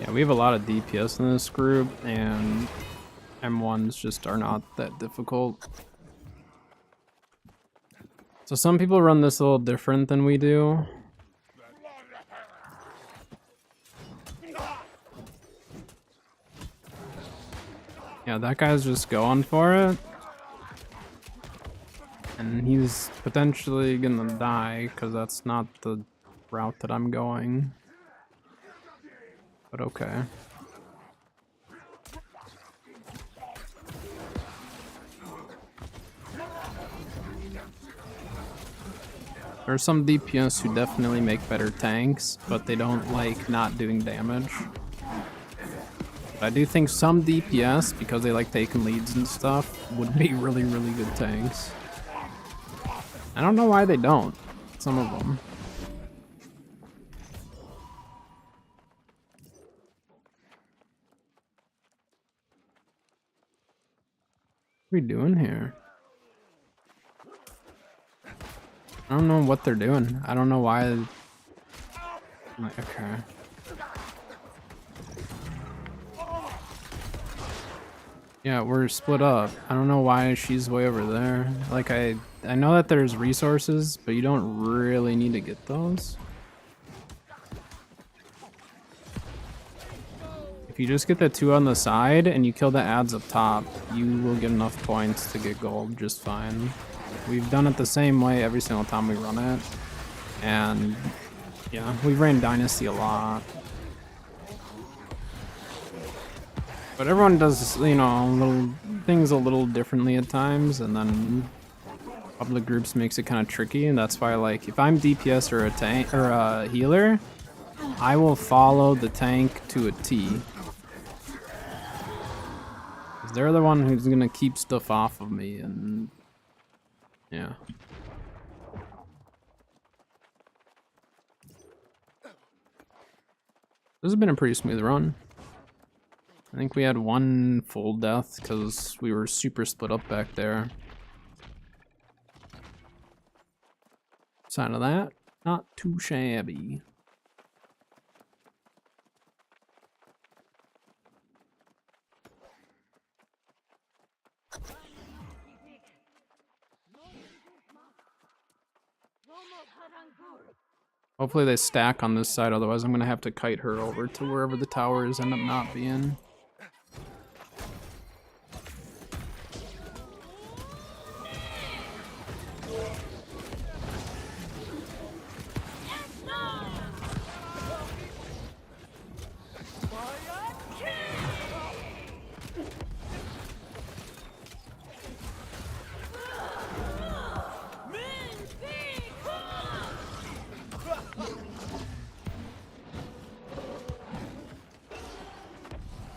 Yeah, we have a lot of DPS in this group, and M1s just are not that difficult. So some people run this a little different than we do. Yeah, that guy's just going for it. And he's potentially gonna die, because that's not the route that I'm going. But okay. There are some DPS who definitely make better tanks, but they don't like not doing damage. But I do think some DPS, because they like taking leads and stuff, would be really, really good tanks. I don't know why they don't. Some of them. What are we doing here? I don't know what they're doing. I don't know why. Like, okay. Yeah, we're split up. I don't know why she's way over there. Like, I know that there's resources, but you don't really need to get those. If you just get the 2 on the side and you kill the ads up top, you will get enough points to get gold just fine. We've done it the same way every single time we run it. And yeah, we've ran Dynasty a lot. But everyone does, you know, little things a little differently at times, and then public groups makes it kind of tricky, and that's why, like, if I'm DPS or a tank or a healer, I will follow the tank to a T. They're the one who's gonna keep stuff off of me, and yeah. This has been a pretty smooth run. I think we had 1 full death because we were super split up back there. Side of that, not too shabby. Hopefully they stack on this side, otherwise I'm gonna have to kite her over to wherever the towers end up not being.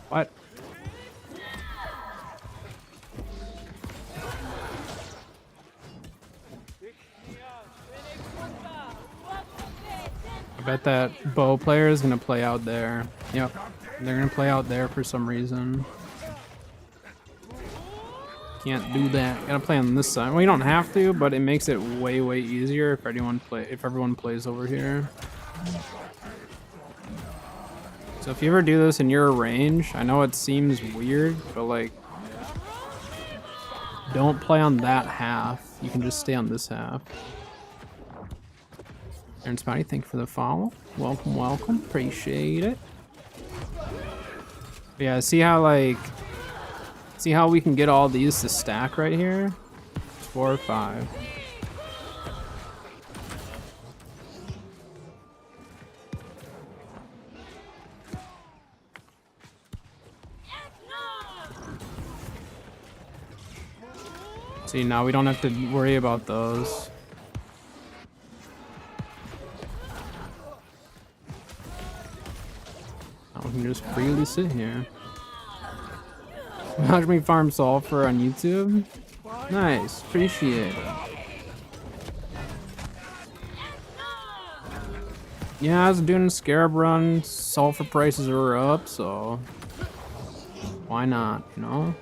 What? I bet that bow player is gonna play out there. Yep, they're gonna play out there for some reason. Can't do that. Gotta play on this side. Well, you don't have to, but it makes it way, way easier if everyone plays over here. So if you ever do this in your range, I know it seems weird, but like, don't play on that half. You can just stay on this half. Aaron Spotty, thank you for the follow. Welcome, welcome. Appreciate it. But yeah, see how we can get all these to stack right here? 4 or 5. See, now we don't have to worry about those. Now we can just freely sit here. Watch me farm sulfur on YouTube. Nice, appreciate it. Yeah, I was doing a scarab run. Sulfur prices are up, so why not, you know?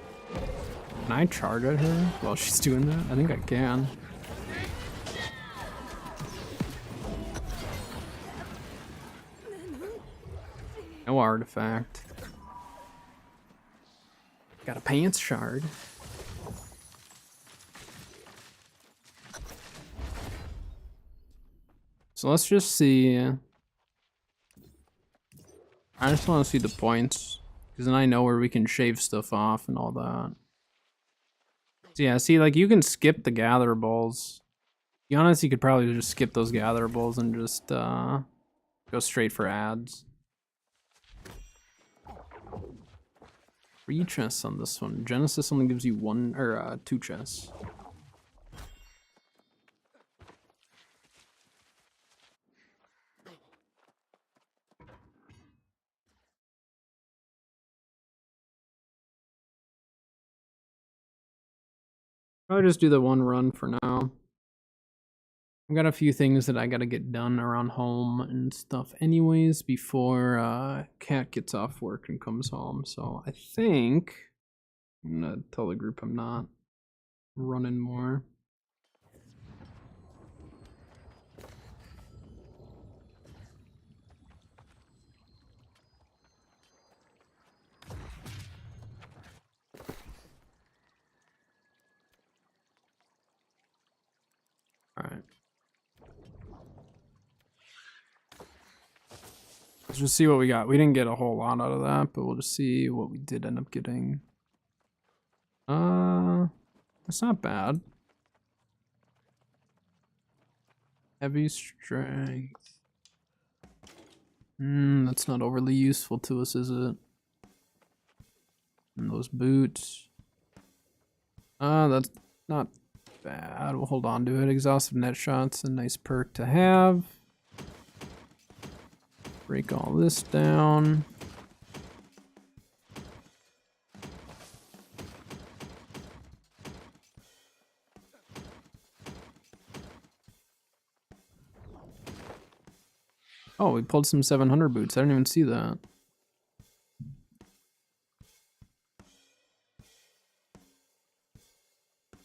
Can I charge at her while she's doing that? I think I can. No artifact. Got a pants shard. So let's just see. I just want to see the points, because then I know where we can shave stuff off and all that. So yeah, see, like, you can skip the gatherables. To be honest, you could probably just skip those gatherables and just go straight for ads. 3 chests on this one. Genesis only gives you 1 or 2 chests. I'll just do the 1 run for now. I've got a few things that I gotta get done around home and stuff anyways before Cat gets off work and comes home. So I think I'm gonna tell the group I'm not running more. Alright. Let's just see what we got. We didn't get a whole lot out of that, but we'll just see what we did end up getting. That's not bad. Heavy strength. That's not overly useful to us, is it? And those boots. That's not bad. We'll hold on to it. Exhaustive net shots, a nice perk to have. Break all this down. Oh, we pulled some 700 boots. I didn't even see that.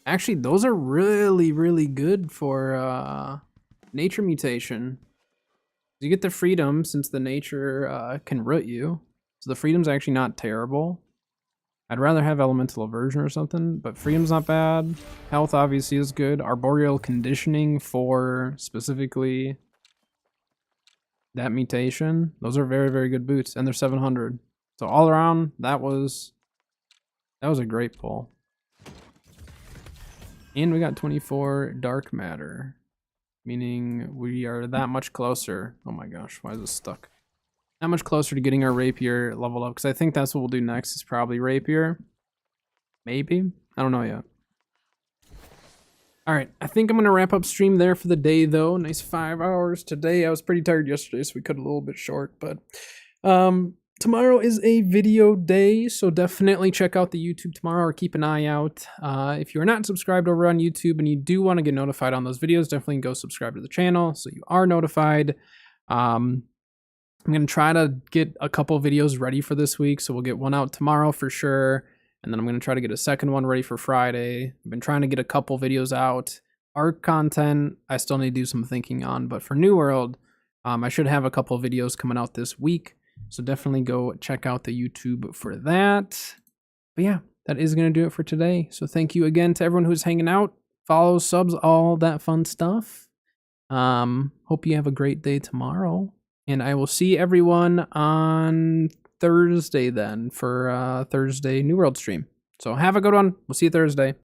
Actually, those are really, really good for nature mutation. You get the freedom since the nature can root you. So the freedom's actually not terrible. I'd rather have elemental aversion or something, but freedom's not bad. Health obviously is good. Arboreal conditioning for specifically that mutation. Those are very, very good boots, and they're 700. So all around, that was a great pull. And we got 24 dark matter, meaning we are that much closer. Oh my gosh, why is this stuck? That much closer to getting our rapier leveled up, because I think that's what we'll do next, is probably rapier. Maybe? I don't know yet. All right, I think I'm going to wrap up stream there for the day, though. Nice 5 hours today. I was pretty tired yesterday, so we cut a little bit short, but tomorrow is a video day, so definitely check out the YouTube tomorrow or keep an eye out. If you're not subscribed over on YouTube and you do want to get notified on those videos, definitely go subscribe to the channel so you are notified. I'm going to try to get a couple videos ready for this week, so we'll get one out tomorrow for sure. And then I'm going to try to get a second one ready for Friday. I've been trying to get a couple videos out. Art content, I still need to do some thinking on. But for New World, I should have a couple videos coming out this week. So definitely go check out the YouTube for that. But yeah, that is going to do it for today. So thank you again to everyone who's hanging out. Follow, subs, all that fun stuff. Hope you have a great day tomorrow. And I will see everyone on Thursday then for Thursday New World stream. So have a good one. We'll see you Thursday.